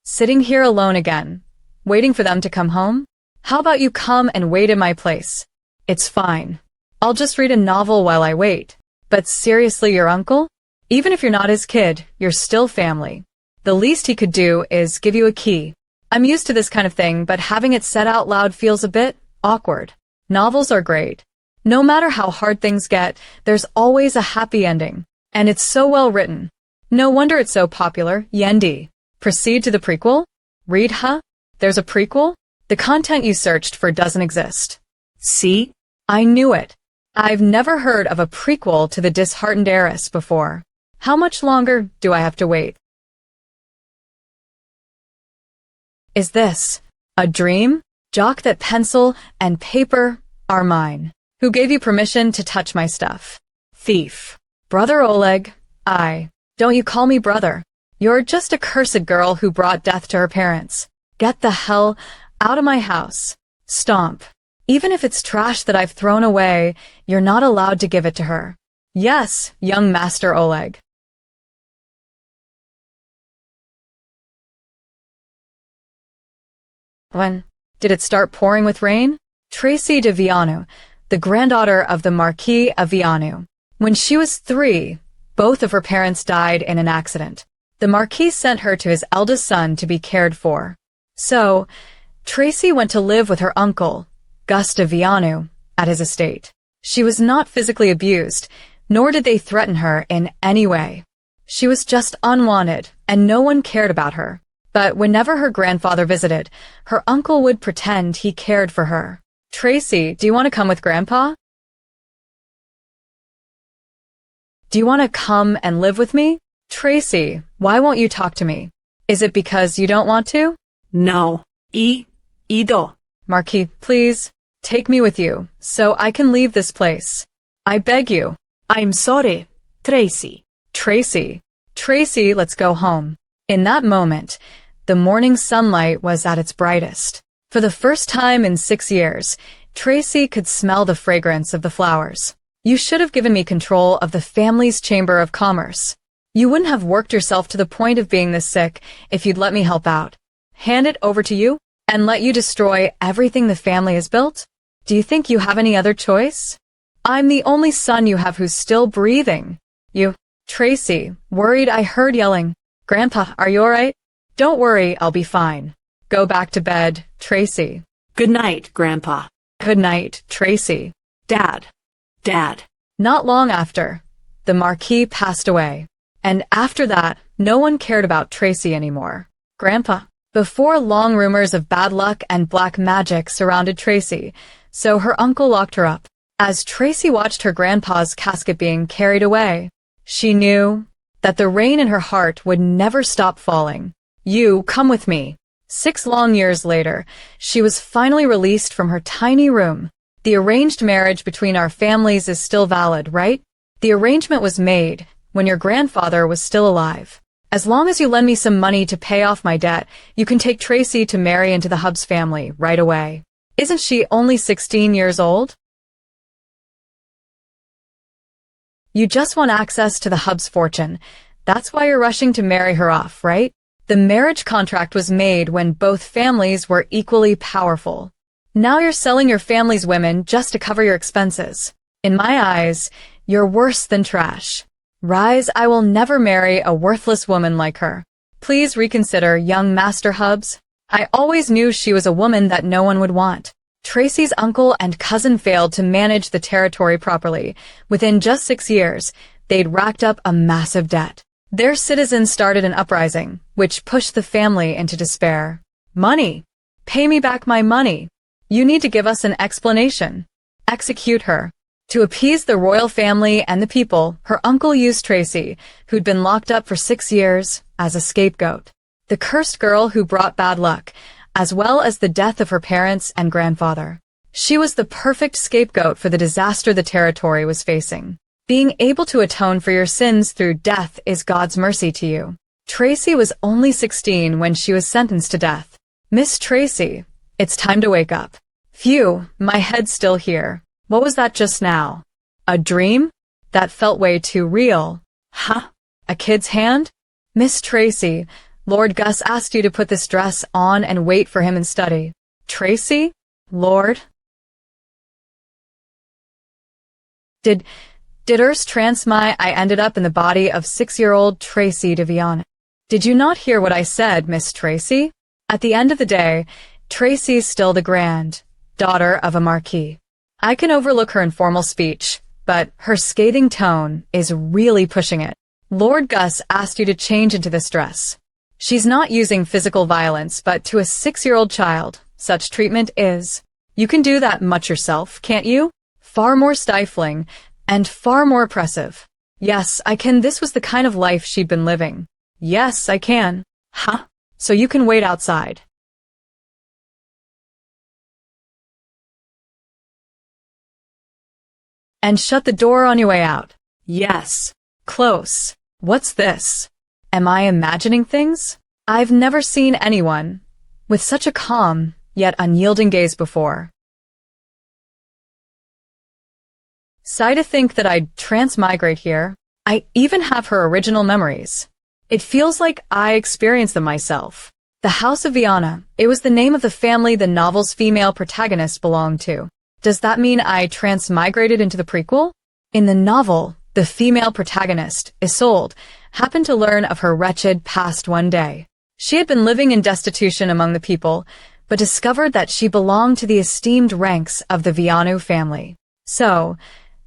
Sitting here alone again, waiting for them to come home? How about you come and wait in my place? It's fine. I'll just read a novel while I wait. But seriously, your uncle? Even if you're not his kid, you're still family. The least he could do is give you a key. I'm used to this kind of thing, but having it said out loud feels a bit awkward. Novels are great. No matter how hard things get, there's always a happy ending. And it's so well written. No wonder it's so popular. Yendi. Proceed to the prequel? Read, huh? There's a prequel? The content you searched for doesn't exist. See? I knew it. I've never heard of a prequel to The Disheartened Heiress before. How much longer do I have to wait? Is this a dream? Jock, that pencil and paper are mine. Who gave you permission to touch my stuff? Thief. Brother Oleg, don't you call me brother. You're just a cursed girl who brought death to her parents. Get the hell out of my house. Stomp. Even if it's trash that I've thrown away, you're not allowed to give it to her. Yes, young Master Oleg. When did it start pouring with rain? Tracy de Vianu, the granddaughter of the Marquis of Vianu. When she was 3, both of her parents died in an accident. The Marquis sent her to his eldest son to be cared for. So, Tracy went to live with her uncle, Gus de Vianu, at his estate. She was not physically abused, nor did they threaten her in any way. She was just unwanted, and no one cared about her. But whenever her grandfather visited, her uncle would pretend he cared for her. Tracy, do you want to come with Grandpa? Do you want to come and live with me? Tracy, why won't you talk to me? Is it because you don't want to? No. Ido. Marquis, please, take me with you, so I can leave this place. I beg you. I'm sorry, Tracy. Tracy, let's go home. In that moment, the morning sunlight was at its brightest. For the first time in 6 years, Tracy could smell the fragrance of the flowers. You should have given me control of the family's chamber of commerce. You wouldn't have worked yourself to the point of being this sick if you'd let me help out. Hand it over to you and let you destroy everything the family has built? Do you think you have any other choice? I'm the only son you have who's still breathing. Tracy, worried, I heard yelling. Grandpa, are you all right? Don't worry, I'll be fine. Go back to bed, Tracy. Good night, Grandpa. Good night, Tracy. Dad. Not long after, the Marquis passed away. And after that, no one cared about Tracy anymore. Grandpa. Before long, rumors of bad luck and black magic surrounded Tracy, so her uncle locked her up. As Tracy watched her grandpa's casket being carried away, she knew that the rain in her heart would never stop falling. You come with me. 6 long years later, she was finally released from her tiny room. The arranged marriage between our families is still valid, right? The arrangement was made when your grandfather was still alive. As long as you lend me some money to pay off my debt, you can take Tracy to marry into the Hubs family right away. Isn't she only 16 years old? You just want access to the Hubs fortune. That's why you're rushing to marry her off, right? The marriage contract was made when both families were equally powerful. Now you're selling your family's women just to cover your expenses. In my eyes, you're worse than trash. Rise, I will never marry a worthless woman like her. Please reconsider, young Master Hubs. I always knew she was a woman that no one would want. Tracy's uncle and cousin failed to manage the territory properly. Within just 6 years, they'd racked up a massive debt. Their citizens started an uprising, which pushed the family into despair. Money! Pay me back my money! You need to give us an explanation. Execute her. To appease the royal family and the people, her uncle used Tracy, who'd been locked up for 6 years, as a scapegoat. The cursed girl who brought bad luck, as well as the death of her parents and grandfather. She was the perfect scapegoat for the disaster the territory was facing. Being able to atone for your sins through death is God's mercy to you. Tracy was only 16 when she was sentenced to death. Miss Tracy, it's time to wake up. Phew, my head's still here. What was that just now? A dream? That felt way too real. Huh? A kid's hand? Miss Tracy, Lord Gus asked you to put this dress on and wait for him and study. Tracy? Lord? Did Urs transmi I ended up in the body of 6-year-old Tracy DeViana. Did you not hear what I said, Miss Tracy? At the end of the day, Tracy's still the grand daughter of a marquis. I can overlook her informal speech, but her scathing tone is really pushing it. Lord Gus asked you to change into this dress. She's not using physical violence, but to a 6-year-old child, such treatment is. You can do that much yourself, can't you? Far more stifling and far more oppressive. Yes, I can. This was the kind of life she'd been living. Yes, I can. Huh? So you can wait outside. And shut the door on your way out. Yes. Close. What's this? Am I imagining things? I've never seen anyone with such a calm, yet unyielding gaze before. Sigh to think that I'd transmigrate here. I even have her original memories. It feels like I experienced them myself. The House of Viana, it was the name of the family the novel's female protagonist belonged to. Does that mean I transmigrated into the prequel? In the novel, the female protagonist, Isolde, happened to learn of her wretched past one day. She had been living in destitution among the people, but discovered that she belonged to the esteemed ranks of the Vianu family. So,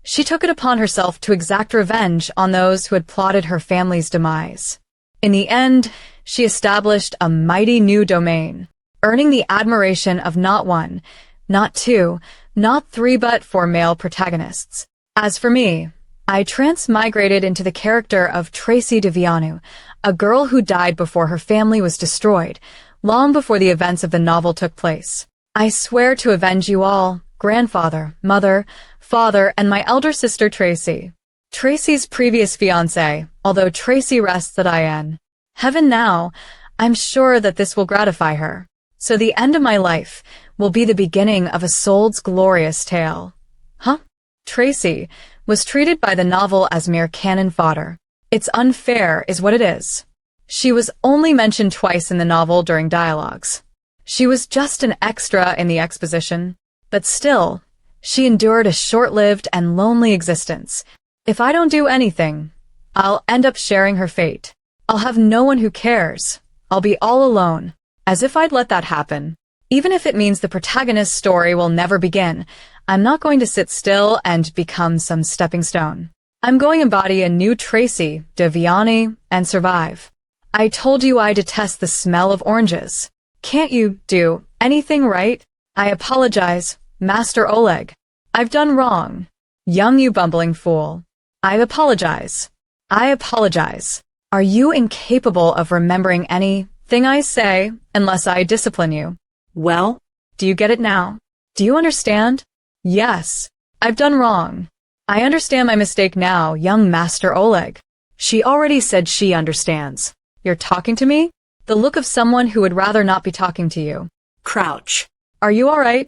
she took it upon herself to exact revenge on those who had plotted her family's demise. In the end, she established a mighty new domain, earning the admiration of not one, not two, not three but 4 male protagonists. As for me, I transmigrated into the character of Tracy DeVianu, a girl who died before her family was destroyed, long before the events of the novel took place. I swear to avenge you all, grandfather, mother, father, and my elder sister Tracy. Tracy's previous fiancé, although Tracy rests at in heaven now, I'm sure that this will gratify her. So the end of my life will be the beginning of Isolde's glorious tale. Huh? Tracy was treated by the novel as mere cannon fodder. It's unfair is what it is. She was only mentioned twice in the novel during dialogues. She was just an extra in the exposition. But still, she endured a short-lived and lonely existence. If I don't do anything, I'll end up sharing her fate. I'll have no one who cares. I'll be all alone. As if I'd let that happen. Even if it means the protagonist's story will never begin, I'm not going to sit still and become some stepping stone. I'm going to embody a new Tracy DeViani and survive. I told you I detest the smell of oranges. Can't you do anything right? I apologize, Master Oleg. I've done wrong. Young you bumbling fool. I apologize. I apologize. Are you incapable of remembering anything I say unless I discipline you? Well, do you get it now? Do you understand? Yes, I've done wrong. I understand my mistake now, young Master Oleg. She already said she understands. You're talking to me? The look of someone who would rather not be talking to you. Crouch. Are you all right?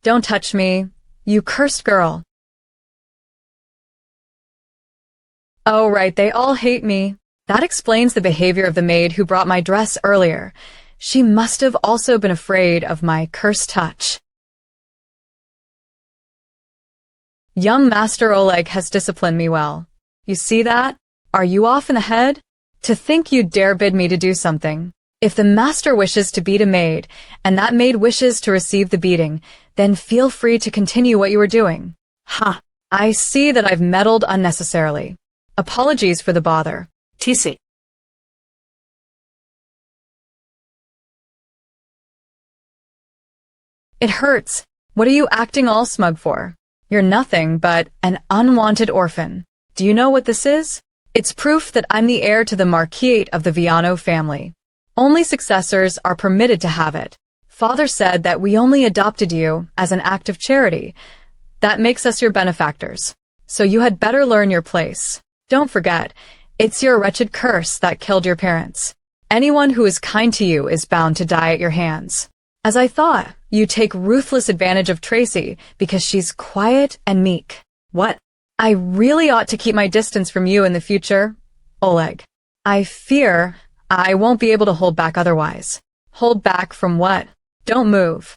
Don't touch me, you cursed girl. Oh right, they all hate me. That explains the behavior of the maid who brought my dress earlier. She must have also been afraid of my cursed touch. Young Master Oleg has disciplined me well. You see that? Are you off in the head? To think you dare bid me to do something. If the master wishes to beat a maid, and that maid wishes to receive the beating, then feel free to continue what you were doing. Ha! I see that I've meddled unnecessarily. Apologies for the bother. TC. It hurts. What are you acting all smug for? You're nothing but an unwanted orphan. Do you know what this is? It's proof that I'm the heir to the marquisate of the Viano family. Only successors are permitted to have it. Father said that we only adopted you as an act of charity. That makes us your benefactors. So you had better learn your place. Don't forget, it's your wretched curse that killed your parents. Anyone who is kind to you is bound to die at your hands. As I thought, you take ruthless advantage of Tracy because she's quiet and meek. What? I really ought to keep my distance from you in the future, Oleg. I fear I won't be able to hold back otherwise. Hold back from what? Don't move.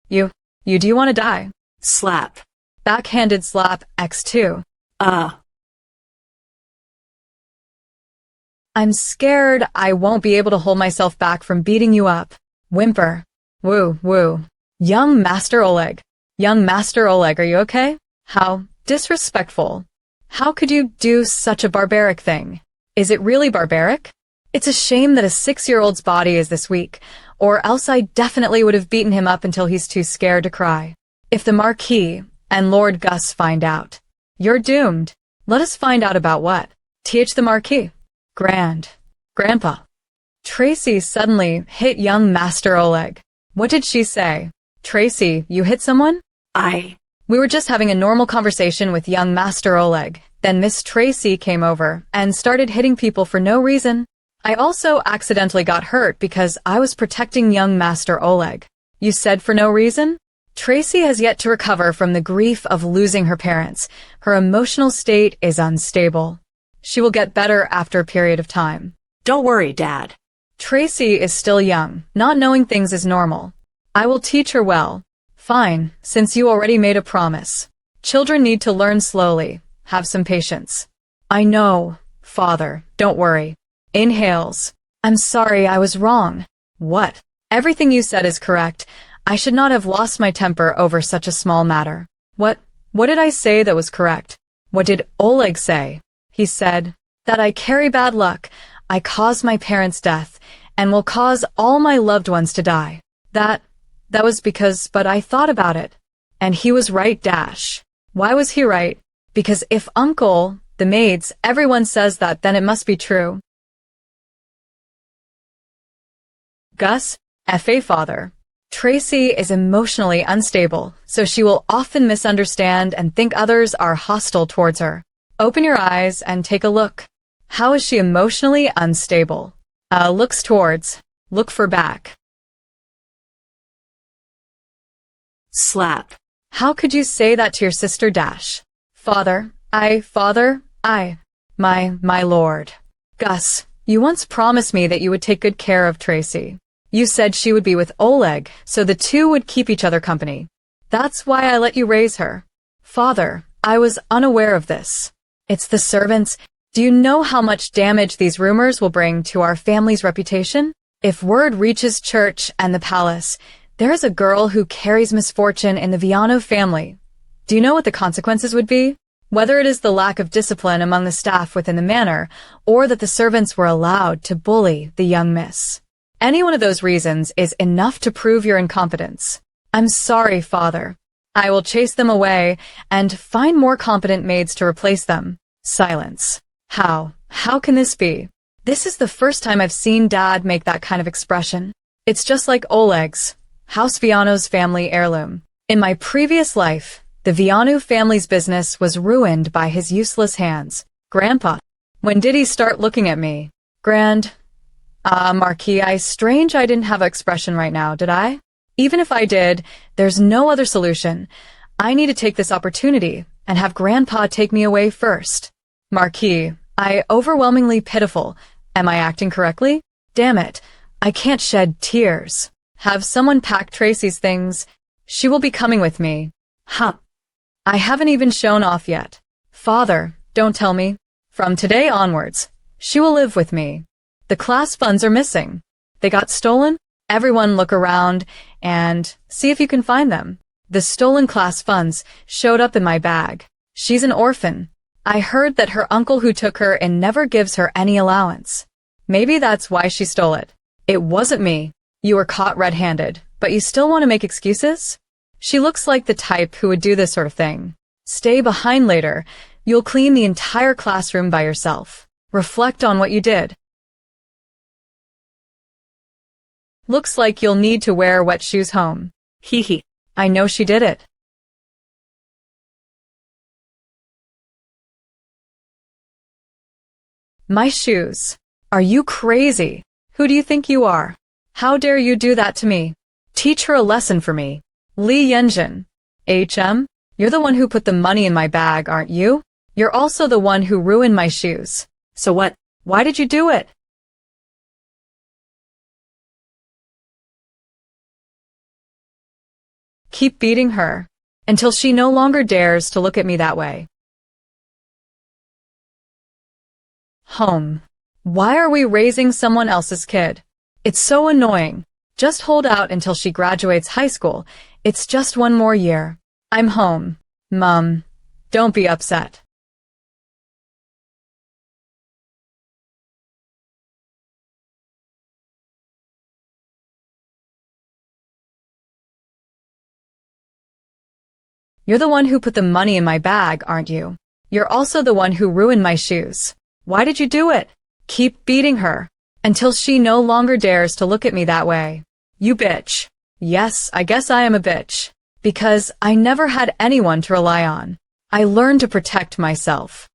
You, do you want to die? Slap. Backhanded slap X2. I'm scared I won't be able to hold myself back from beating you up. Whimper. Woo, woo. Young Master Oleg. Young Master Oleg, are you okay? How disrespectful. How could you do such a barbaric thing? Is it really barbaric? It's a shame that a 6-year-old's body is this weak, or else I definitely would have beaten him up until he's too scared to cry. If the Marquis and Lord Gus find out, you're doomed. Let us find out about what? The Marquis. Grandpa. Tracy suddenly hit young Master Oleg. What did she say? Tracy, you hit someone? We were just having a normal conversation with young Master Oleg. Then Miss Tracy came over and started hitting people for no reason. I also accidentally got hurt because I was protecting young Master Oleg. You said for no reason? Tracy has yet to recover from the grief of losing her parents. Her emotional state is unstable. She will get better after a period of time. Don't worry, Dad. Tracy is still young, not knowing things is normal. I will teach her well. Fine, since you already made a promise. Children need to learn slowly. Have some patience. I know, Father, don't worry. Inhales. I'm sorry, I was wrong. What? Everything you said is correct. I should not have lost my temper over such a small matter. What did I say that was correct? What did Oleg say? He said that I carry bad luck. I caused my parents' death and will cause all my loved ones to die. That was because, but I thought about it. And he was right, Dash. Why was he right? Because if Uncle, the maids, everyone says that, then it must be true. Gus, F.A. Father. Tracy is emotionally unstable, so she will often misunderstand and think others are hostile towards her. Open your eyes and take a look. How is she emotionally unstable? Looks towards. Look for back. Slap. How could you say that to your sister Dash? Father, my lord. Gus, you once promised me that you would take good care of Tracy. You said she would be with Oleg, so the two would keep each other company. That's why I let you raise her. Father, I was unaware of this. It's the servants. Do you know how much damage these rumors will bring to our family's reputation? If word reaches church and the palace, there is a girl who carries misfortune in the Viano family. Do you know what the consequences would be? Whether it is the lack of discipline among the staff within the manor, or that the servants were allowed to bully the young miss. Any one of those reasons is enough to prove your incompetence. I'm sorry, Father. I will chase them away and find more competent maids to replace them. Silence. How can this be? This is the first time I've seen Dad make that kind of expression. It's just like Oleg's, House Viano's family heirloom. In my previous life, the Viano family's business was ruined by his useless hands. Grandpa. When did he start looking at me? Marquis, strange I didn't have an expression right now, did I? Even if I did, there's no other solution. I need to take this opportunity and have Grandpa take me away first. Marquis, overwhelmingly pitiful. Am I acting correctly? Damn it, I can't shed tears. Have someone pack Tracy's things. She will be coming with me. Huh. I haven't even shown off yet. Father, don't tell me. From today onwards, she will live with me. The class funds are missing. They got stolen? Everyone look around and see if you can find them. The stolen class funds showed up in my bag. She's an orphan. I heard that her uncle who took her and never gives her any allowance. Maybe that's why she stole it. It wasn't me. You were caught red-handed, but you still want to make excuses? She looks like the type who would do this sort of thing. Stay behind later. You'll clean the entire classroom by yourself. Reflect on what you did. Looks like you'll need to wear wet shoes home. Hee hee. I know she did it. My shoes. Are you crazy? Who do you think you are? How dare you do that to me? Teach her a lesson for me. Li Yenjin. HM? You're the one who put the money in my bag, aren't you? You're also the one who ruined my shoes. So what? Why did you do it? Keep beating her until she no longer dares to look at me that way. Home. Why are we raising someone else's kid? It's so annoying. Just hold out until she graduates high school. It's just one more year. I'm home. Mom, don't be upset. You're the one who put the money in my bag, aren't you? You're also the one who ruined my shoes. Why did you do it? Keep beating her until she no longer dares to look at me that way. You bitch. Yes, I guess I am a bitch. Because I never had anyone to rely on. I learned to protect myself.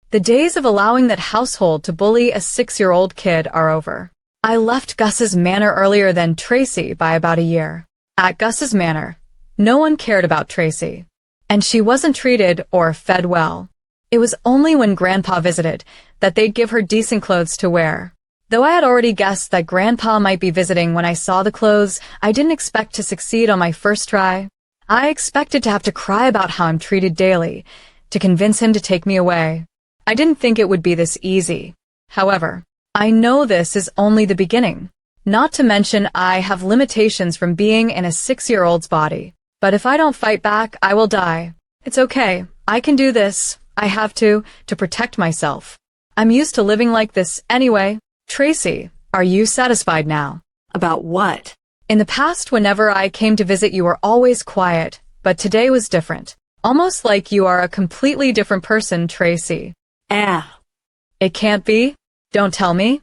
The days of allowing that household to bully a 6-year-old kid are over. I left Gus's manor earlier than Tracy by about a year. At Gus's manor, no one cared about Tracy, and she wasn't treated or fed well. It was only when Grandpa visited that they'd give her decent clothes to wear. Though I had already guessed that Grandpa might be visiting when I saw the clothes, I didn't expect to succeed on my first try. I expected to have to cry about how I'm treated daily, to convince him to take me away. I didn't think it would be this easy. However, I know this is only the beginning. Not to mention I have limitations from being in a 6-year-old's body. But if I don't fight back, I will die. It's okay. I can do this. I have to protect myself. I'm used to living like this anyway. Tracy, are you satisfied now? About what? In the past, whenever I came to visit, you were always quiet, but today was different. Almost like you are a completely different person, Tracy. It can't be? Don't tell me.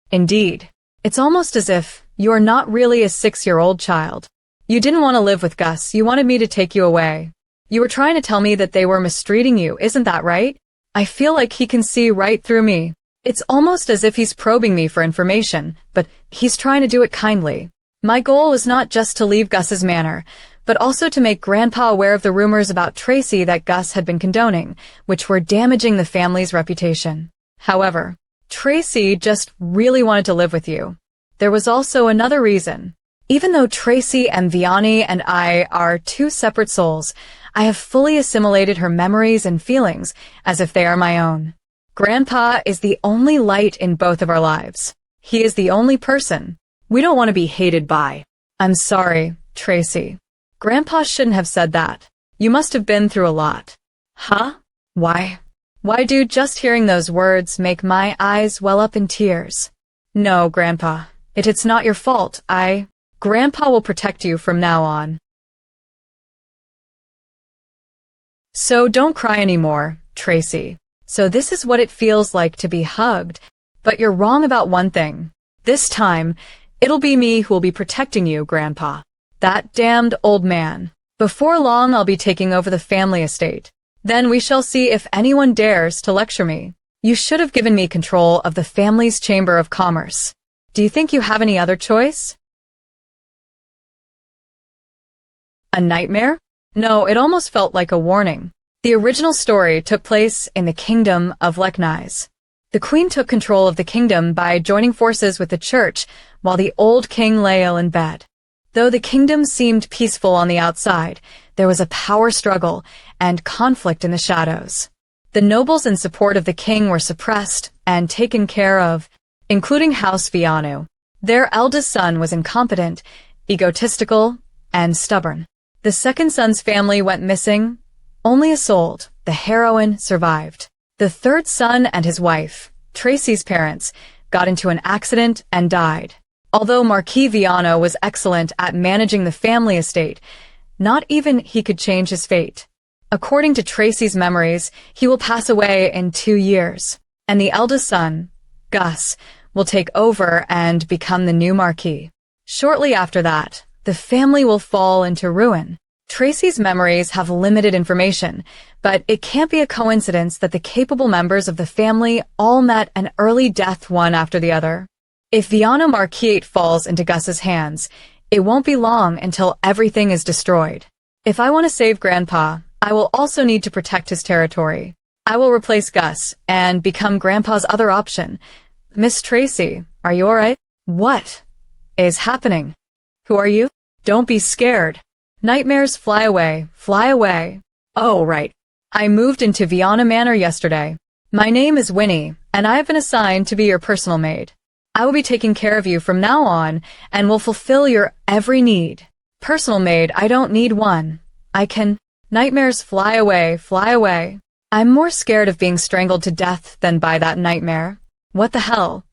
Indeed. It's almost as if you're not really a 6-year-old child. You didn't want to live with Gus, you wanted me to take you away. You were trying to tell me that they were mistreating you, isn't that right? I feel like he can see right through me. It's almost as if he's probing me for information, but he's trying to do it kindly. My goal was not just to leave Gus's manor, but also to make Grandpa aware of the rumors about Tracy that Gus had been condoning, which were damaging the family's reputation. However, Tracy just really wanted to live with you. There was also another reason. Even though Tracy and Vianney and I are two separate souls, I have fully assimilated her memories and feelings as if they are my own. Grandpa is the only light in both of our lives. He is the only person we don't want to be hated by. I'm sorry, Tracy. Grandpa shouldn't have said that. You must have been through a lot. Huh? Why? Why do just hearing those words make my eyes well up in tears? No, Grandpa. It's not your fault. Grandpa will protect you from now on. So don't cry anymore, Tracy. So this is what it feels like to be hugged. But you're wrong about one thing. This time, it'll be me who will be protecting you, Grandpa. That damned old man. Before long, I'll be taking over the family estate. Then we shall see if anyone dares to lecture me. You should have given me control of the family's Chamber of Commerce. Do you think you have any other choice? A nightmare? No, it almost felt like a warning. The original story took place in the kingdom of Leknais. The queen took control of the kingdom by joining forces with the church while the old king lay ill in bed. Though the kingdom seemed peaceful on the outside, there was a power struggle and conflict in the shadows. The nobles in support of the king were suppressed and taken care of, including House Vianu. Their eldest son was incompetent, egotistical, and stubborn. The second son's family went missing. Only Isolde, the heroine, survived. The third son and his wife, Tracy's parents, got into an accident and died. Although Marquis Viano was excellent at managing the family estate, not even he could change his fate. According to Tracy's memories, he will pass away in 2 years, and the eldest son, Gus, will take over and become the new Marquis. Shortly after that, the family will fall into ruin. Tracy's memories have limited information, but it can't be a coincidence that the capable members of the family all met an early death one after the other. If Viano Marquiate falls into Gus's hands, it won't be long until everything is destroyed. If I want to save Grandpa, I will also need to protect his territory. I will replace Gus and become Grandpa's other option. Miss Tracy, are you alright? What is happening? Who are you? Don't be scared. Nightmares fly away, fly away. Oh, right. I moved into Viana Manor yesterday. My name is Winnie, and I have been assigned to be your personal maid. I will be taking care of you from now on and will fulfill your every need. Personal maid, I don't need one. I can. Nightmares fly away, fly away. I'm more scared of being strangled to death than by that nightmare. What the hell?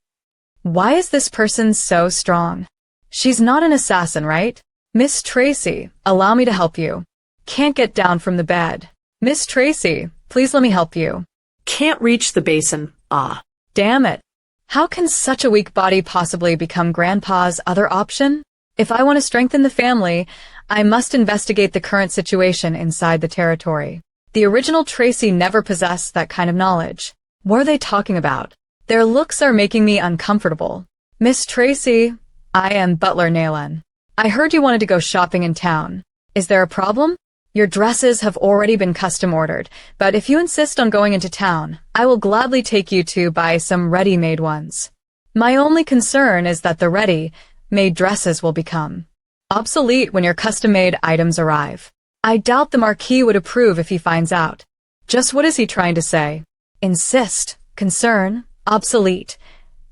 Why is this person so strong? She's not an assassin, right? Miss Tracy, allow me to help you. Can't get down from the bed. Miss Tracy, please let me help you. Can't reach the basin. Ah. Damn it. How can such a weak body possibly become Grandpa's other option? If I want to strengthen the family, I must investigate the current situation inside the territory. The original Tracy never possessed that kind of knowledge. What are they talking about? Their looks are making me uncomfortable. Miss Tracy, I am Butler Naylan. I heard you wanted to go shopping in town. Is there a problem? Your dresses have already been custom ordered, but if you insist on going into town, I will gladly take you to buy some ready-made ones. My only concern is that the ready-made dresses will become obsolete when your custom-made items arrive. I doubt the Marquis would approve if he finds out. Just what is he trying to say? Insist, concern, obsolete.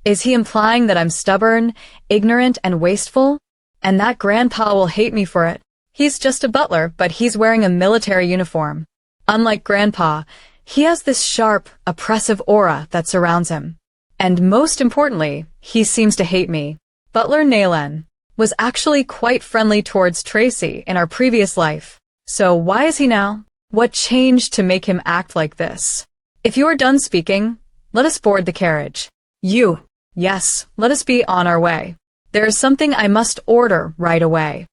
Is he implying that I'm stubborn, ignorant, and wasteful? And that Grandpa will hate me for it? He's just a butler, but he's wearing a military uniform. Unlike Grandpa, he has this sharp, oppressive aura that surrounds him. And most importantly, he seems to hate me. Butler Naylan was actually quite friendly towards Tracy in our previous life. So why is he now? What changed to make him act like this? If you are done speaking, let us board the carriage. You. Yes, let us be on our way. There is something I must order right away.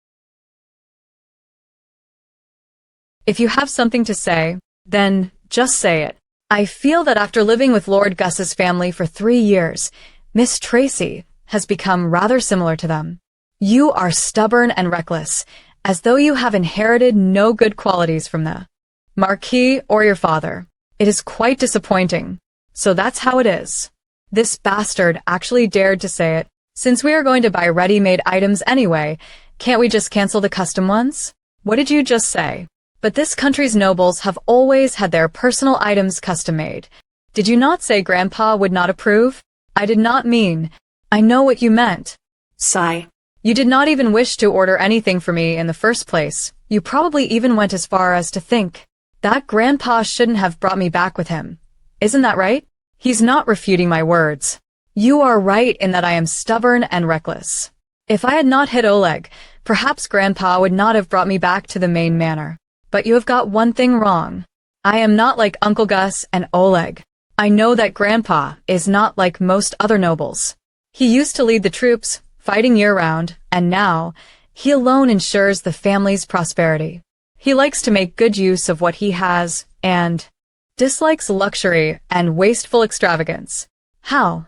If you have something to say, then just say it. I feel that after living with Lord Gus's family for 3 years, Miss Tracy has become rather similar to them. You are stubborn and reckless, as though you have inherited no good qualities from the Marquis or your father. It is quite disappointing. So that's how it is. This bastard actually dared to say it. Since we are going to buy ready-made items anyway, can't we just cancel the custom ones? What did you just say? But this country's nobles have always had their personal items custom-made. Did you not say Grandpa would not approve? I did not mean. I know what you meant. Sigh. You did not even wish to order anything for me in the first place. You probably even went as far as to think that Grandpa shouldn't have brought me back with him. Isn't that right? He's not refuting my words. You are right in that I am stubborn and reckless. If I had not hit Oleg, perhaps Grandpa would not have brought me back to the main manor. But you have got one thing wrong. I am not like Uncle Gus and Oleg. I know that Grandpa is not like most other nobles. He used to lead the troops, fighting year-round, and now, he alone ensures the family's prosperity. He likes to make good use of what he has, and dislikes luxury and wasteful extravagance. How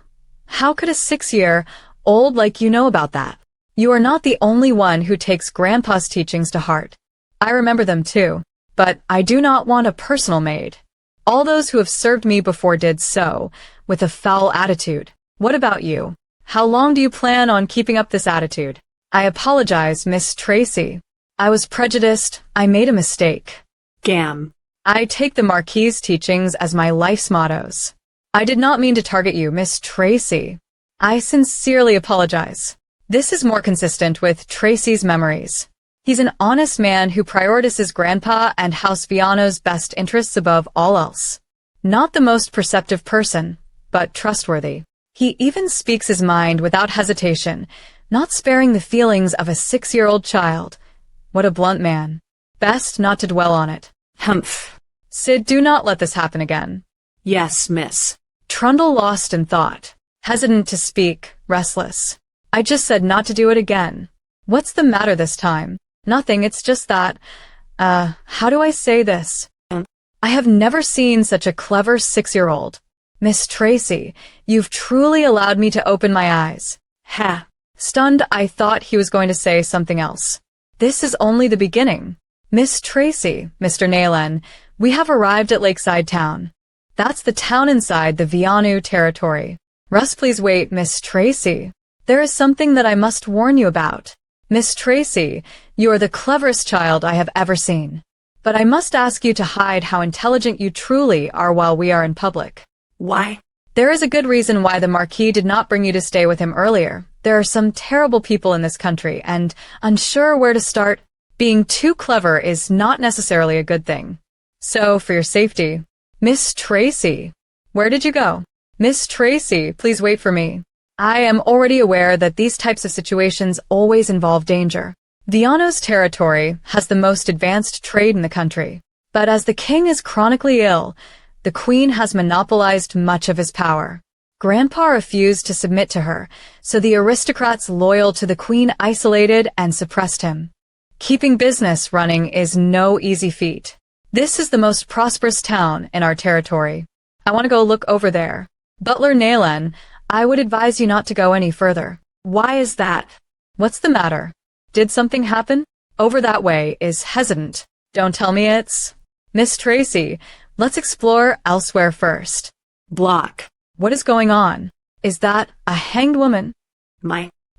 could a 6-year-old like you know about that? You are not the only one who takes Grandpa's teachings to heart. I remember them too, but I do not want a personal maid. All those who have served me before did so, with a foul attitude. What about you? How long do you plan on keeping up this attitude? I apologize, Miss Tracy. I was prejudiced. I made a mistake. Gam. I take the Marquis's teachings as my life's mottos. I did not mean to target you, Miss Tracy. I sincerely apologize. This is more consistent with Tracy's memories. He's an honest man who prioritizes Grandpa and House Viano's best interests above all else. Not the most perceptive person, but trustworthy. He even speaks his mind without hesitation, not sparing the feelings of a 6-year-old child. What a blunt man. Best not to dwell on it. Humph. Sid, do not let this happen again. Yes, miss. Trundle lost in thought, hesitant to speak, restless. I just said not to do it again. What's the matter this time? Nothing, it's just that how do I say this? Um. I have never seen such a clever 6-year-old. Miss Tracy, you've truly allowed me to open my eyes. Ha. Stunned, I thought he was going to say something else. This is only the beginning. Miss Tracy, Mr. Naylan, we have arrived at Lakeside Town. That's the town inside the Vianu territory. Russ, please wait, Miss Tracy. There is something that I must warn you about. Miss Tracy, you are the cleverest child I have ever seen. But I must ask you to hide how intelligent you truly are while we are in public. Why? There is a good reason why the Marquis did not bring you to stay with him earlier. There are some terrible people in this country, and unsure where to start. Being too clever is not necessarily a good thing. So, for your safety, Miss Tracy, where did you go? Miss Tracy, please wait for me. I am already aware that these types of situations always involve danger. Viano's territory has the most advanced trade in the country, but as the king is chronically ill, the queen has monopolized much of his power. Grandpa refused to submit to her, so the aristocrats loyal to the queen isolated and suppressed him. Keeping business running is no easy feat. This is the most prosperous town in our territory. I want to go look over there. Butler Naylan, I would advise you not to go any further. Why is that? What's the matter? Did something happen? Over that way is hesitant. Don't tell me it's... Miss Tracy, let's explore elsewhere first. Block. What is going on? Is that a hanged woman?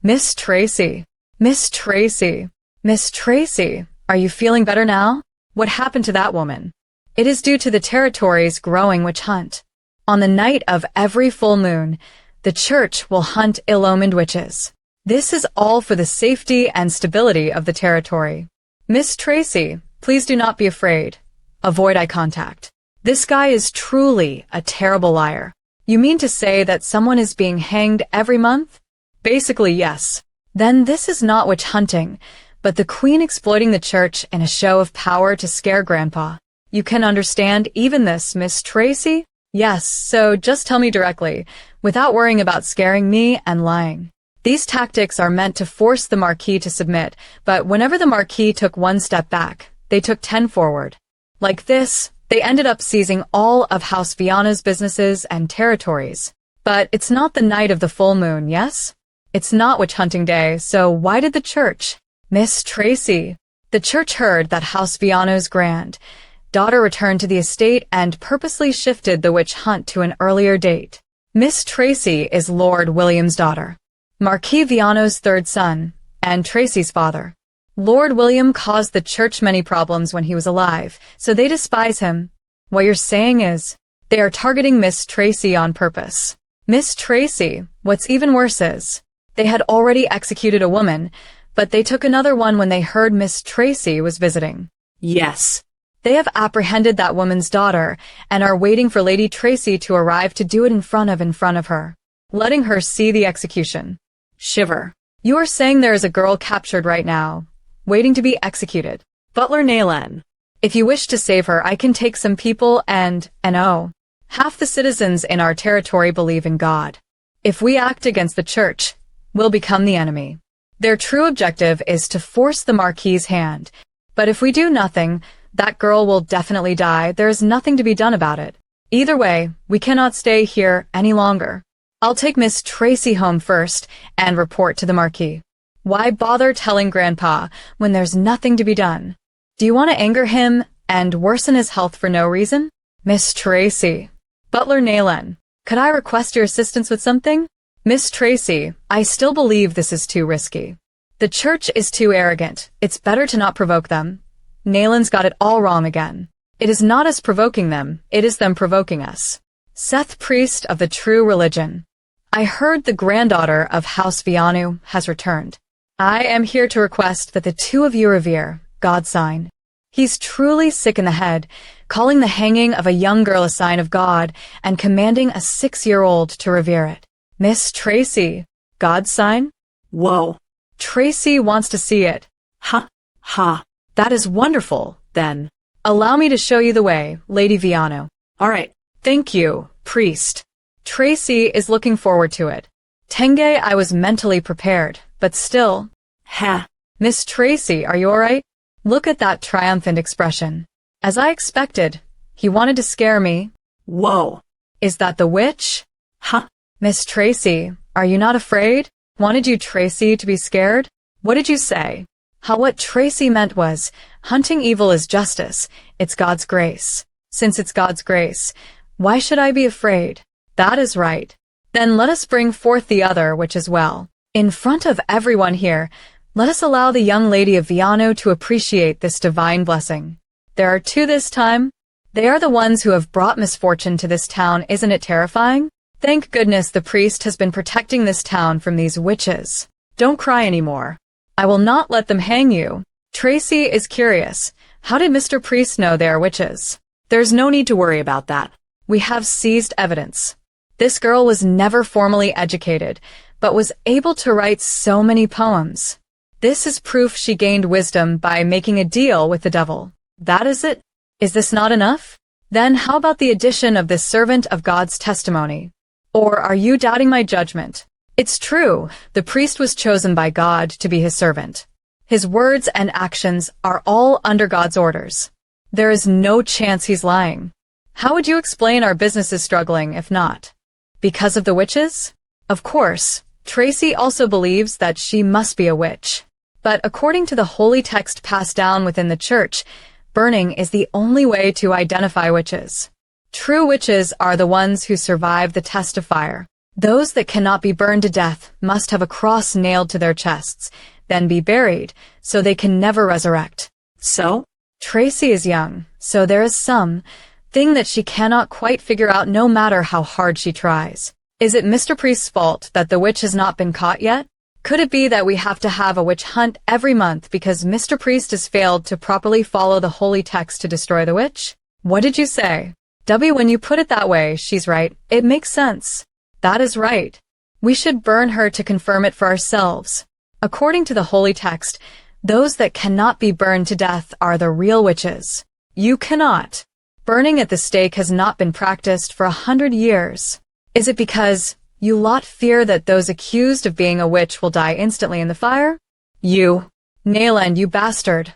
Miss Tracy. Miss Tracy. Miss Tracy, are you feeling better now? What happened to that woman? It is due to the territory's growing witch hunt. On the night of every full moon, the church will hunt ill-omened witches. This is all for the safety and stability of the territory. Miss Tracy, please do not be afraid. Avoid eye contact. This guy is truly a terrible liar. You mean to say that someone is being hanged every month? Basically, yes. Then this is not witch hunting, but the queen exploiting the church in a show of power to scare Grandpa. You can understand even this, Miss Tracy? Yes, so just tell me directly, without worrying about scaring me and lying. These tactics are meant to force the Marquis to submit, but whenever the Marquis took one step back, they took 10 forward. Like this, they ended up seizing all of House Viana's businesses and territories. But it's not the night of the full moon, yes? It's not witch hunting day, so why did the church? Miss Tracy, the church heard that House Viano's granddaughter returned to the estate and purposely shifted the witch hunt to an earlier date. Miss Tracy is Lord William's daughter, Marquis Viano's third son, and Tracy's father. Lord William caused the church many problems when he was alive, so they despise him. What you're saying is, they are targeting Miss Tracy on purpose. Miss Tracy, what's even worse is, they had already executed a woman, but they took another one when they heard Miss Tracy was visiting. Yes. They have apprehended that woman's daughter and are waiting for Lady Tracy to arrive to do it in front of her, letting her see the execution. Shiver. You are saying there is a girl captured right now, waiting to be executed. Butler Naylan. If you wish to save her, I can take some people and half the citizens in our territory believe in God. If we act against the church, we'll become the enemy. Their true objective is to force the Marquis's hand. But if we do nothing, that girl will definitely die. There is nothing to be done about it. Either way, we cannot stay here any longer. I'll take Miss Tracy home first and report to the Marquis. Why bother telling Grandpa when there's nothing to be done? Do you want to anger him and worsen his health for no reason? Miss Tracy. Butler Naylan, could I request your assistance with something? Miss Tracy, I still believe this is too risky. The church is too arrogant. It's better to not provoke them. Naylan's got it all wrong again. It is not us provoking them, it is them provoking us. Seth, priest of the true religion. I heard the granddaughter of House Vianu has returned. I am here to request that the two of you revere God's sign. He's truly sick in the head, calling the hanging of a young girl a sign of God and commanding a 6-year-old to revere it. Miss Tracy, God's sign? Whoa. Tracy wants to see it. Ha. Ha. That is wonderful, then. Allow me to show you the way, Lady Viano. All right. Thank you, priest. Tracy is looking forward to it. Tenge, I was mentally prepared, but still. Ha. Miss Tracy, are you all right? Look at that triumphant expression. As I expected, he wanted to scare me. Whoa. Is that the witch? Huh? Miss Tracy, are you not afraid? Wanted you Tracy to be scared? What did you say? What Tracy meant was, hunting evil is justice, it's God's grace. Since it's God's grace, why should I be afraid? That is right. Then let us bring forth the other witch as well. In front of everyone here, let us allow the young lady of Viano to appreciate this divine blessing. There are two this time. They are the ones who have brought misfortune to this town, isn't it terrifying? Thank goodness the priest has been protecting this town from these witches. Don't cry anymore. I will not let them hang you. Tracy is curious. How did Mr. Priest know they are witches? There's no need to worry about that. We have seized evidence. This girl was never formally educated, but was able to write so many poems. This is proof she gained wisdom by making a deal with the devil. That is it? Is this not enough? Then how about the addition of this servant of God's testimony? Or are you doubting my judgment? It's true, the priest was chosen by God to be his servant. His words and actions are all under God's orders. There is no chance he's lying. How would you explain our business is struggling if not? Because of the witches? Of course, Tracy also believes that she must be a witch. But according to the holy text passed down within the church, burning is the only way to identify witches. True witches are the ones who survive the test of fire. Those that cannot be burned to death must have a cross nailed to their chests, then be buried, so they can never resurrect. So? Tracy is young, so there is some thing that she cannot quite figure out no matter how hard she tries. Is it Mr. Priest's fault that the witch has not been caught yet? Could it be that we have to have a witch hunt every month because Mr. Priest has failed to properly follow the holy text to destroy the witch? What did you say? When you put it that way, she's right. It makes sense. That is right. We should burn her to confirm it for ourselves. According to the holy text, those that cannot be burned to death are the real witches. You cannot. Burning at the stake has not been practiced for 100 years. Is it because you lot fear that those accused of being a witch will die instantly in the fire? You, Nayland, you bastard.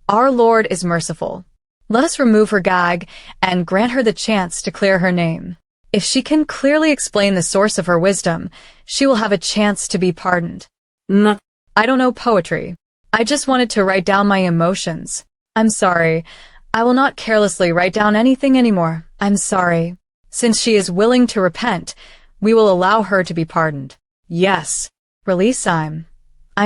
Our Lord is merciful. Let us remove her gag and grant her the chance to clear her name. If she can clearly explain the source of her wisdom, she will have a chance to be pardoned. I don't know poetry. I just wanted to write down my emotions. I'm sorry. I will not carelessly write down anything anymore. I'm sorry. Since she is willing to repent, we will allow her to be pardoned. Yes. Release I'm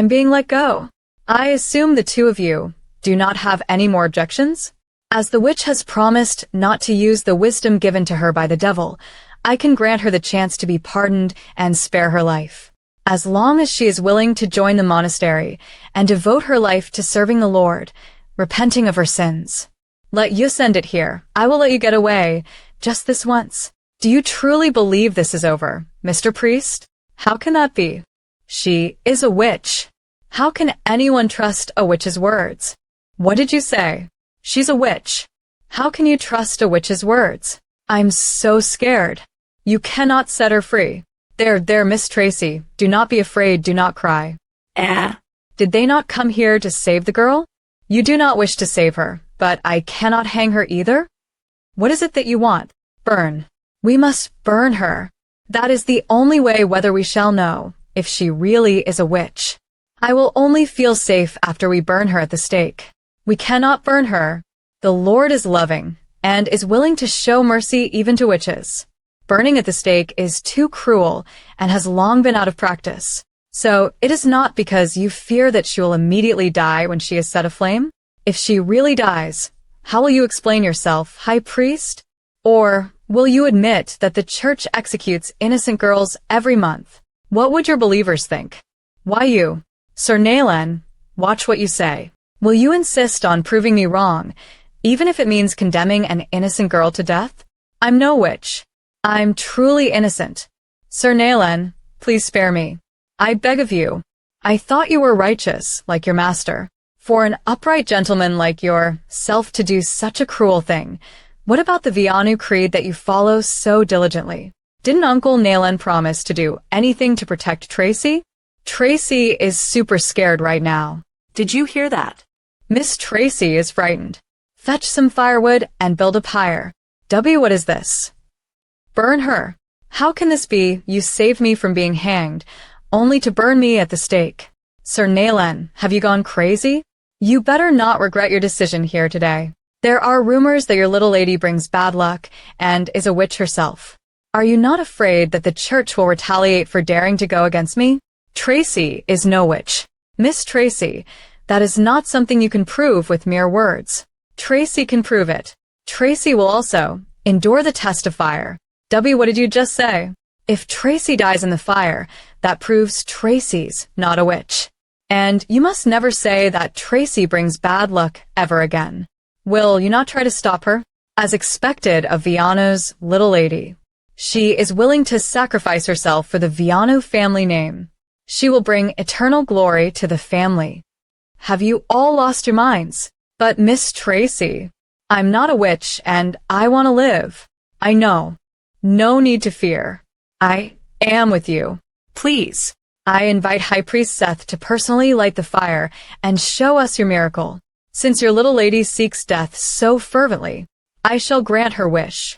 being let go. I assume the two of you do not have any more objections? As the witch has promised not to use the wisdom given to her by the devil, I can grant her the chance to be pardoned and spare her life. As long as she is willing to join the monastery and devote her life to serving the Lord, repenting of her sins. Let you send it here. I will let you get away, just this once. Do you truly believe this is over, Mr. Priest? How can that be? She is a witch. How can anyone trust a witch's words? What did you say? She's a witch. How can you trust a witch's words? I'm so scared. You cannot set her free. There, Miss Tracy. Do not be afraid, do not cry. Did they not come here to save the girl? You do not wish to save her, but I cannot hang her either? What is it that you want? Burn. We must burn her. That is the only way whether we shall know if she really is a witch. I will only feel safe after we burn her at the stake. We cannot burn her. The Lord is loving and is willing to show mercy even to witches. Burning at the stake is too cruel and has long been out of practice. So it is not because you fear that she will immediately die when she is set aflame? If she really dies, how will you explain yourself, High Priest? Or will you admit that the Church executes innocent girls every month? What would your believers think? Why you, Sir Nayland, watch what you say. Will you insist on proving me wrong, even if it means condemning an innocent girl to death? I'm no witch. I'm truly innocent. Sir Nayland, please spare me. I beg of you. I thought you were righteous, like your master. For an upright gentleman like yourself to do such a cruel thing. What about the Vianu creed that you follow so diligently? Didn't Uncle Nayland promise to do anything to protect Tracy? Tracy is super scared right now. Did you hear that? Miss Tracy is frightened. Fetch some firewood and build a pyre. W, what is this? Burn her. How can this be? You saved me from being hanged, only to burn me at the stake. Sir Naylan, have you gone crazy? You better not regret your decision here today. There are rumors that your little lady brings bad luck and is a witch herself. Are you not afraid that the church will retaliate for daring to go against me? Tracy is no witch. Miss Tracy, that is not something you can prove with mere words. Tracy can prove it. Tracy will also endure the test of fire. W, what did you just say? If Tracy dies in the fire, that proves Tracy's not a witch. And you must never say that Tracy brings bad luck ever again. Will you not try to stop her? As expected of Viano's little lady, she is willing to sacrifice herself for the Viano family name. She will bring eternal glory to the family. Have you all lost your minds? But Miss Tracy, I'm not a witch and I want to live. I know. No need to fear. I am with you. Please. I invite High Priest Seth to personally light the fire and show us your miracle. Since your little lady seeks death so fervently, I shall grant her wish.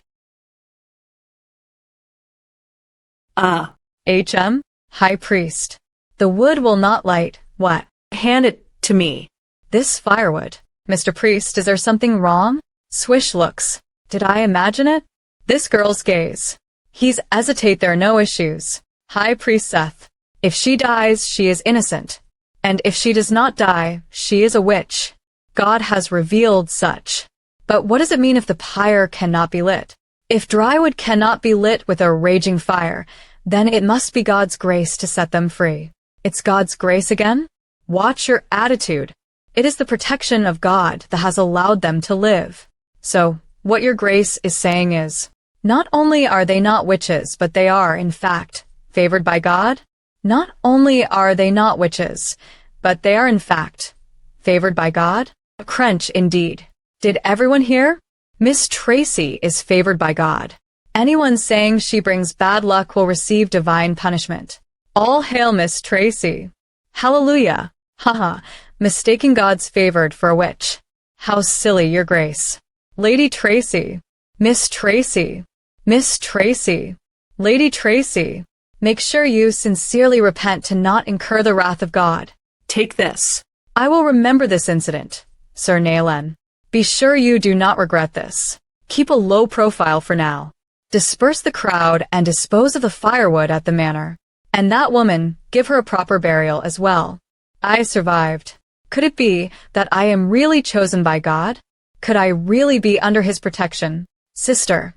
HM, High Priest. The wood will not light. What? Hand it to me. This firewood. Mr. Priest, is there something wrong? Swish looks. Did I imagine it? This girl's gaze. He's hesitate, there are no issues. High Priest Seth. If she dies, she is innocent. And if she does not die, she is a witch. God has revealed such. But what does it mean if the pyre cannot be lit? If dry wood cannot be lit with a raging fire, then it must be God's grace to set them free. It's God's grace again? Watch your attitude. It is the protection of God that has allowed them to live. So, what your grace is saying is, not only are they not witches, but they are, in fact, favored by God? Not only are they not witches, but they are, in fact, favored by God? A crunch indeed. Did everyone hear? Miss Tracy is favored by God. Anyone saying she brings bad luck will receive divine punishment. All hail Miss Tracy. Hallelujah. Haha, mistaking God's favored for a witch. How silly, your grace. Lady Tracy. Miss Tracy. Miss Tracy. Lady Tracy. Make sure you sincerely repent to not incur the wrath of God. Take this. I will remember this incident, Sir Naylan. Be sure you do not regret this. Keep a low profile for now. Disperse the crowd and dispose of the firewood at the manor. And that woman, give her a proper burial as well. I survived. Could it be that I am really chosen by God? Could I really be under his protection? Sister,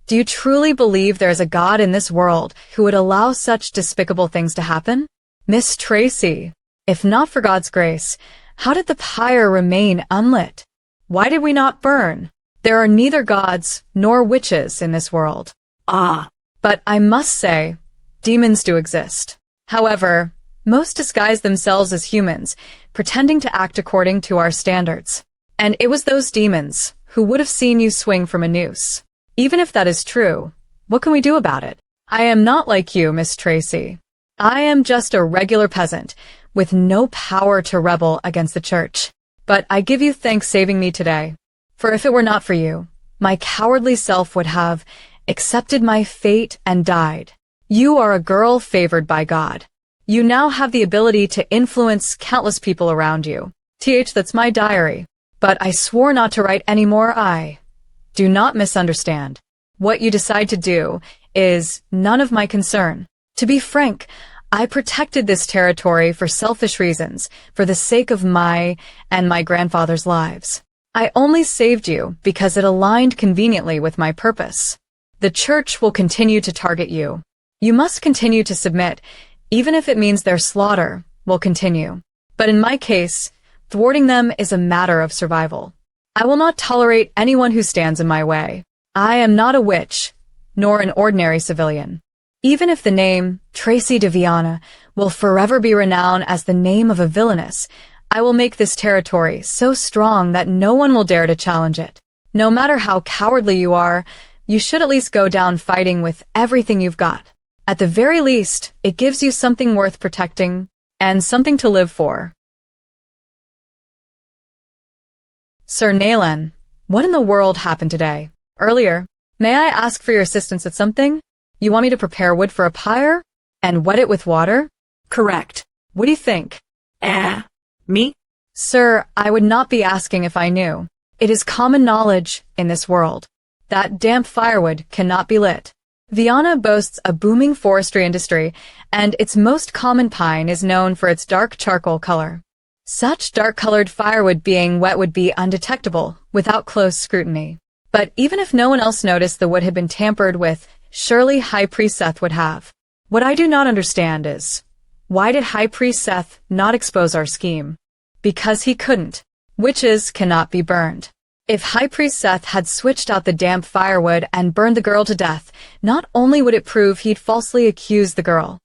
do you truly believe there is a God in this world who would allow such despicable things to happen? Miss Tracy, if not for God's grace, how did the pyre remain unlit? Why did we not burn? There are neither gods nor witches in this world. But I must say, demons do exist. However, most disguise themselves as humans, pretending to act according to our standards. And it was those demons who would have seen you swing from a noose. Even if that is true, what can we do about it? I am not like you, Miss Tracy. I am just a regular peasant with no power to rebel against the church. But I give you thanks saving me today. For if it were not for you, my cowardly self would have accepted my fate and died. You are a girl favored by God. You now have the ability to influence countless people around you. That's my diary. But I swore not to write any more. Do not misunderstand. What you decide to do is none of my concern. To be frank, I protected this territory for selfish reasons, for the sake of my and my grandfather's lives. I only saved you because it aligned conveniently with my purpose. The church will continue to target you. You must continue to submit, even if it means their slaughter will continue. But in my case, thwarting them is a matter of survival. I will not tolerate anyone who stands in my way. I am not a witch, nor an ordinary civilian. Even if the name Tracy de Viana will forever be renowned as the name of a villainess, I will make this territory so strong that no one will dare to challenge it. No matter how cowardly you are, you should at least go down fighting with everything you've got. At the very least, it gives you something worth protecting and something to live for. Sir Naylan, what in the world happened today? Earlier, may I ask for your assistance at something? You want me to prepare wood for a pyre? And wet it with water? Correct. What do you think? Me? Sir, I would not be asking if I knew. It is common knowledge in this world that damp firewood cannot be lit. Vienna boasts a booming forestry industry, and its most common pine is known for its dark charcoal color. Such dark-colored firewood being wet would be undetectable without close scrutiny. But even if no one else noticed the wood had been tampered with, surely High Priest Seth would have. What I do not understand is, why did High Priest Seth not expose our scheme? Because he couldn't. Witches cannot be burned. If High Priest Seth had switched out the damp firewood and burned the girl to death, not only would it prove he'd falsely accused the girl,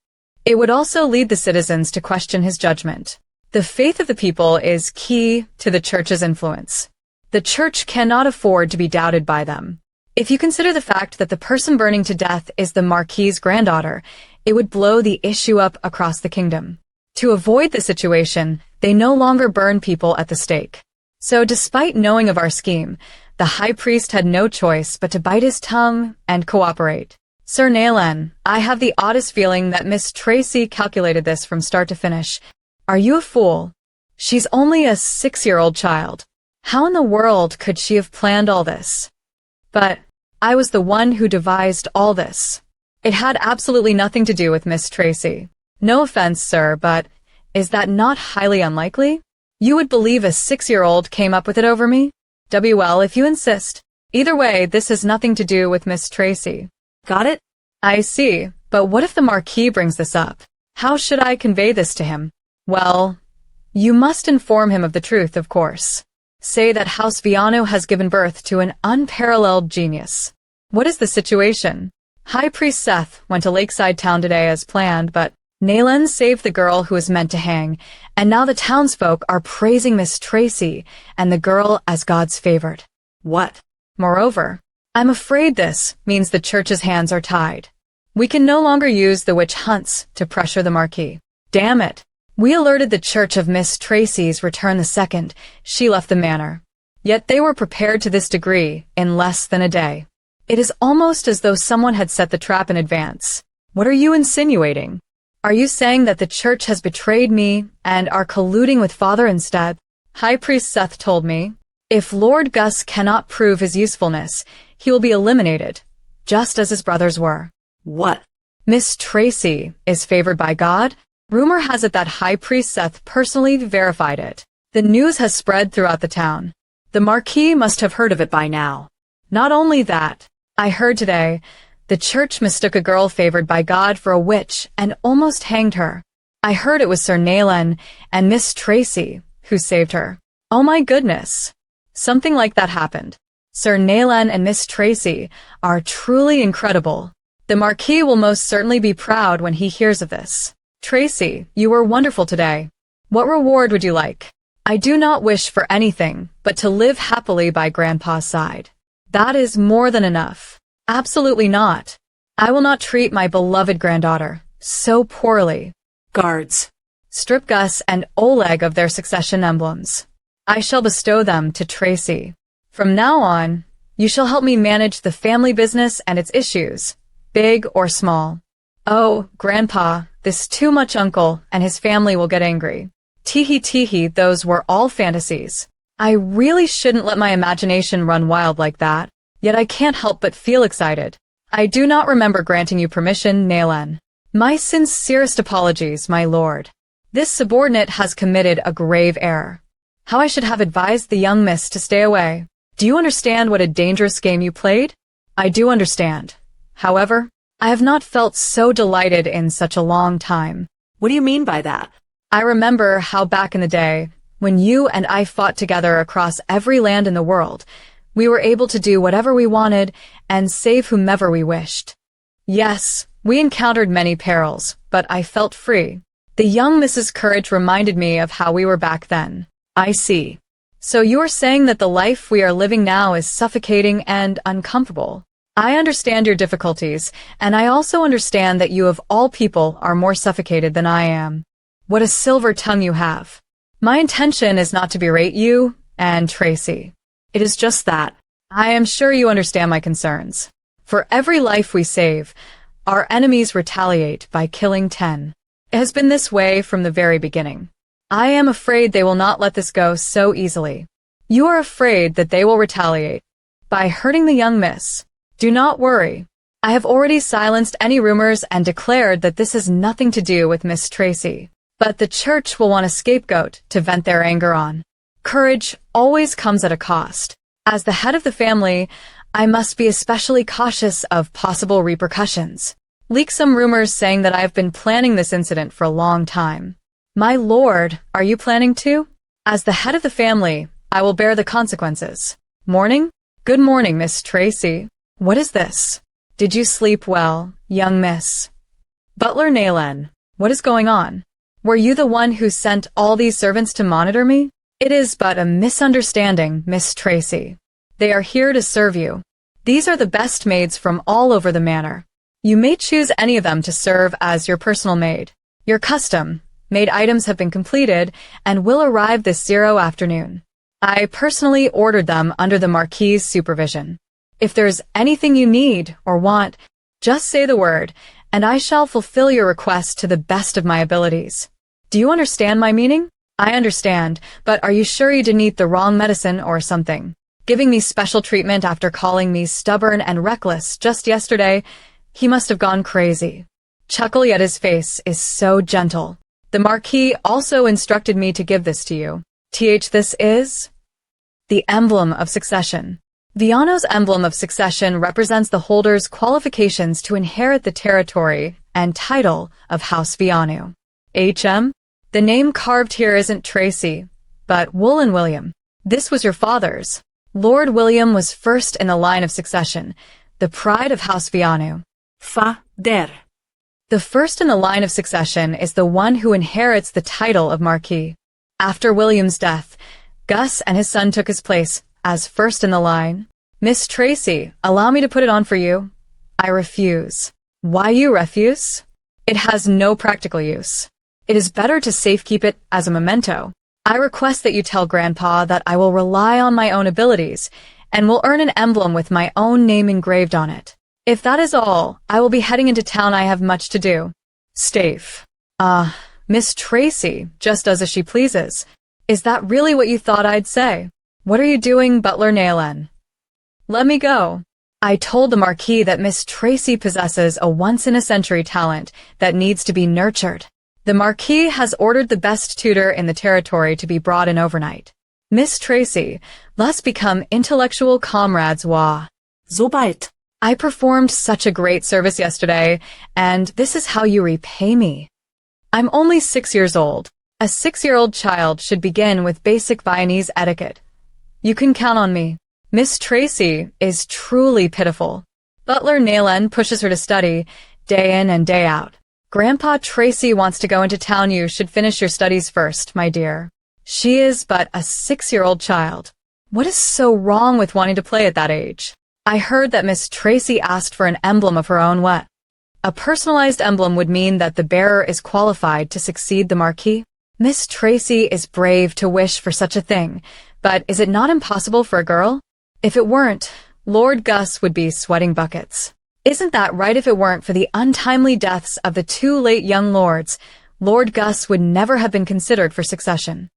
it would also lead the citizens to question his judgment. The faith of the people is key to the church's influence. The church cannot afford to be doubted by them. If you consider the fact that the person burning to death is the Marquis's granddaughter, it would blow the issue up across the kingdom. To avoid the situation, they no longer burn people at the stake. So despite knowing of our scheme, the high priest had no choice but to bite his tongue and cooperate. Sir Naylan, I have the oddest feeling that Miss Tracy calculated this from start to finish. Are you a fool? She's only a 6-year-old child. How in the world could she have planned all this? But I was the one who devised all this. It had absolutely nothing to do with Miss Tracy. No offense, sir, but is that not highly unlikely? You would believe a 6-year-old came up with it over me? Well, if you insist. Either way, this has nothing to do with Miss Tracy. Got it? I see, but what if the Marquis brings this up? How should I convey this to him? Well, you must inform him of the truth, of course. Say that House Viano has given birth to an unparalleled genius. What is the situation? High Priest Seth went to Lakeside Town today as planned, but Naylan saved the girl who was meant to hang, and now the townsfolk are praising Miss Tracy and the girl as God's favorite. What? Moreover, I'm afraid this means the church's hands are tied. We can no longer use the witch hunts to pressure the Marquis. Damn it! We alerted the church of Miss Tracy's return the second she left the manor. Yet they were prepared to this degree in less than a day. It is almost as though someone had set the trap in advance. What are you insinuating? Are you saying that the church has betrayed me and are colluding with Father instead? High Priest Seth told me, if Lord Gus cannot prove his usefulness, he will be eliminated, just as his brothers were. What? Miss Tracy is favored by God? Rumor has it that High Priest Seth personally verified it. The news has spread throughout the town. The Marquis must have heard of it by now. Not only that, I heard today, the church mistook a girl favored by God for a witch and almost hanged her. I heard it was Sir Naylan and Miss Tracy who saved her. Oh my goodness. Something like that happened. Sir Naylan and Miss Tracy are truly incredible. The Marquis will most certainly be proud when he hears of this. Tracy, you were wonderful today. What reward would you like? I do not wish for anything but to live happily by Grandpa's side. That is more than enough. Absolutely not. I will not treat my beloved granddaughter so poorly. Guards. Strip Gus and Oleg of their succession emblems. I shall bestow them to Tracy. From now on, you shall help me manage the family business and its issues, big or small. Oh, Grandpa, this too much uncle and his family will get angry. Teehee, those were all fantasies. I really shouldn't let my imagination run wild like that, yet I can't help but feel excited. I do not remember granting you permission, Naylan. My sincerest apologies, my lord. This subordinate has committed a grave error. How I should have advised the young miss to stay away. Do you understand what a dangerous game you played? I do understand. However, I have not felt so delighted in such a long time. What do you mean by that? I remember how back in the day, when you and I fought together across every land in the world, we were able to do whatever we wanted and save whomever we wished. Yes, we encountered many perils, but I felt free. The young Mrs. Courage reminded me of how we were back then. I see. So you are saying that the life we are living now is suffocating and uncomfortable. I understand your difficulties, and I also understand that you of all people are more suffocated than I am. What a silver tongue you have. My intention is not to berate you, and Tracy. It is just that. I am sure you understand my concerns. For every life we save, our enemies retaliate by killing 10. It has been this way from the very beginning. I am afraid they will not let this go so easily. You are afraid that they will retaliate by hurting the young miss. Do not worry. I have already silenced any rumors and declared that this has nothing to do with Miss Tracy. But the church will want a scapegoat to vent their anger on. Courage always comes at a cost. As the head of the family, I must be especially cautious of possible repercussions. Leak some rumors saying that I have been planning this incident for a long time. My lord, are you planning to? As the head of the family, I will bear the consequences. Morning? Good morning, Miss Tracy. What is this? Did you sleep well, young miss? Butler Naylen, what is going on? Were you the one who sent all these servants to monitor me? It is but a misunderstanding, Miss Tracy. They are here to serve you. These are the best maids from all over the manor. You may choose any of them to serve as your personal maid. Your custom-made items have been completed and will arrive this 0 afternoon. I personally ordered them under the Marquis's supervision. If there's anything you need or want, just say the word, and I shall fulfill your request to the best of my abilities. Do you understand my meaning? I understand, but are you sure you didn't eat the wrong medicine or something? Giving me special treatment after calling me stubborn and reckless just yesterday, he must have gone crazy. Chuckle, yet his face is so gentle. The Marquis also instructed me to give this to you. This is the emblem of succession. Viano's emblem of succession represents the holder's qualifications to inherit the territory and title of House Viano. HM? The name carved here isn't Tracy, but Woolen William. This was your father's. Lord William was first in the line of succession, the pride of House Viano. Fader. The first in the line of succession is the one who inherits the title of Marquis. After William's death, Gus and his son took his place as first in the line. Miss Tracy, allow me to put it on for you. I refuse. Why you refuse? It has no practical use. It is better to safekeep it as a memento. I request that you tell Grandpa that I will rely on my own abilities and will earn an emblem with my own name engraved on it. If that is all, I will be heading into town. I have much to do. Stave. Miss Tracy just does as she pleases. Is that really what you thought I'd say? What are you doing, Butler Naylen? Let me go. I told the Marquis that Miss Tracy possesses a once-in-a-century talent that needs to be nurtured. The Marquis has ordered the best tutor in the territory to be brought in overnight. Miss Tracy, let's become intellectual comrades. Sobald. I performed such a great service yesterday, and this is how you repay me. I'm only 6 years old. A 6-year-old child should begin with basic Viennese etiquette. You can count on me. Miss Tracy is truly pitiful. Butler Naylen pushes her to study, day in and day out. Grandpa Tracy wants to go into town. You should finish your studies first, my dear. She is but a 6-year-old child. What is so wrong with wanting to play at that age? I heard that Miss Tracy asked for an emblem of her own. What? A personalized emblem would mean that the bearer is qualified to succeed the Marquis. Miss Tracy is brave to wish for such a thing, but is it not impossible for a girl? If it weren't, Lord Gus would be sweating buckets. Isn't that right? If it weren't for the untimely deaths of the 2 late young lords, Lord Gus would never have been considered for succession.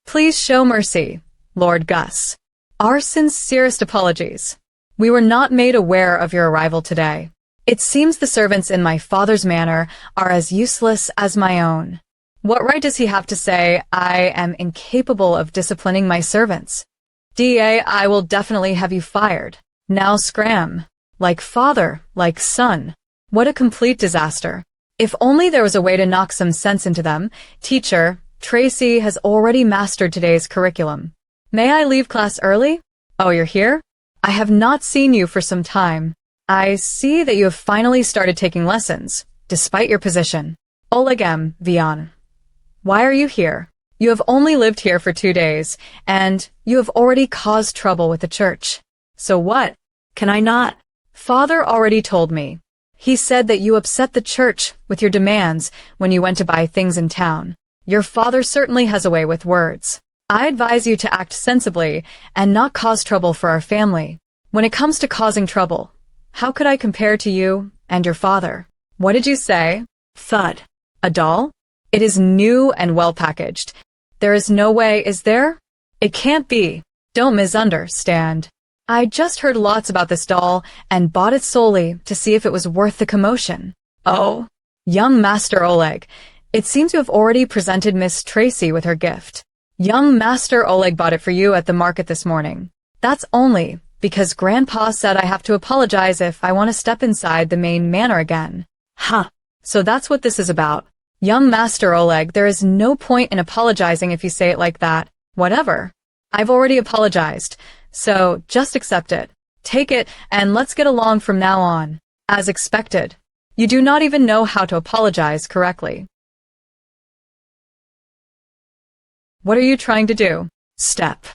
Please show mercy, Lord Gus. Our sincerest apologies. We were not made aware of your arrival today. It seems the servants in my father's manor are as useless as my own. What right does he have to say I am incapable of disciplining my servants? I will definitely have you fired. Now scram. Like father, like son. What a complete disaster. If only there was a way to knock some sense into them. Teacher, Tracy has already mastered today's curriculum. May I leave class early? Oh, you're here? I have not seen you for some time. I see that you have finally started taking lessons, despite your position. Olegem, Vian. Why are you here? You have only lived here for 2 days, and you have already caused trouble with the church. So what? Can I not? Father already told me. He said that you upset the church with your demands when you went to buy things in town. Your father certainly has a way with words. I advise you to act sensibly and not cause trouble for our family. When it comes to causing trouble, how could I compare to you and your father? What did you say? Thud. A doll? It is new and well packaged. There is no way, is there? It can't be. Don't misunderstand. I just heard lots about this doll and bought it solely to see if it was worth the commotion. Oh, young Master Oleg, it seems you have already presented Miss Tracy with her gift. Young Master Oleg bought it for you at the market this morning. That's only because Grandpa said I have to apologize if I want to step inside the main manor again. Huh. So that's what this is about. Young Master Oleg, there is no point in apologizing if you say it like that. Whatever. I've already apologized, so just accept it. Take it, and let's get along from now on. As expected. You do not even know how to apologize correctly. What are you trying to do? Step.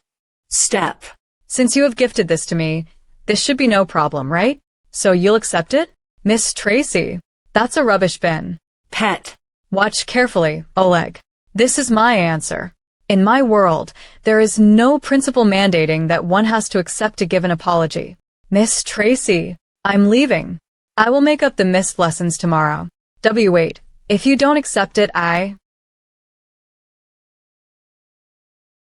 Step. Since you have gifted this to me, this should be no problem, right? So you'll accept it? Miss Tracy, that's a rubbish bin. Pet. Watch carefully, Oleg. This is my answer. In my world, there is no principle mandating that one has to accept a given apology. Miss Tracy, I'm leaving. I will make up the missed lessons tomorrow. Wait, if you don't accept it,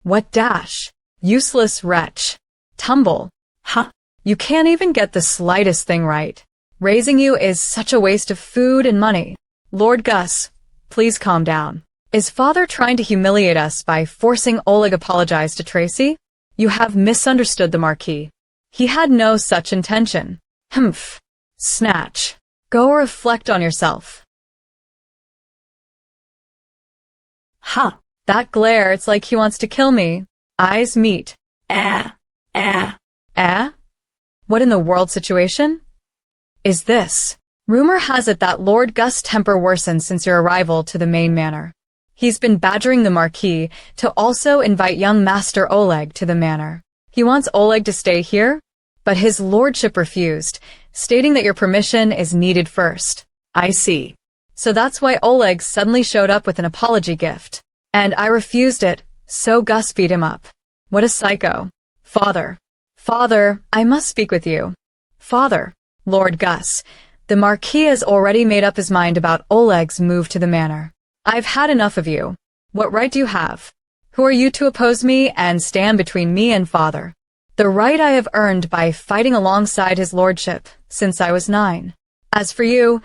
What dash? Useless wretch. Tumble. Huh. You can't even get the slightest thing right. Raising you is such a waste of food and money. Lord Gus, please calm down. Is father trying to humiliate us by forcing Oleg apologize to Tracy? You have misunderstood the Marquis. He had no such intention. Humph. Snatch. Go reflect on yourself. Huh. That glare, it's like he wants to kill me. Eyes meet. Eh. What in the world situation? Is this? Rumor has it that Lord Gus' temper worsened since your arrival to the main manor. He's been badgering the Marquis to also invite young Master Oleg to the manor. He wants Oleg to stay here, but his lordship refused, stating that your permission is needed first. I see. So that's why Oleg suddenly showed up with an apology gift. And I refused it, so Gus beat him up. What a psycho. Father, I must speak with you. Father, Lord Gus, the Marquis has already made up his mind about Oleg's move to the manor. I've had enough of you. What right do you have? Who are you to oppose me and stand between me and father? The right I have earned by fighting alongside his lordship since I was 9. As for you,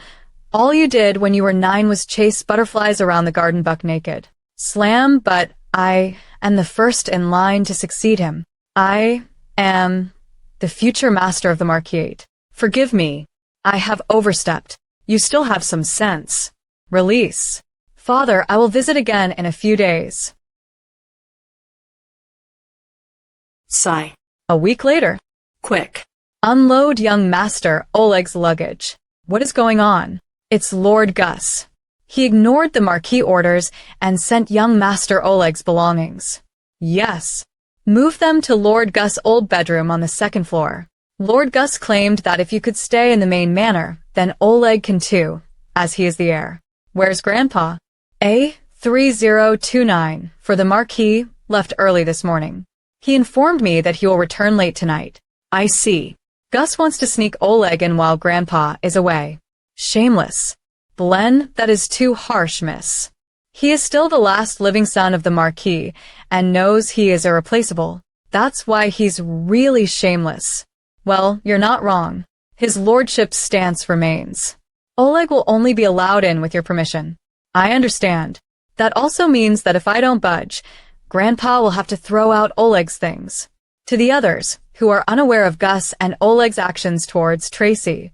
all you did when you were 9 was chase butterflies around the garden buck naked. Slam, but I am the first in line to succeed him. I am the future master of the Marquis. Forgive me. I have overstepped. You still have some sense. Release. Father, I will visit again in a few days. Sigh. A week later. Quick. Unload young Master Oleg's luggage. What is going on? It's Lord Gus. He ignored the Marquis orders and sent young Master Oleg's belongings. Yes. Move them to Lord Gus' old bedroom on the 2nd floor. Lord Gus claimed that if you could stay in the main manor, then Oleg can too, as he is the heir. Where's Grandpa? A3029 for the Marquis left early this morning. He informed me that he will return late tonight. I see. Gus wants to sneak Oleg in while Grandpa is away. Shameless. Blen, that is too harsh, miss. He is still the last living son of the Marquis and knows he is irreplaceable. That's why he's really shameless. Well, you're not wrong. His lordship's stance remains. Oleg will only be allowed in with your permission. I understand. That also means that if I don't budge, Grandpa will have to throw out Oleg's things. To the others, who are unaware of Gus and Oleg's actions towards Tracy,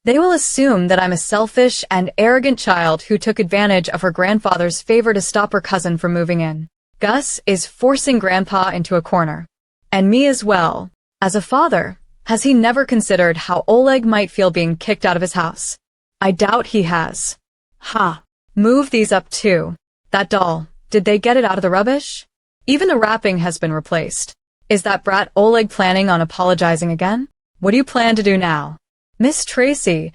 they will assume that I'm a selfish and arrogant child who took advantage of her grandfather's favor to stop her cousin from moving in. Gus is forcing Grandpa into a corner. And me as well. As a father, has he never considered how Oleg might feel being kicked out of his house? I doubt he has. Ha. Move these up too. That doll, did they get it out of the rubbish? Even the wrapping has been replaced. Is that brat Oleg planning on apologizing again? What do you plan to do now? Miss Tracy,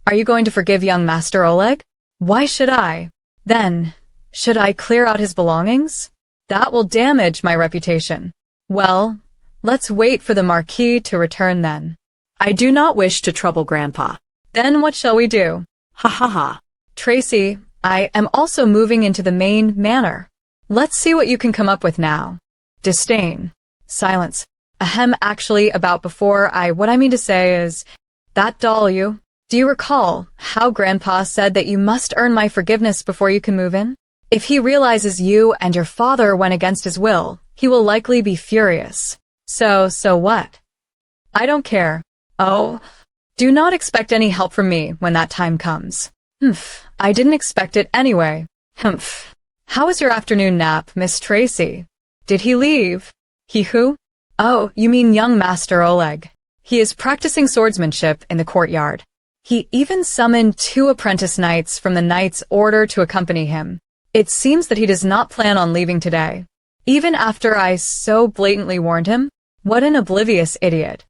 are you going to forgive young Master Oleg? Why should I? Then, Should I clear out his belongings? That will damage my reputation. Well, let's wait for the Marquis to return then. I do not wish to trouble Grandpa. Then what shall we do? Ha ha ha. Tracy, I am also moving into the main manor. Let's see what you can come up with now. Disdain. Silence. Ahem, actually, what I mean to say is, that doll do you recall how Grandpa said that you must earn my forgiveness before you can move in? If he realizes you and your father went against his will, he will likely be furious. So what? I don't care. Oh, do not expect any help from me when that time comes. Humph, I didn't expect it anyway. Humph. How was your afternoon nap, Miss Tracy? Did he leave? He who? Oh, you mean young Master Oleg. He is practicing swordsmanship in the courtyard. He even summoned 2 apprentice knights from the knight's order to accompany him. It seems that he does not plan on leaving today. Even after I so blatantly warned him? What an oblivious idiot.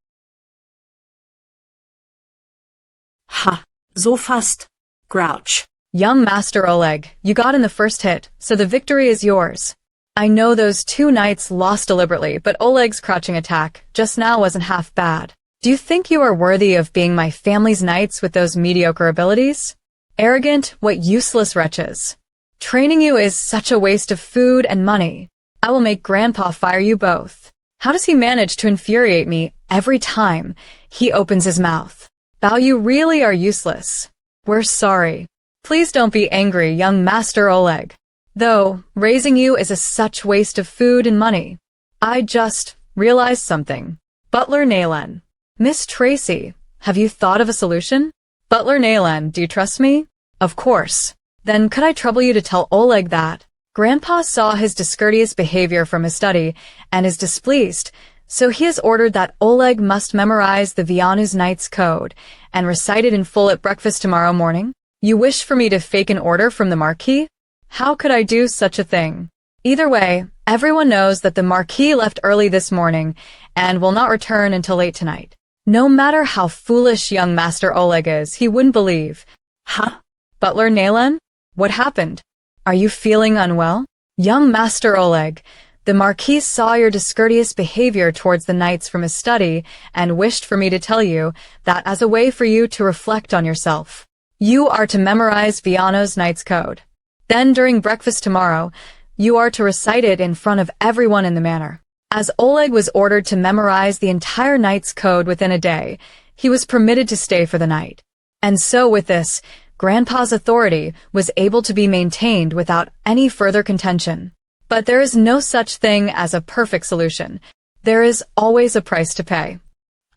Ha, so fast. Grouch. Young Master Oleg, you got in the first hit, so the victory is yours. I know those 2 knights lost deliberately, but Oleg's crouching attack just now wasn't half bad. Do you think you are worthy of being my family's knights with those mediocre abilities? Arrogant, what useless wretches. Training you is such a waste of food and money. I will make Grandpa fire you both. How does he manage to infuriate me every time he opens his mouth? Bao, you really are useless. We're sorry. Please don't be angry, young Master Oleg. Though, raising you is such waste of food and money. I just realized something. Butler Naylen. Miss Tracy, have you thought of a solution? Butler Naylen, do you trust me? Of course. Then could I trouble you to tell Oleg that Grandpa saw his discourteous behavior from his study and is displeased, so he has ordered that Oleg must memorize the Vianu's Knight's Code and recite it in full at breakfast tomorrow morning? You wish for me to fake an order from the Marquis? How could I do such a thing? Either way, everyone knows that the Marquis left early this morning and will not return until late tonight. No matter how foolish young Master Oleg is, he wouldn't believe. Huh? Butler Naylen? What happened? Are you feeling unwell? Young Master Oleg, the Marquis saw your discourteous behavior towards the knights from his study and wished for me to tell you that as a way for you to reflect on yourself. You are to memorize Viano's Knight's Code. Then during breakfast tomorrow, you are to recite it in front of everyone in the manor. As Oleg was ordered to memorize the entire Knight's Code within a day, he was permitted to stay for the night. And so with this, Grandpa's authority was able to be maintained without any further contention. But there is no such thing as a perfect solution. There is always a price to pay.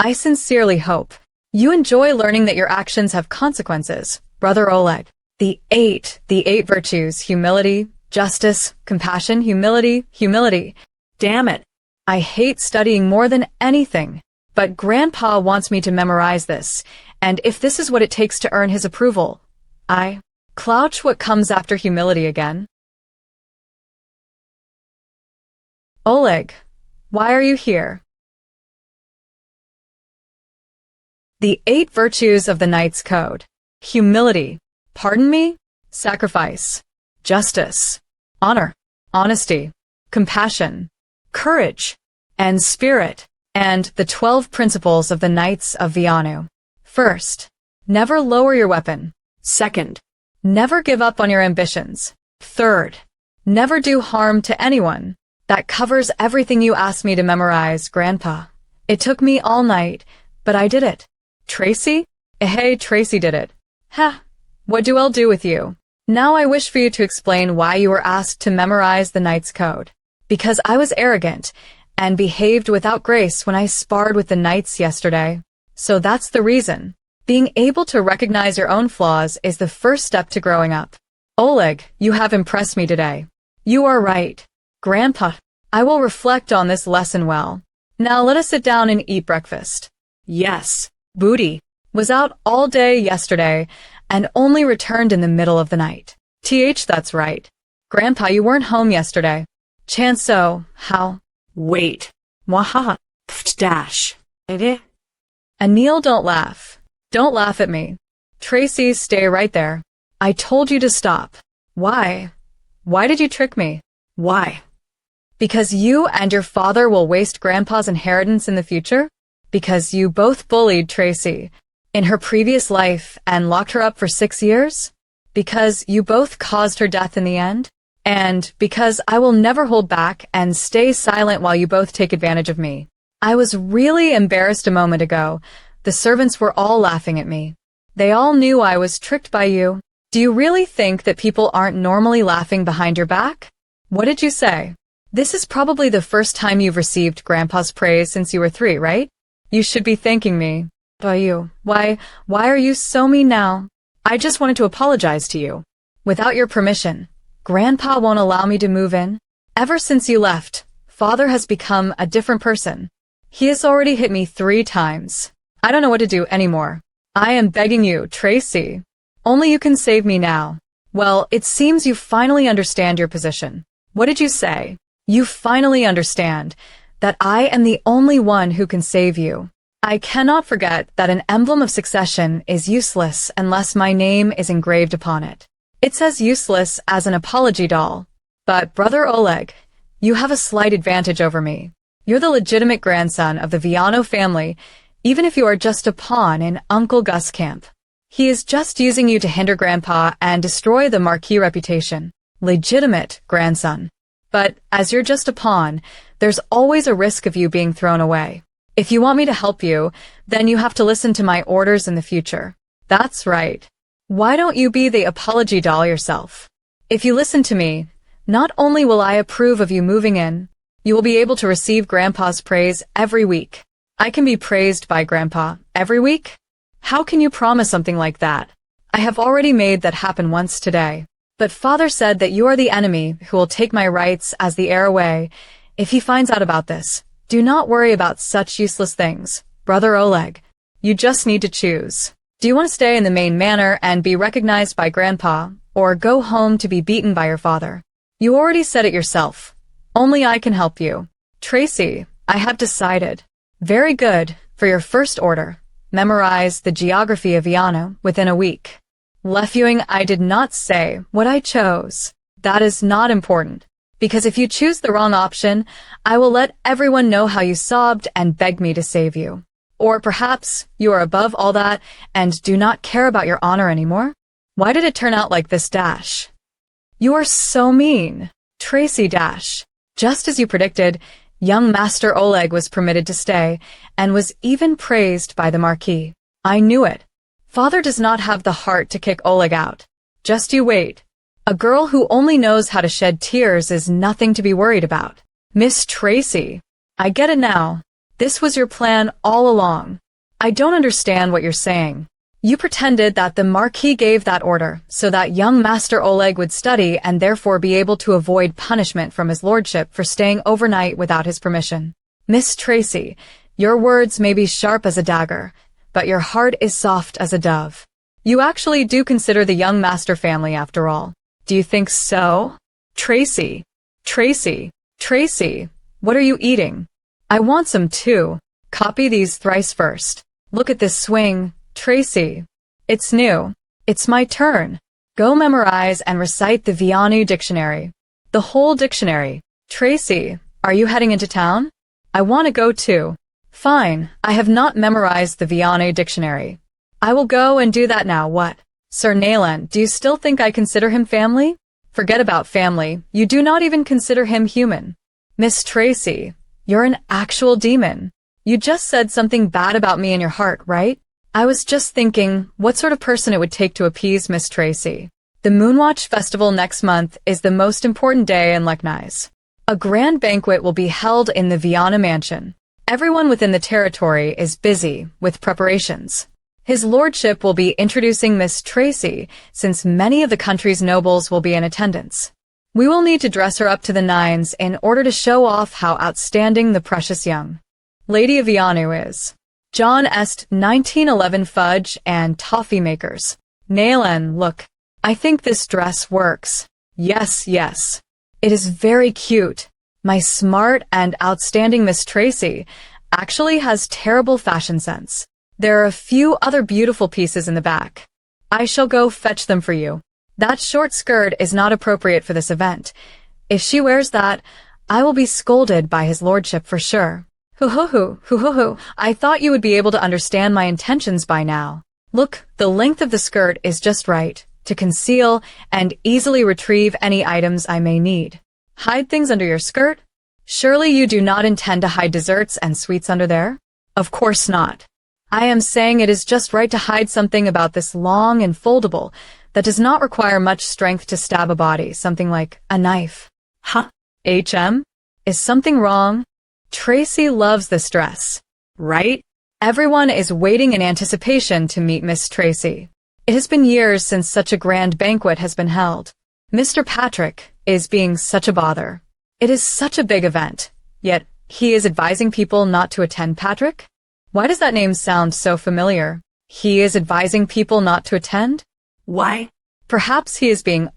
I sincerely hope you enjoy learning that your actions have consequences, Brother Oleg. The eight virtues: humility, justice, compassion, humility. Damn it. I hate studying more than anything. But Grandpa wants me to memorize this, and if this is what it takes to earn his approval, Clouch, what comes after humility again? Oleg, why are you here? The 8 virtues of the Knight's Code. Humility. Pardon me? Sacrifice. Justice. Honor. Honesty. Compassion. Courage. And spirit. And the 12 principles of the Knights of Vianu. First, never lower your weapon. Second, never give up on your ambitions. Third, never do harm to anyone. That covers everything you asked me to memorize, Grandpa. It took me all night, but I did it. Tracy? Hey, Tracy did it. Ha! What do I'll do with you? Now I wish for you to explain why you were asked to memorize the Knight's Code. Because I was arrogant and behaved without grace when I sparred with the knights yesterday. So that's the reason. Being able to recognize your own flaws is the first step to growing up. Oleg, you have impressed me today. You are right. Grandpa, I will reflect on this lesson well. Now let us sit down and eat breakfast. Yes, Booty was out all day yesterday and only returned in the middle of the night. That's right. Grandpa, you weren't home yesterday. Chance so, how? Wait. Mwahaha. Dash. Anil, don't laugh. Don't laugh at me. Tracy, stay right there. I told you to stop. Why? Why did you trick me? Why? Because you and your father will waste Grandpa's inheritance in the future? Because you both bullied Tracy in her previous life and locked her up for 6 years? Because you both caused her death in the end? And because I will never hold back and stay silent while you both take advantage of me. I was really embarrassed a moment ago. The servants were all laughing at me. They all knew I was tricked by you. Do you really think that people aren't normally laughing behind your back? What did you say? This is probably the first time you've received Grandpa's praise since you were 3, right? You should be thanking me. Why are you so mean now? I just wanted to apologize to you. Without your permission, Grandpa won't allow me to move in. Ever since you left, Father has become a different person. He has already hit me 3 times. I don't know what to do anymore. I am begging you, Tracy. Only you can save me now. Well, it seems you finally understand your position. What did you say? You finally understand that I am the only one who can save you. I cannot forget that an emblem of succession is useless unless my name is engraved upon it. It says useless as an apology doll. But, Brother Oleg, you have a slight advantage over me. You're the legitimate grandson of the Viano family, even if you are just a pawn in Uncle Gus' camp. He is just using you to hinder Grandpa and destroy the Marquis reputation. Legitimate grandson. But, as you're just a pawn, there's always a risk of you being thrown away. If you want me to help you, then you have to listen to my orders in the future. That's right. Why don't you be the apology doll yourself? If you listen to me, not only will I approve of you moving in, you will be able to receive Grandpa's praise every week. I can be praised by Grandpa every week? How can you promise something like that? I have already made that happen once today. But Father said that you are the enemy who will take my rights as the heir away if he finds out about this. Do not worry about such useless things, Brother Oleg. You just need to choose. Do you want to stay in the main manor and be recognized by Grandpa, or go home to be beaten by your father? You already said it yourself. Only I can help you. Tracy, I have decided. Very good. For your first order, memorize the geography of Viano within a week. Lefewing, I did not say what I chose. That is not important, because if you choose the wrong option, I will let everyone know how you sobbed and begged me to save you. Or perhaps you are above all that and do not care about your honor anymore? Why did it turn out like this, Dash? You are so mean. Tracy, Dash. Just as you predicted, young Master Oleg was permitted to stay and was even praised by the Marquis. I knew it. Father does not have the heart to kick Oleg out. Just you wait. A girl who only knows how to shed tears is nothing to be worried about. Miss Tracy. I get it now. This was your plan all along. I don't understand what you're saying. You pretended that the Marquis gave that order so that young Master Oleg would study and therefore be able to avoid punishment from his lordship for staying overnight without his permission. Miss Tracy, your words may be sharp as a dagger, but your heart is soft as a dove. You actually do consider the young master family after all. Do you think so? Tracy, what are you eating? I want some too. Copy these thrice first. Look at this swing, Tracy. It's new. It's my turn. Go memorize and recite the Vianu dictionary. The whole dictionary. Tracy, are you heading into town? I want to go too. Fine, I have not memorized the Vianu dictionary. I will go and do that now. What? Sir Nalan, do you still think I consider him family? Forget about family. You do not even consider him human. Miss Tracy, you're an actual demon. You just said something bad about me in your heart, right? I was just thinking what sort of person it would take to appease Miss Tracy. The Moonwatch Festival next month is the most important day in Leknais. A grand banquet will be held in the Viana mansion. Everyone within the territory is busy with preparations. His lordship will be introducing Miss Tracy, since many of the country's nobles will be in attendance. We will need to dress her up to the nines in order to show off how outstanding the precious young Lady of Vianu is. John Est 1911 fudge and toffee makers. Nalan, look. I think this dress works. Yes. It is very cute. My smart and outstanding Miss Tracy actually has terrible fashion sense. There are a few other beautiful pieces in the back. I shall go fetch them for you. That short skirt is not appropriate for this event. If she wears that, I will be scolded by his lordship for sure. Hoo-hoo-hoo. I thought you would be able to understand my intentions by now. Look, the length of the skirt is just right to conceal and easily retrieve any items I may need. Hide things under your skirt? Surely you do not intend to hide desserts and sweets under there? Of course not. I am saying it is just right to hide something about this long and foldable that does not require much strength to stab a body, something like a knife. Huh? Is something wrong? Tracy loves this dress, right? Everyone is waiting in anticipation to meet Miss Tracy. It has been years since such a grand banquet has been held. Mr. Patrick is being such a bother. It is such a big event, yet he is advising people not to attend. Patrick? Why does that name sound so familiar? He is advising people not to attend? Why? Perhaps he is being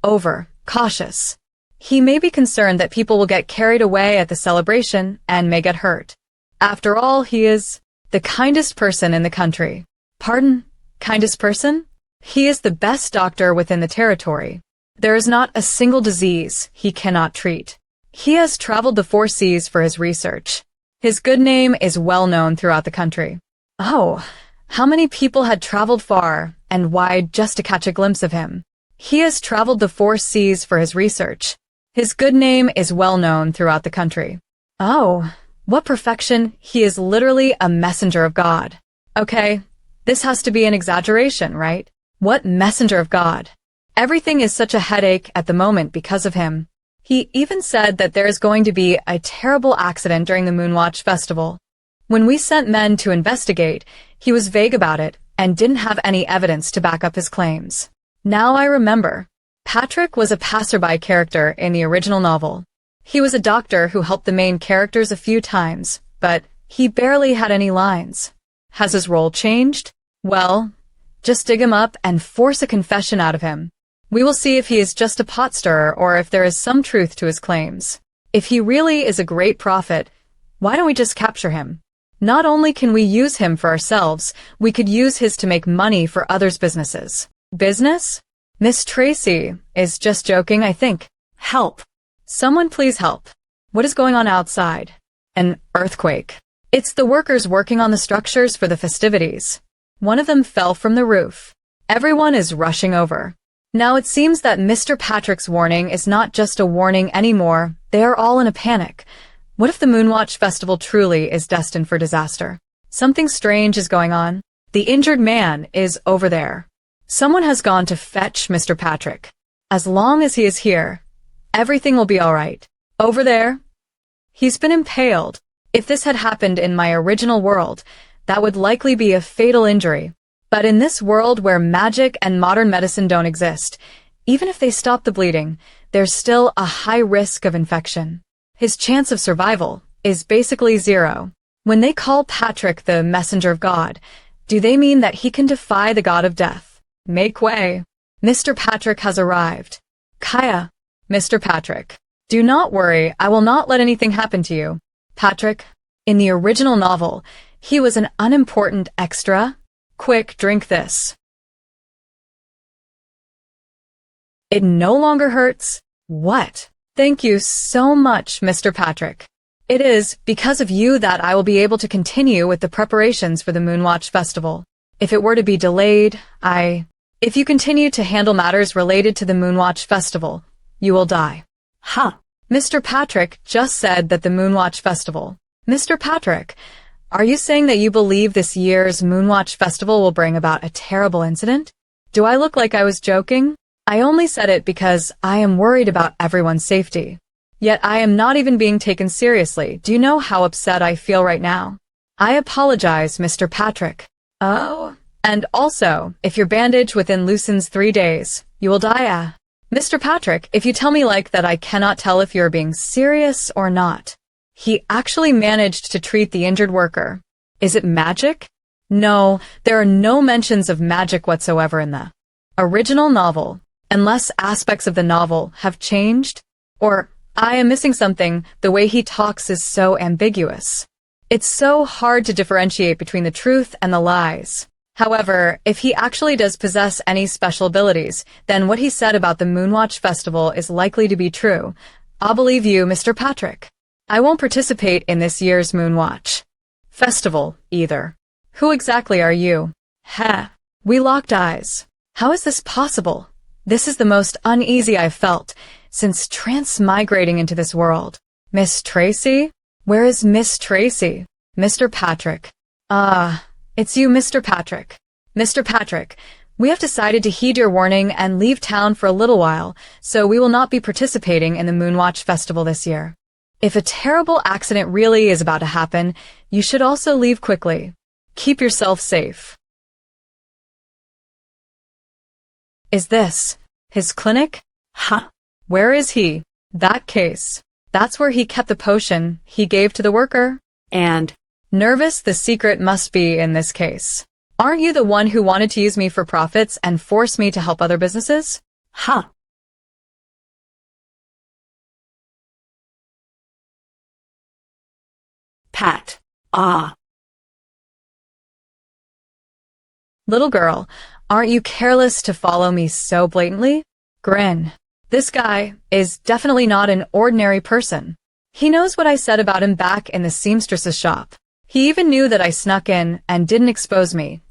cautious. He may be concerned that people will get carried away at the celebration and may get hurt. After all, he is the kindest person in the country. Pardon? Kindest person? He is the best doctor within the territory. There is not a single disease he cannot treat. He has traveled the 4 seas for his research. His good name is well known throughout the country. Oh, how many people had traveled far and wide just to catch a glimpse of him? He has traveled the 4 seas for his research. His good name is well known throughout the country. Oh, what perfection! He is literally a messenger of God. Okay, this has to be an exaggeration, right? What messenger of God? Everything is such a headache at the moment because of him. He even said that there is going to be a terrible accident during the Moonwatch Festival. When we sent men to investigate, he was vague about it and didn't have any evidence to back up his claims. Now I remember. Patrick was a passerby character in the original novel. He was a doctor who helped the main characters a few times, but he barely had any lines. Has his role changed? Well, just dig him up and force a confession out of him. We will see if he is just a pot stirrer or if there is some truth to his claims. If he really is a great prophet, why don't we just capture him? Not only can we use him for ourselves, we could use his to make money for others' businesses. Business? Miss Tracy is just joking, I think. Help. Someone please help. What is going on outside? An earthquake. It's the workers working on the structures for the festivities. One of them fell from the roof. Everyone is rushing over. Now it seems that Mr. Patrick's warning is not just a warning anymore. They are all in a panic. What if the Moonwatch Festival truly is destined for disaster? Something strange is going on. The injured man is over there. Someone has gone to fetch Mr. Patrick. As long as he is here, everything will be all right. Over there? He's been impaled. If this had happened in my original world, that would likely be a fatal injury. But in this world where magic and modern medicine don't exist, even if they stop the bleeding, there's still a high risk of infection. His chance of survival is basically 0. When they call Patrick the messenger of God, do they mean that he can defy the god of death? Make way. Mr. Patrick has arrived. Kaya. Mr. Patrick. Do not worry, I will not let anything happen to you. Patrick, in the original novel, he was an unimportant extra. Quick, drink this. It no longer hurts? What? Thank you so much, Mr. Patrick. It is because of you that I will be able to continue with the preparations for the Moonwatch Festival. If it were to be delayed, If you continue to handle matters related to the Moonwatch Festival, you will die. Huh. Mr. Patrick just said that the Moonwatch Festival. Mr. Patrick, are you saying that you believe this year's Moonwatch Festival will bring about a terrible incident? Do I look like I was joking? I only said it because I am worried about everyone's safety. Yet I am not even being taken seriously. Do you know how upset I feel right now? I apologize, Mr. Patrick. Oh. And also, if your bandage within loosens 3 days, you will die. Mr. Patrick, if you tell me like that, I cannot tell if you're being serious or not. He actually managed to treat the injured worker. Is it magic? No, there are no mentions of magic whatsoever in the original novel, unless aspects of the novel have changed. Or, I am missing something, the way he talks is so ambiguous. It's so hard to differentiate between the truth and the lies. However, if he actually does possess any special abilities, then what he said about the Moonwatch Festival is likely to be true. I'll believe you, Mr. Patrick. I won't participate in this year's Moonwatch Festival, either. Who exactly are you? Heh. We locked eyes. How is this possible? This is the most uneasy I've felt since transmigrating into this world. Miss Tracy? Where is Miss Tracy? Mr. Patrick. It's you, Mr. Patrick. Mr. Patrick, we have decided to heed your warning and leave town for a little while, so we will not be participating in the Moonwatch Festival this year. If a terrible accident really is about to happen, you should also leave quickly. Keep yourself safe. Is this his clinic? Huh? Where is he? That case. That's where he kept the potion he gave to the worker. And Nervous the secret must be in this case. Aren't you the one who wanted to use me for profits and force me to help other businesses? huh? Pat. Little girl, aren't you careless to follow me so blatantly? Grin. This guy is definitely not an ordinary person. He knows what I said about him back in the seamstress's shop. He even knew that I snuck in and didn't expose me.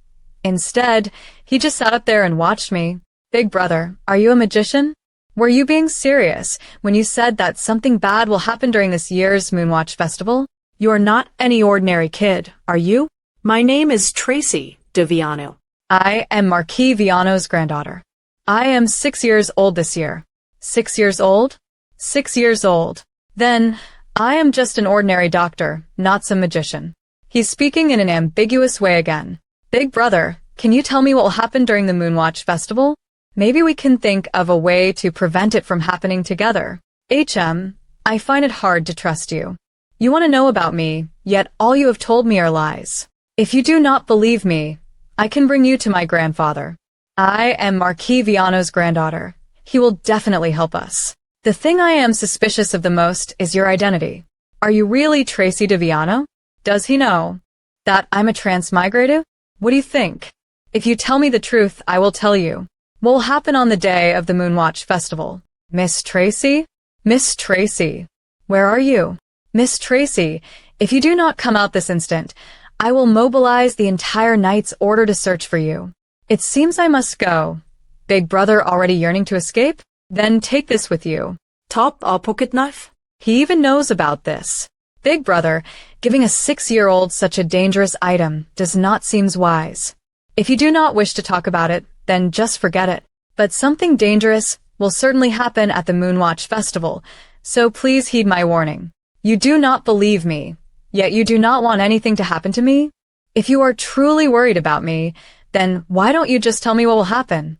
Instead, he just sat up there and watched me. Big brother, are you a magician? Were you being serious when you said that something bad will happen during this year's Moonwatch Festival? You're not any ordinary kid, are you? My name is Tracy de Viano. I am Marquis Viano's granddaughter. I am 6 years old this year. 6 years old? 6 years old. Then, I am just an ordinary doctor, not some magician. He's speaking in an ambiguous way again. Big brother, can you tell me what will happen during the Moonwatch Festival? Maybe we can think of a way to prevent it from happening together. I find it hard to trust you. You want to know about me, yet all you have told me are lies. If you do not believe me, I can bring you to my grandfather. I am Marquis Viano's granddaughter. He will definitely help us. The thing I am suspicious of the most is your identity. Are you really Tracy de Viano? Does he know that I'm a transmigrated? What do you think? If you tell me the truth, I will tell you. What will happen on the day of the Moonwatch Festival? Miss Tracy? Miss Tracy, where are you? Miss Tracy, if you do not come out this instant, I will mobilize the entire Knight's order to search for you. It seems I must go. Big brother already yearning to escape? Then take this with you. Top a pocket knife? He even knows about this. Big brother, giving a 6-year-old such a dangerous item does not seem wise. If you do not wish to talk about it, then just forget it. But something dangerous will certainly happen at the Moonwatch Festival, so please heed my warning. You do not believe me, yet you do not want anything to happen to me? If you are truly worried about me, then why don't you just tell me what will happen?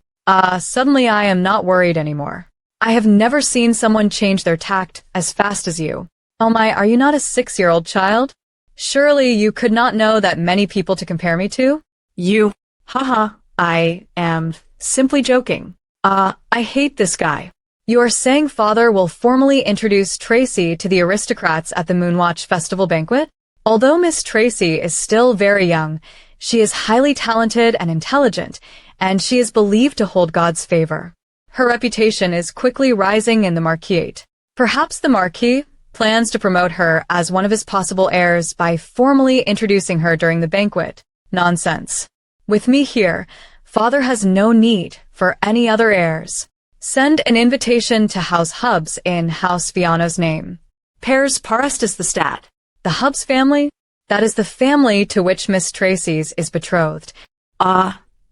Suddenly I am not worried anymore. I have never seen someone change their tact as fast as you. Oh my, are you not a 6-year-old child? Surely you could not know that many people to compare me to? You. Haha, I am simply joking. I hate this guy. You are saying father will formally introduce Tracy to the aristocrats at the Moonwatch Festival banquet? Although Miss Tracy is still very young, she is highly talented and intelligent, and she is believed to hold God's favor. Her reputation is quickly rising in the Marquisate. Perhaps the Marquis plans to promote her as one of his possible heirs by formally introducing her during the banquet. Nonsense. With me here, father has no need for any other heirs. Send an invitation to House Hubs in House Viano's name. Pairs Parestus the stat. The Hubs family? That is the family to which Miss Tracy's is betrothed.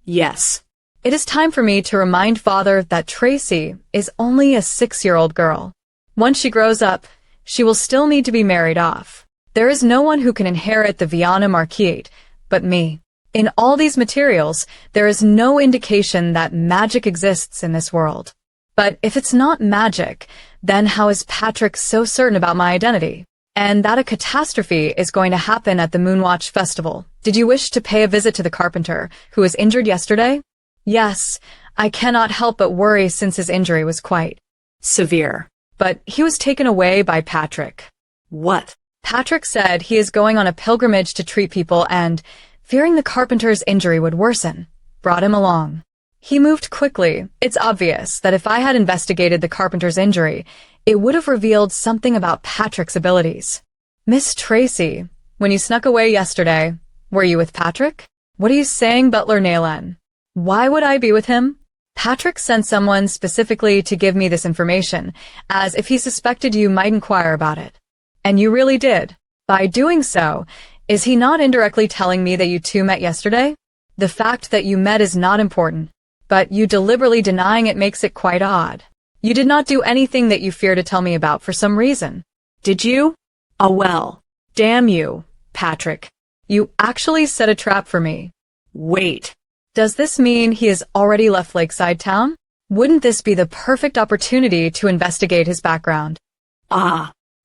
Yes. It is time for me to remind father that Tracy is only a 6-year-old girl. Once she grows up, she will still need to be married off. There is no one who can inherit the Viana Marquisate but me. In all these materials, there is no indication that magic exists in this world. But if it's not magic, then how is Patrick so certain about my identity? And that a catastrophe is going to happen at the Moonwatch Festival. Did you wish to pay a visit to the carpenter, who was injured yesterday? Yes, I cannot help but worry since his injury was quite severe. But he was taken away by Patrick. What? Patrick said he is going on a pilgrimage to treat people and fearing the carpenter's injury would worsen, brought him along. He moved quickly. It's obvious that if I had investigated the carpenter's injury, it would have revealed something about Patrick's abilities. Miss Tracy, when you snuck away yesterday, were you with Patrick? What are you saying, Butler Naylan? Why would I be with him? Patrick sent someone specifically to give me this information, as if he suspected you might inquire about it. And you really did. By doing so, is he not indirectly telling me that you two met yesterday? The fact that you met is not important, but you deliberately denying it makes it quite odd. You did not do anything that you fear to tell me about for some reason. Did you? Oh well. Damn you, Patrick. You actually set a trap for me. Wait. Does this mean he has already left Lakeside Town? Wouldn't this be the perfect opportunity to investigate his background?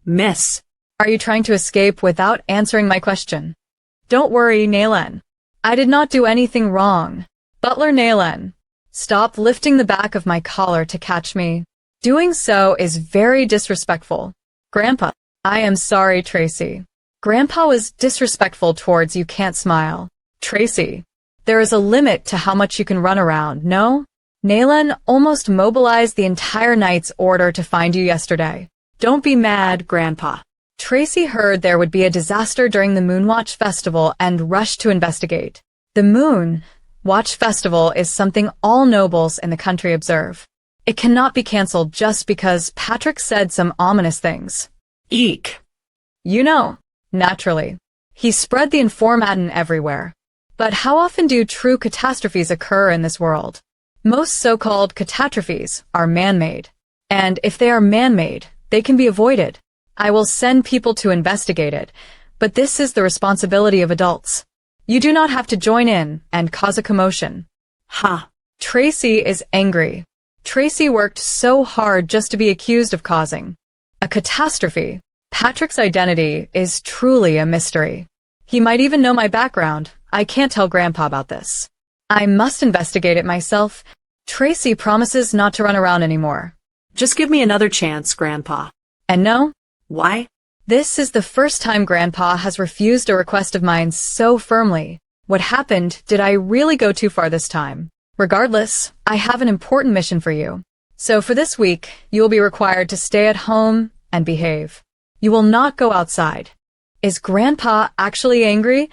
Miss. Are you trying to escape without answering my question? Don't worry, Naylan. I did not do anything wrong. Butler Naylan, stop lifting the back of my collar to catch me. Doing so is very disrespectful. Grandpa. I am sorry, Tracy. Grandpa was disrespectful towards you. Can't smile. Tracy. There is a limit to how much you can run around, no? Naylan almost mobilized the entire Knight's order to find you yesterday. Don't be mad, Grandpa. Tracy heard there would be a disaster during the Moonwatch Festival and rushed to investigate. The Moon Watch Festival is something all nobles in the country observe. It cannot be cancelled just because Patrick said some ominous things. Eek. You know, naturally. He spread the information everywhere. But how often do true catastrophes occur in this world? Most so-called catastrophes are man-made. And if they are man-made, they can be avoided. I will send people to investigate it, but this is the responsibility of adults. You do not have to join in and cause a commotion. Ha! Tracy is angry. Tracy worked so hard just to be accused of causing a catastrophe. Patrick's identity is truly a mystery. He might even know my background. I can't tell Grandpa about this. I must investigate it myself. Tracy promises not to run around anymore. Just give me another chance, Grandpa. And no? Why? This is the first time Grandpa has refused a request of mine so firmly. What happened? Did I really go too far this time? Regardless, I have an important mission for you. So for this week, you will be required to stay at home and behave. You will not go outside. Is Grandpa actually angry?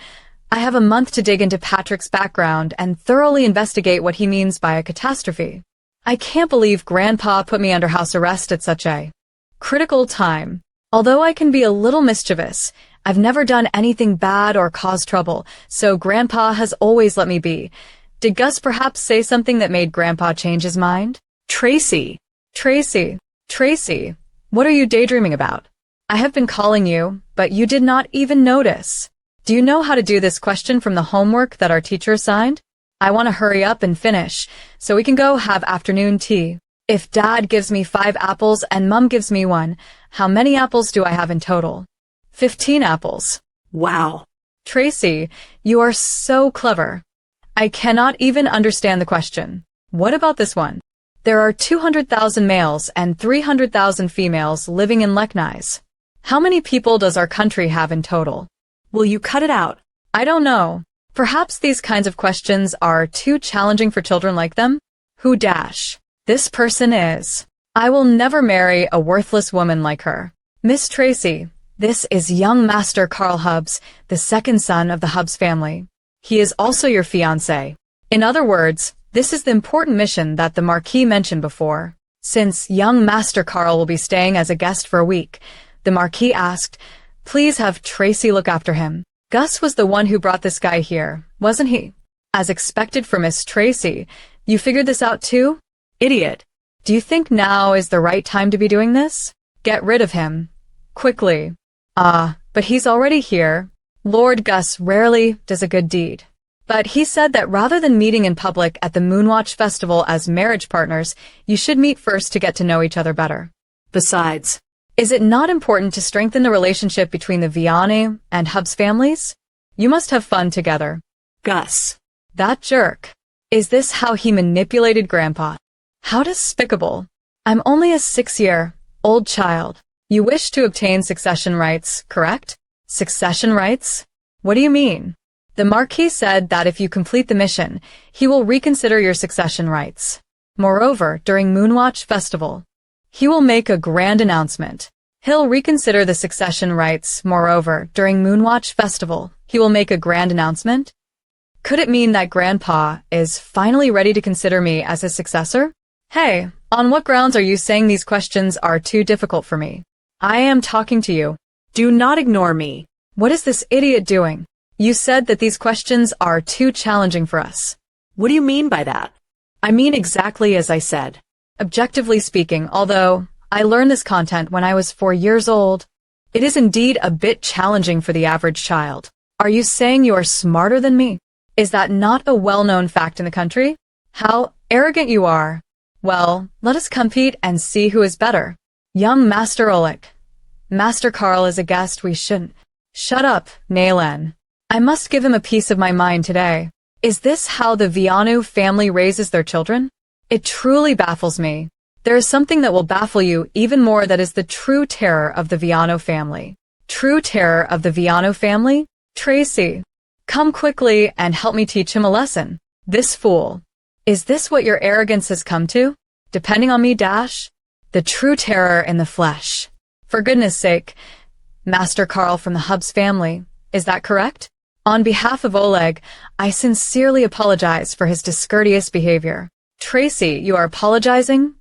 I have a month to dig into Patrick's background and thoroughly investigate what he means by a catastrophe. I can't believe Grandpa put me under house arrest at such a critical time. Although I can be a little mischievous, I've never done anything bad or caused trouble, so Grandpa has always let me be. Did Gus perhaps say something that made Grandpa change his mind? Tracy, what are you daydreaming about? I have been calling you, but you did not even notice. Do you know how to do this question from the homework that our teacher assigned? I want to hurry up and finish, so we can go have afternoon tea. If Dad gives me 5 apples and Mum gives me 1, how many apples do I have in total? 15 apples. Wow. Tracy, you are so clever. I cannot even understand the question. What about this one? There are 200,000 males and 300,000 females living in Leknais. How many people does our country have in total? Will you cut it out? I don't know. Perhaps these kinds of questions are too challenging for children like them? Who dash? This person is. I will never marry a worthless woman like her. Miss Tracy, this is young Master Carl Hubbs, the second son of the Hubbs family. He is also your fiancé. In other words, this is the important mission that the Marquis mentioned before. Since young Master Carl will be staying as a guest for a week, the Marquis asked, please have Tracy look after him. Gus was the one who brought this guy here, wasn't he? As expected for Miss Tracy, you figured this out too? Idiot. Do you think now is the right time to be doing this? Get rid of him. Quickly. But he's already here. Lord Gus rarely does a good deed. But he said that rather than meeting in public at the Moonwatch Festival as marriage partners, you should meet first to get to know each other better. Besides, is it not important to strengthen the relationship between the Vianney and Hubbs families? You must have fun together. Gus. That jerk. Is this how he manipulated Grandpa? How despicable. I'm only a 6-year-old child. You wish to obtain succession rights, correct? Succession rights? What do you mean? The Marquis said that if you complete the mission, he will reconsider your succession rights. Moreover, during Moonwatch Festival, he will make a grand announcement. He'll reconsider the succession rights. Moreover, during Moonwatch Festival, he will make a grand announcement? Could it mean that Grandpa is finally ready to consider me as his successor? Hey, on what grounds are you saying these questions are too difficult for me? I am talking to you. Do not ignore me. What is this idiot doing? You said that these questions are too challenging for us. What do you mean by that? I mean exactly as I said. Objectively speaking, although I learned this content when I was 4 years old, it is indeed a bit challenging for the average child. Are you saying you are smarter than me? Is that not a well-known fact in the country? How arrogant you are. Well, let us compete and see who is better. Young Master Oleg. Master Karl is a guest we shouldn't. Shut up, Naylan. I must give him a piece of my mind today. Is this how the Vianu family raises their children? It truly baffles me. There is something that will baffle you even more, that is the true terror of the Vianu family. True terror of the Vianu family? Tracy, come quickly and help me teach him a lesson. This fool. Is this what your arrogance has come to? Depending on me, Dash? The true terror in the flesh. For goodness sake, Master Karl from the Hubs family, is that correct? On behalf of Oleg, I sincerely apologize for his discourteous behavior. Tracy, you are apologizing?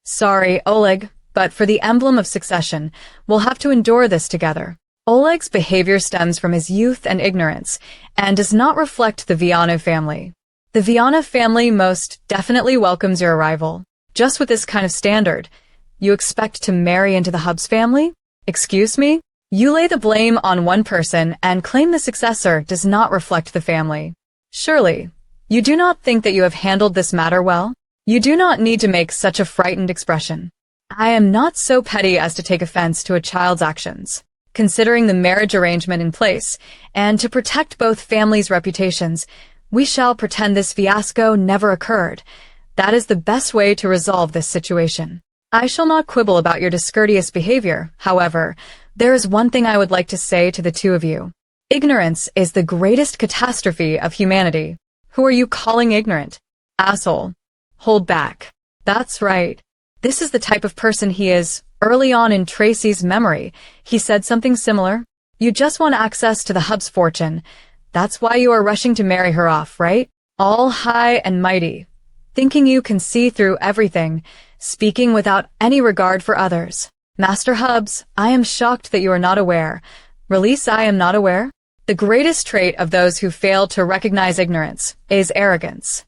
Sorry, Oleg, but for the emblem of succession, we'll have to endure this together. Oleg's behavior stems from his youth and ignorance, and does not reflect the Vianu family. The Vianu family most definitely welcomes your arrival. Just with this kind of standard, you expect to marry into the Hubs family? Excuse me? You lay the blame on one person and claim the successor does not reflect the family. Surely, you do not think that you have handled this matter well? You do not need to make such a frightened expression. I am not so petty as to take offense to a child's actions. Considering the marriage arrangement in place, and to protect both families' reputations, we shall pretend this fiasco never occurred. That is the best way to resolve this situation. I shall not quibble about your discourteous behavior. However, there is one thing I would like to say to the two of you. Ignorance is the greatest catastrophe of humanity. Who are you calling ignorant? Asshole. Hold back. That's right. This is the type of person he is. Early on in Tracy's memory, he said something similar. You just want access to the Hub's fortune. That's why you are rushing to marry her off, right? All high and mighty, thinking you can see through everything, speaking without any regard for others. Master Hubs, I am shocked that you are not aware. Release, I am not aware. The greatest trait of those who fail to recognize ignorance is arrogance.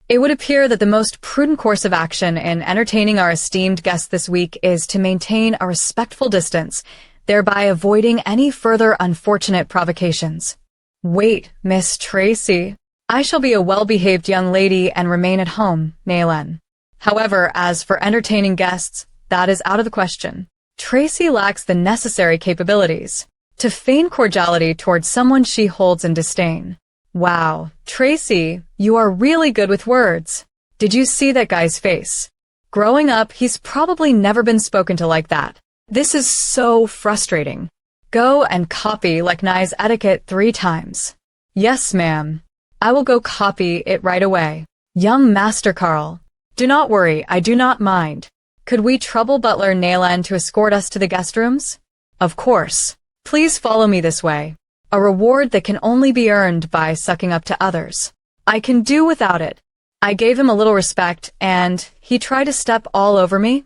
It would appear that the most prudent course of action in entertaining our esteemed guest this week is to maintain a respectful distance, thereby avoiding any further unfortunate provocations. Wait, Miss Tracy. I shall be a well-behaved young lady and remain at home, Naylan. However, as for entertaining guests, that is out of the question. Tracy lacks the necessary capabilities to feign cordiality towards someone she holds in disdain. Wow, Tracy, you are really good with words. Did you see that guy's face? Growing up, he's probably never been spoken to like that. This is so frustrating. Go and copy Leknai's etiquette 3 times. Yes, ma'am. I will go copy it right away. Young Master Karl. Do not worry, I do not mind. Could we trouble Butler Naylan to escort us to the guest rooms? Of course. Please follow me this way. A reward that can only be earned by sucking up to others. I can do without it. I gave him a little respect, and he tried to step all over me.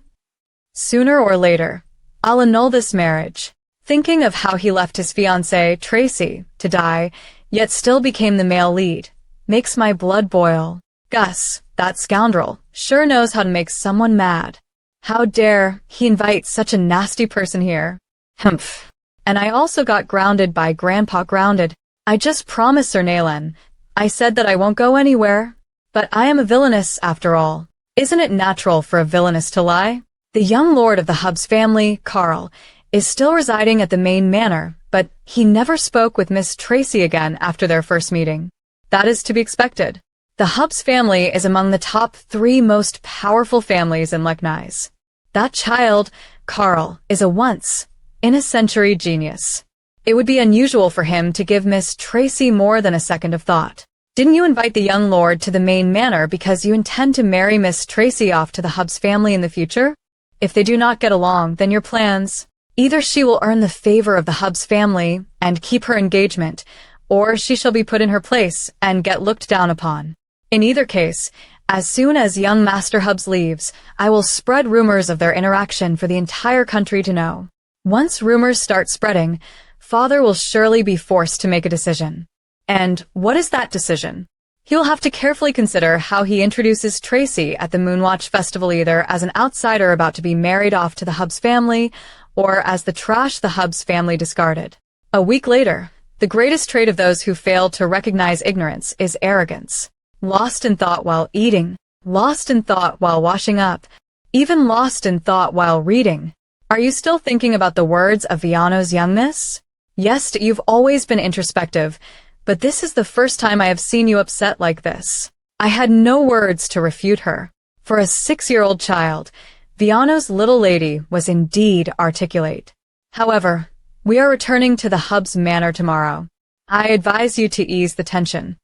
Sooner or later, I'll annul this marriage. Thinking of how he left his fiancée, Tracy, to die, yet still became the male lead, makes my blood boil. Gus, that scoundrel, sure knows how to make someone mad. How dare he invite such a nasty person here? Humph. And I also got grounded by Grandpa Grounded. I just promised Sir Naylan. I said that I won't go anywhere. But I am a villainess after all. Isn't it natural for a villainess to lie? The young lord of the Hubs family, Karl, is still residing at the main manor, but he never spoke with Miss Tracy again after their first meeting. That is to be expected. The Hubs family is among the top 3 most powerful families in Leknais. That child, Karl, is a once-in-a-century genius. It would be unusual for him to give Miss Tracy more than a second of thought. Didn't you invite the young lord to the main manor because you intend to marry Miss Tracy off to the Hubs family in the future? If they do not get along, then your plans. Either she will earn the favor of the Hubs family and keep her engagement, or she shall be put in her place and get looked down upon. In either case, as soon as young Master Hubs leaves, I will spread rumors of their interaction for the entire country to know. Once rumors start spreading, Father will surely be forced to make a decision. And what is that decision? He will have to carefully consider how he introduces Tracy at the Moonwatch Festival, either as an outsider about to be married off to the Hubs family, or as the trash the Hubs family discarded. A week later, the greatest trait of those who fail to recognize ignorance is arrogance. Lost in thought while eating, lost in thought while washing up, even lost in thought while reading. Are you still thinking about the words of Viano's young miss? Yes, you've always been introspective, but this is the first time I have seen you upset like this. I had no words to refute her. For a 6-year-old child, Viano's little lady was indeed articulate. However, we are returning to the Hubs manor tomorrow. I advise you to ease the tension.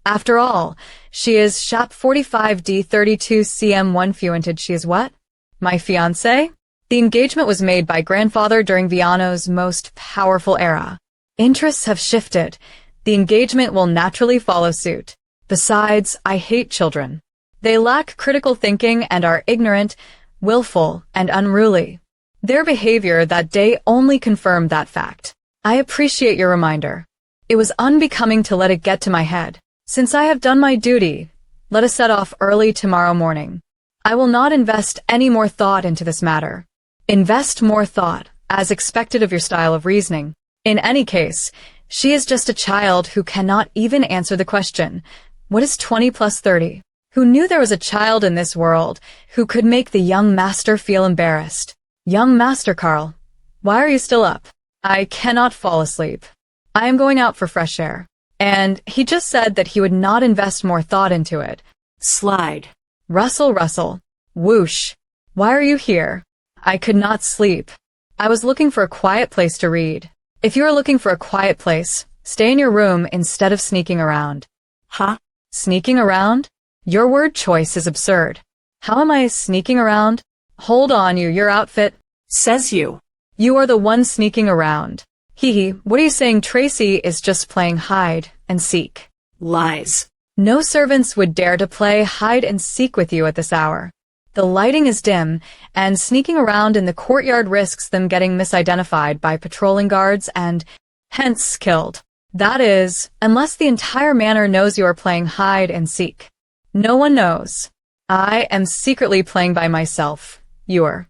After all, she is Shop 45D32CM1 Fuented. She is what? My fiancé? The engagement was made by grandfather during Viano's most powerful era. Interests have shifted. The engagement will naturally follow suit. Besides, I hate children. They lack critical thinking and are ignorant, willful, and unruly. Their behavior that day only confirmed that fact. I appreciate your reminder. It was unbecoming to let it get to my head. Since I have done my duty, let us set off early tomorrow morning. I will not invest any more thought into this matter. Invest more thought, as expected of your style of reasoning. In any case, she is just a child who cannot even answer the question, what is 20 plus 30? Who knew there was a child in this world who could make the young master feel embarrassed? Young Master Carl, why are you still up? I cannot fall asleep. I am going out for fresh air. And he just said that he would not invest more thought into it. Slide. Rustle, rustle. Whoosh. Why are you here? I could not sleep. I was looking for a quiet place to read. If you are looking for a quiet place, stay in your room instead of sneaking around. Huh? Sneaking around? Your word choice is absurd. How am I sneaking around? Hold on, your outfit. Says you. You are the one sneaking around. Hee hee, what are you saying? Tracy is just playing hide and seek. Lies. No servants would dare to play hide and seek with you at this hour. The lighting is dim, and sneaking around in the courtyard risks them getting misidentified by patrolling guards and, hence, killed. That is, unless the entire manor knows you are playing hide and seek. No one knows. I am secretly playing by myself. You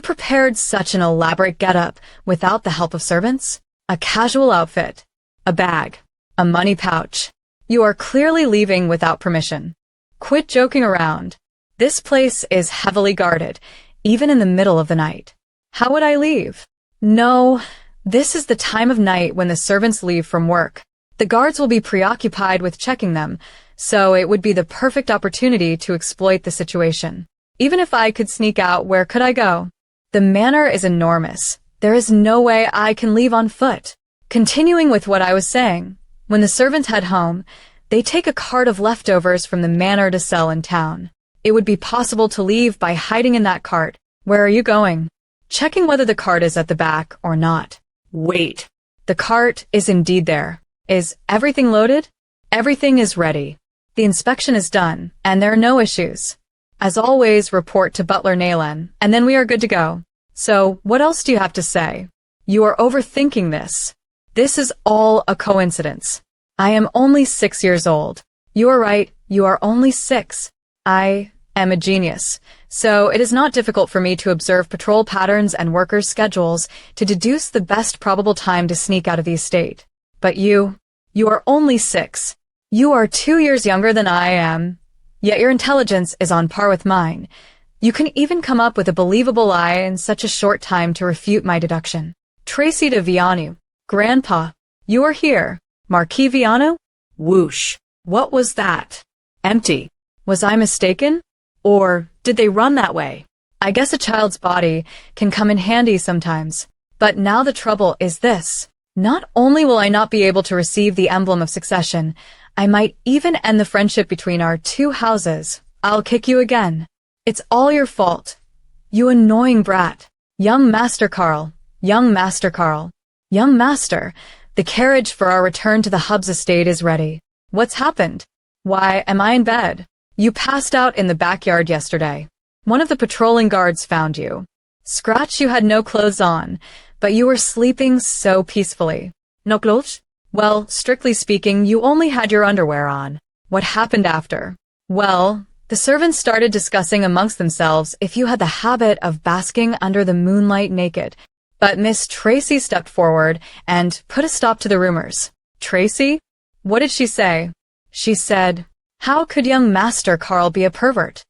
prepared such an elaborate getup without the help of servants? A casual outfit, a bag, a money pouch. You are clearly leaving without permission. Quit joking around. This place is heavily guarded, even in the middle of the night. How would I leave? No, this is the time of night when the servants leave from work. The guards will be preoccupied with checking them, so it would be the perfect opportunity to exploit the situation. Even if I could sneak out, where could I go? The manor is enormous. There is no way I can leave on foot. Continuing with what I was saying, when the servants head home, they take a cart of leftovers from the manor to sell in town. It would be possible to leave by hiding in that cart. Where are you going? Checking whether the cart is at the back or not. Wait. The cart is indeed there. Is everything loaded? Everything is ready. The inspection is done, and there are no issues. As always, report to Butler Naylen, and then we are good to go. So, what else do you have to say? You are overthinking this. This is all a coincidence. I am only 6 years old. You are right, you are only 6. I am a genius, so it is not difficult for me to observe patrol patterns and workers' schedules to deduce the best probable time to sneak out of the estate. But you are only 6. You are 2 years younger than I am, yet your intelligence is on par with mine. You can even come up with a believable lie in such a short time to refute my deduction. Tracy de Viano. Grandpa, you are here. Marquis Viano? Whoosh. What was that? Empty. Was I mistaken? Or did they run that way? I guess a child's body can come in handy sometimes. But now the trouble is this. Not only will I not be able to receive the emblem of succession, I might even end the friendship between our two houses. I'll kick you again. It's all your fault. You annoying brat. Young Master Carl. Young Master Carl. Young Master, the carriage for our return to the Hubs estate is ready. What's happened? Why am I in bed? You passed out in the backyard yesterday. One of the patrolling guards found you. Scratch, you had no clothes on, but you were sleeping so peacefully. No clothes? Well, strictly speaking, you only had your underwear on. What happened after? Well, the servants started discussing amongst themselves if you had the habit of basking under the moonlight naked. But Miss Tracy stepped forward and put a stop to the rumors. Tracy? What did she say? She said, how could young Master Carl be a pervert?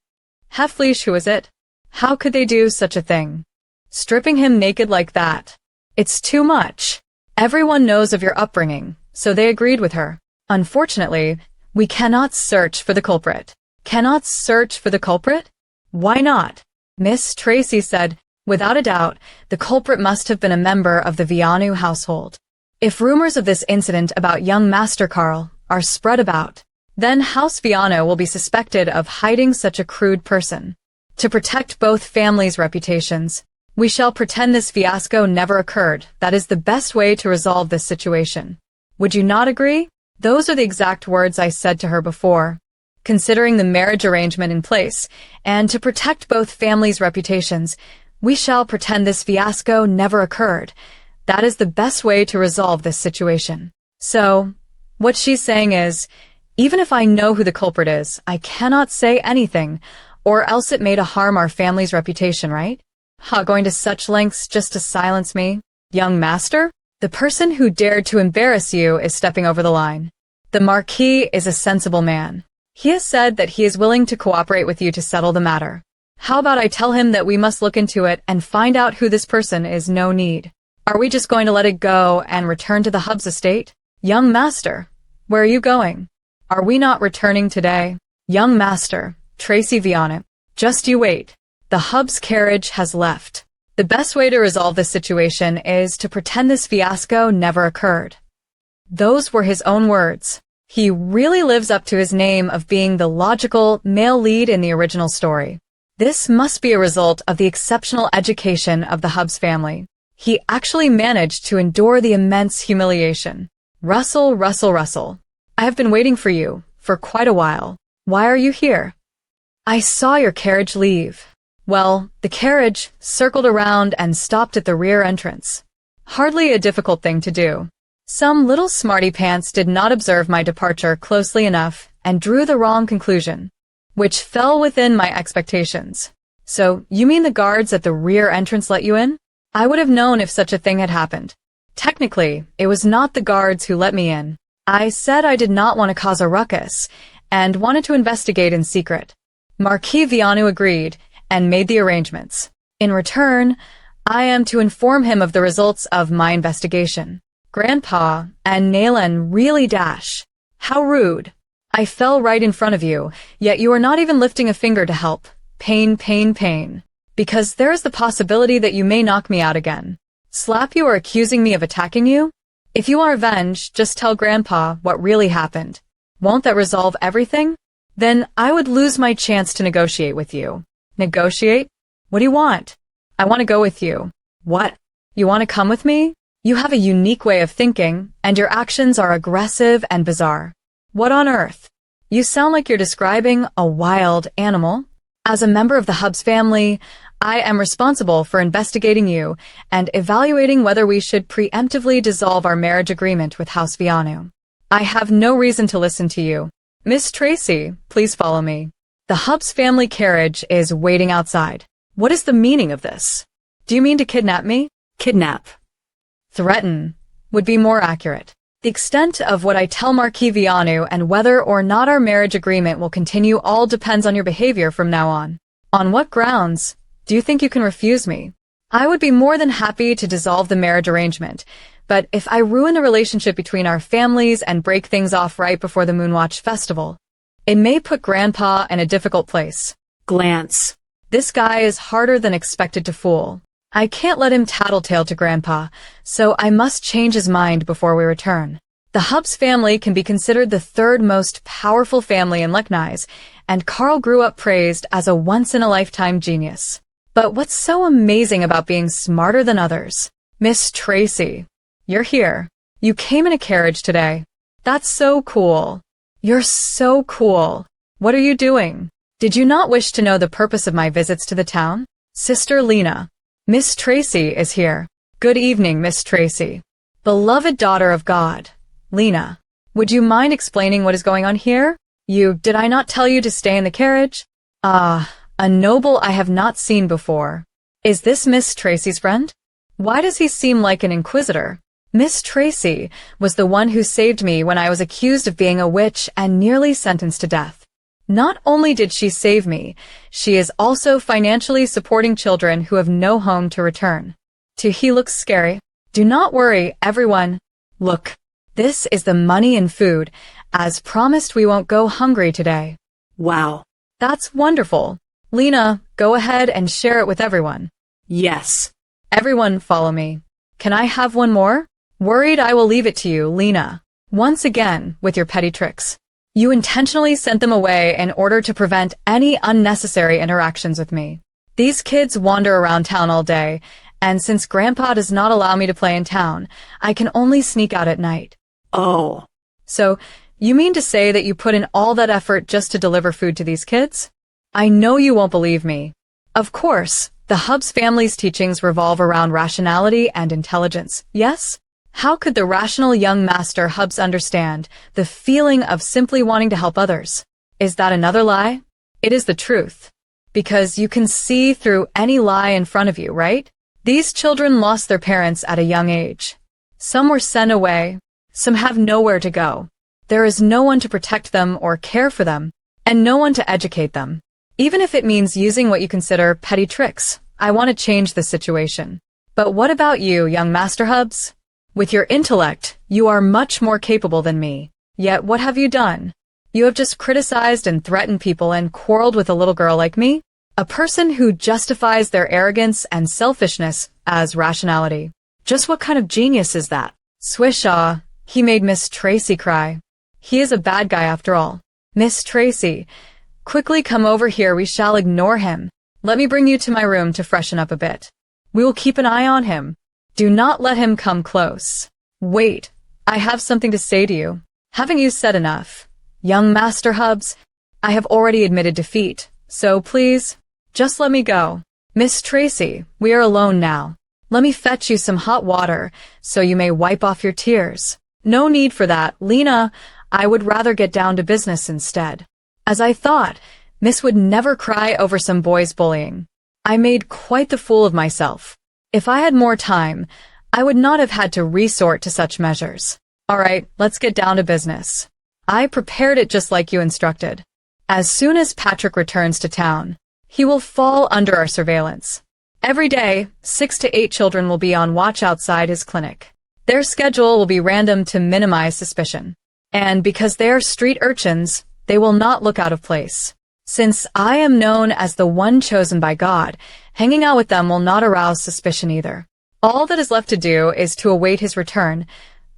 Heffleash, who is it? How could they do such a thing? Stripping him naked like that. It's too much. Everyone knows of your upbringing, so they agreed with her. Unfortunately, we cannot search for the culprit. Cannot search for the culprit? Why not? Miss Tracy said, without a doubt, the culprit must have been a member of the Vianu household. If rumors of this incident about young Master Carl are spread about, then House Vianu will be suspected of hiding such a crude person. To protect both families' reputations, we shall pretend this fiasco never occurred. That is the best way to resolve this situation. Would you not agree? Those are the exact words I said to her before. Considering the marriage arrangement in place, and to protect both families' reputations, we shall pretend this fiasco never occurred. That is the best way to resolve this situation. So, what she's saying is, even if I know who the culprit is, I cannot say anything, or else it may harm our family's reputation, right? Going to such lengths just to silence me? Young Master? The person who dared to embarrass you is stepping over the line. The Marquis is a sensible man. He has said that he is willing to cooperate with you to settle the matter. How about I tell him that we must look into it and find out who this person is? No need. Are we just going to let it go and return to the Hubs estate? Young Master, where are you going? Are we not returning today? Young Master, Tracy Vianu, just you wait. The Hubs carriage has left. The best way to resolve this situation is to pretend this fiasco never occurred. Those were his own words. He really lives up to his name of being the logical male lead in the original story. This must be a result of the exceptional education of the Hubs family. He actually managed to endure the immense humiliation. Russell, Russell, Russell. I have been waiting for you for quite a while. Why are you here? I saw your carriage leave. Well, the carriage circled around and stopped at the rear entrance. Hardly a difficult thing to do. Some little smarty pants did not observe my departure closely enough and drew the wrong conclusion, which fell within my expectations. So, you mean the guards at the rear entrance let you in? I would have known if such a thing had happened. Technically, it was not the guards who let me in. I said I did not want to cause a ruckus and wanted to investigate in secret. Marquis Vianu agreed and made the arrangements. In return, I am to inform him of the results of my investigation. Grandpa and Naylan really dash. How rude. I fell right in front of you, yet you are not even lifting a finger to help. Pain, pain, pain. Because there is the possibility that you may knock me out again. Slap you or accusing me of attacking you? If you are avenged, just tell Grandpa what really happened. Won't that resolve everything? Then I would lose my chance to negotiate with you. Negotiate? What do you want? I want to go with you. What? You want to come with me? You have a unique way of thinking, and your actions are aggressive and bizarre. What on earth? You sound like you're describing a wild animal. As a member of the Hubs family, I am responsible for investigating you and evaluating whether we should preemptively dissolve our marriage agreement with House Vianu. I have no reason to listen to you. Miss Tracy, please follow me. The Hubs family carriage is waiting outside. What is the meaning of this? Do you mean to kidnap me? Kidnap. Threaten would be more accurate. The extent of what I tell Marquis Vianu and whether or not our marriage agreement will continue all depends on your behavior from now on. On what grounds do you think you can refuse me? I would be more than happy to dissolve the marriage arrangement, but if I ruin the relationship between our families and break things off right before the Moonwatch Festival, it may put Grandpa in a difficult place. Glance. This guy is harder than expected to fool. I can't let him tattletale to Grandpa, so I must change his mind before we return. The Hubs family can be considered the third most powerful family in Leknais, and Carl grew up praised as a once-in-a-lifetime genius. But what's so amazing about being smarter than others? Miss Tracy, you're here. You came in a carriage today. That's so cool. You're so cool. What are you doing? Did you not wish to know the purpose of my visits to the town? Sister Lena, Miss Tracy is here. Good evening, Miss Tracy. Beloved daughter of God. Lena, would you mind explaining what is going on here? Did I not tell you to stay in the carriage? Ah, a noble I have not seen before. Is this Miss Tracy's friend? Why does he seem like an inquisitor? Miss Tracy was the one who saved me when I was accused of being a witch and nearly sentenced to death. Not only did she save me, she is also financially supporting children who have no home to return. He looks scary. Do not worry, everyone. Look. This is the money and food. As promised, we won't go hungry today. Wow. That's wonderful. Lena, go ahead and share it with everyone. Yes. Everyone follow me. Can I have one more? Worried I will leave it to you, Lena. Once again, with your petty tricks. You intentionally sent them away in order to prevent any unnecessary interactions with me. These kids wander around town all day, and since Grandpa does not allow me to play in town, I can only sneak out at night. Oh. So, you mean to say that you put in all that effort just to deliver food to these kids? I know you won't believe me. Of course, the Hubs family's teachings revolve around rationality and intelligence, yes? How could the rational young master Hubs understand the feeling of simply wanting to help others? Is that another lie? It is the truth. Because you can see through any lie in front of you, right? These children lost their parents at a young age. Some were sent away. Some have nowhere to go. There is no one to protect them or care for them, and no one to educate them. Even if it means using what you consider petty tricks, I want to change the situation. But what about you, young Master Hubs? With your intellect, you are much more capable than me. Yet what have you done? You have just criticized and threatened people and quarreled with a little girl like me? A person who justifies their arrogance and selfishness as rationality. Just what kind of genius is that? Swishaw. He made Miss Tracy cry. He is a bad guy after all. Miss Tracy, quickly come over here. We shall ignore him. Let me bring you to my room to freshen up a bit. We will keep an eye on him. Do not let him come close. Wait, I have something to say to you. Haven't you said enough? Young Master Hubs, I have already admitted defeat, so please, just let me go. Miss Tracy, we are alone now. Let me fetch you some hot water, so you may wipe off your tears. No need for that, Lena. I would rather get down to business instead. As I thought, Miss would never cry over some boy's bullying. I made quite the fool of myself. If I had more time, I would not have had to resort to such measures. All right, let's get down to business. I prepared it just like you instructed. As soon as Patrick returns to town, he will fall under our surveillance. Every day, 6 to 8 children will be on watch outside his clinic. Their schedule will be random to minimize suspicion. And because they are street urchins, they will not look out of place. Since I am known as the one chosen by God, hanging out with them will not arouse suspicion either. All that is left to do is to await his return.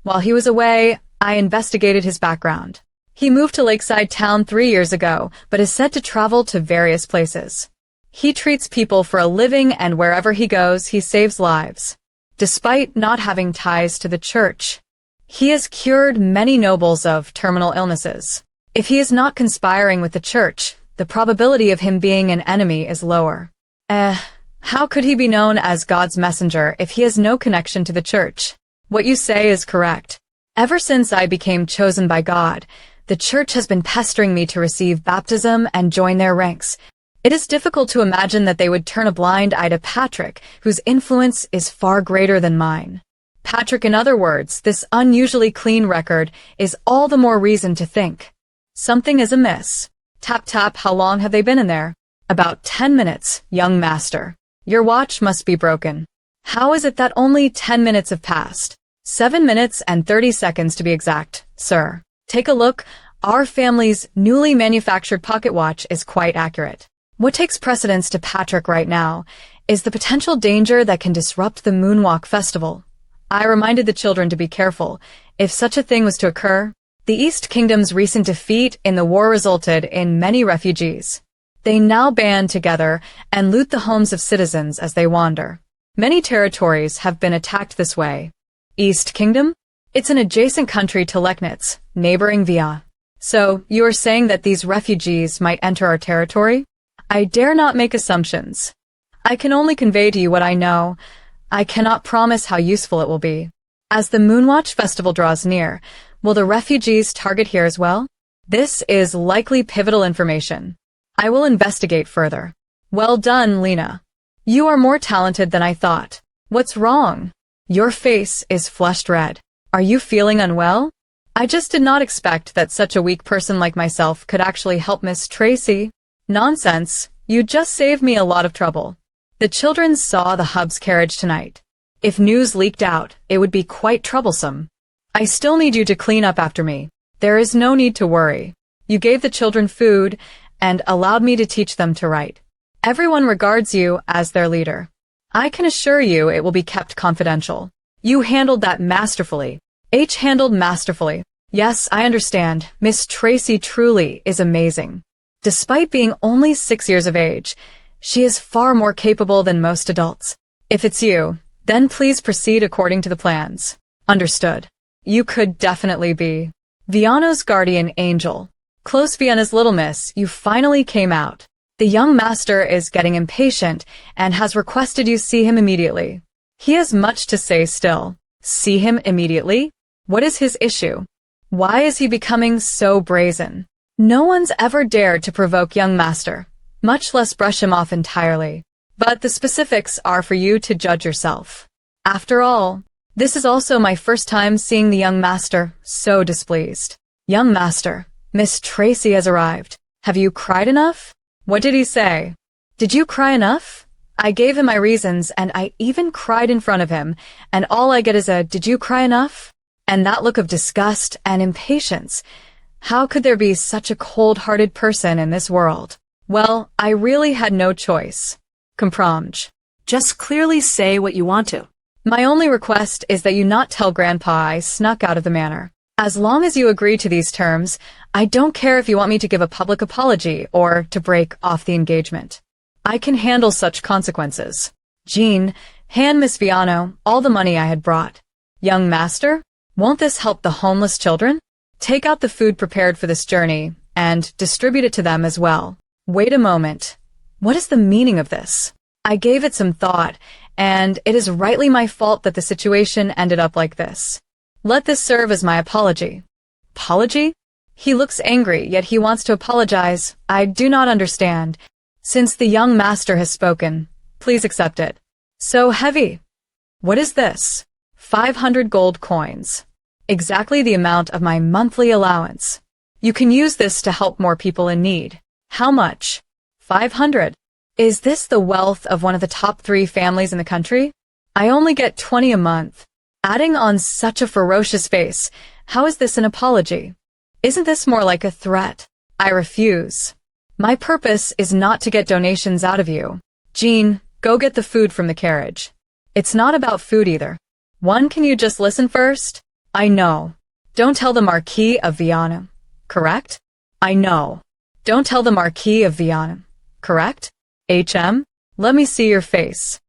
While he was away, I investigated his background. He moved to Lakeside Town 3 years ago, but is said to travel to various places. He treats people for a living, and wherever he goes, he saves lives. Despite not having ties to the church, he has cured many nobles of terminal illnesses. If he is not conspiring with the church, the probability of him being an enemy is lower. How could he be known as God's messenger if he has no connection to the church? What you say is correct. Ever since I became chosen by God, the church has been pestering me to receive baptism and join their ranks. It is difficult to imagine that they would turn a blind eye to Patrick, whose influence is far greater than mine. Patrick, in other words, this unusually clean record is all the more reason to think something is amiss. Tap tap, how long have they been in there? About 10 minutes, young master. Your watch must be broken. How is it that only 10 minutes have passed? 7 minutes and 30 seconds to be exact, sir. Take a look. Our family's newly manufactured pocket watch is quite accurate. What takes precedence to Patrick right now is the potential danger that can disrupt the Moonwalk Festival. I reminded the children to be careful. If such a thing was to occur, the East Kingdom's recent defeat in the war resulted in many refugees. They now band together and loot the homes of citizens as they wander. Many territories have been attacked this way. East Kingdom? It's an adjacent country to Leknitz, neighboring Via. So, you are saying that these refugees might enter our territory? I dare not make assumptions. I can only convey to you what I know. I cannot promise how useful it will be. As the Moonwatch Festival draws near, will the refugees target here as well? This is likely pivotal information. I will investigate further. Well done, Lena. You are more talented than I thought. What's wrong? Your face is flushed red. Are you feeling unwell? I just did not expect that such a weak person like myself could actually help Miss Tracy. Nonsense. You just saved me a lot of trouble. The children saw the Hub's carriage tonight. If news leaked out, it would be quite troublesome. I still need you to clean up after me. There is no need to worry. You gave the children food and allowed me to teach them to write. Everyone regards you as their leader. I can assure you it will be kept confidential. You handled that masterfully. Handled masterfully. Yes, I understand. Miss Tracy truly is amazing. Despite being only 6 years of age, she is far more capable than most adults. If it's you, then please proceed according to the plans. Understood. You could definitely be Viano's guardian angel. Close Vienna's little miss, you finally came out. The young master is getting impatient and has requested you see him immediately. He has much to say still. See him immediately? What is his issue? Why is he becoming so brazen? No one's ever dared to provoke young master, much less brush him off entirely. But the specifics are for you to judge yourself. After all, this is also my first time seeing the young master so displeased. Young master, Miss Tracy has arrived. Have you cried enough? What did he say? Did you cry enough? I gave him my reasons and I even cried in front of him, and all I get is a "did you cry enough?" And that look of disgust and impatience. How could there be such a cold-hearted person in this world? Well, I really had no choice. Comprendre. Just clearly say what you want to. My only request is that you not tell Grandpa I snuck out of the manor. As long as you agree to these terms, I don't care if you want me to give a public apology or to break off the engagement. I can handle such consequences. Jean, hand Miss Viano all the money I had brought. Young master, won't this help the homeless children? Take out the food prepared for this journey and distribute it to them as well. Wait a moment. What is the meaning of this? I gave it some thought, and it is rightly my fault that the situation ended up like this. Let this serve as my apology. Apology? He looks angry, yet he wants to apologize. I do not understand. Since the young master has spoken, please accept it. So heavy. What is this? 500 gold coins. Exactly the amount of my monthly allowance. You can use this to help more people in need. How much? 500. Is this the wealth of one of the top 3 families in the country? I only get 20 a month. Adding on such a ferocious face, how is this an apology? Isn't this more like a threat? I refuse. My purpose is not to get donations out of you. Jean, go get the food from the carriage. It's not about food either. Can you just listen first? I know. Don't tell the Marquis of Viana. Correct? I know. Don't tell the Marquis of Viana. Correct? Let me see your face.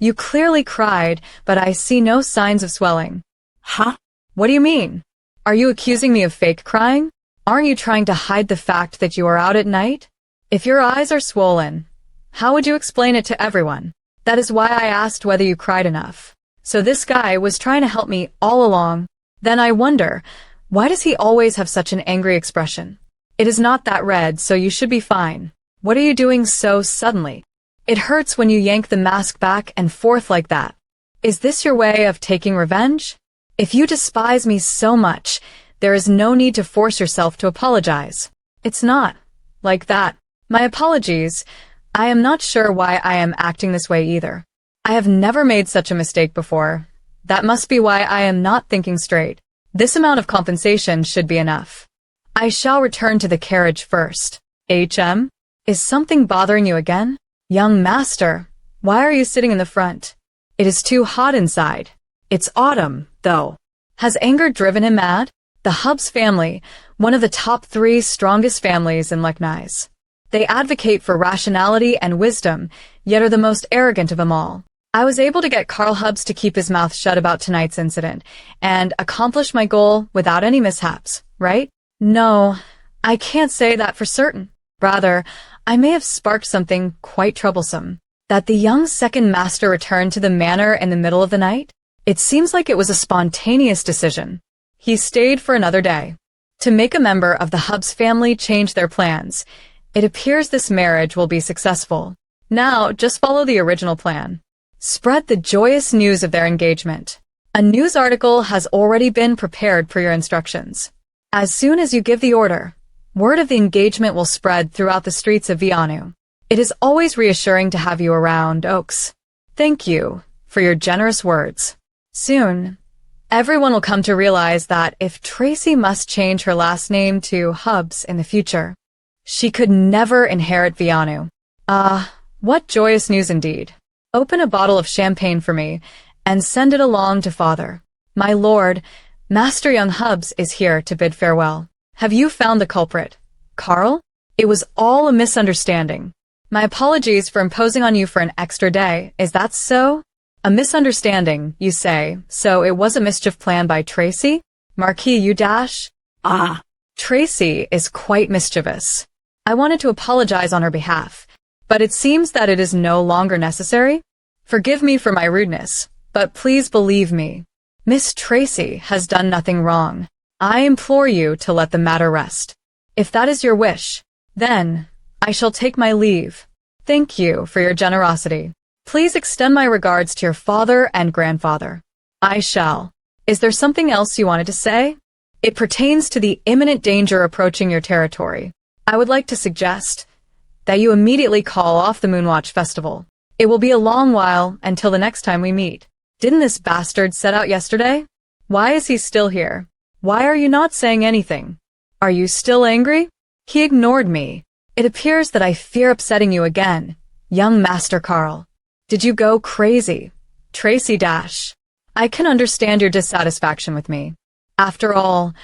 You clearly cried, but I see no signs of swelling. Huh? What do you mean? Are you accusing me of fake crying? Aren't you trying to hide the fact that you are out at night? If your eyes are swollen, how would you explain it to everyone? That is why I asked whether you cried enough. So this guy was trying to help me all along. Then I wonder, why does he always have such an angry expression? It is not that red, so you should be fine. What are you doing so suddenly? It hurts when you yank the mask back and forth like that. Is this your way of taking revenge? If you despise me so much, there is no need to force yourself to apologize. It's not like that. My apologies. I am not sure why I am acting this way either. I have never made such a mistake before. That must be why I am not thinking straight. This amount of compensation should be enough. I shall return to the carriage first. Is something bothering you again? Young master, why are you sitting in the front? It is too hot inside. It's autumn, though. Has anger driven him mad? The Hubs family, one of the top 3 strongest families in Lucknow. They advocate for rationality and wisdom, yet are the most arrogant of them all. I was able to get Karl Hubs to keep his mouth shut about tonight's incident, and accomplish my goal without any mishaps, right? No, I can't say that for certain. Rather, I may have sparked something quite troublesome. That the young second master returned to the manor in the middle of the night? It seems like it was a spontaneous decision. He stayed for another day. To make a member of the Hubs family change their plans, it appears this marriage will be successful. Now, just follow the original plan. Spread the joyous news of their engagement. A news article has already been prepared for your instructions. As soon as you give the order, word of the engagement will spread throughout the streets of Vianu. It is always reassuring to have you around, Oaks. Thank you for your generous words. Soon, everyone will come to realize that if Tracy must change her last name to Hubs in the future, she could never inherit Vianu. What joyous news indeed. Open a bottle of champagne for me and send it along to father. My lord, Master Young Hubs is here to bid farewell. Have you found the culprit, Karl? It was all a misunderstanding. My apologies for imposing on you for an extra day. Is that so? A misunderstanding, you say, so it was a mischief planned by Tracy? Marquis, you dash? Tracy is quite mischievous. I wanted to apologize on her behalf, but it seems that it is no longer necessary. Forgive me for my rudeness, but please believe me. Miss Tracy has done nothing wrong. I implore you to let the matter rest. If that is your wish, then I shall take my leave. Thank you for your generosity. Please extend my regards to your father and grandfather. I shall. Is there something else you wanted to say? It pertains to the imminent danger approaching your territory. I would like to suggest that you immediately call off the Moonwatch Festival. It will be a long while until the next time we meet. Didn't this bastard set out yesterday? Why is he still here? Why are you not saying anything? Are you still angry? He ignored me. It appears that I fear upsetting you again, young Master Karl. Did you go crazy? Tracy dash. I can understand your dissatisfaction with me. After all,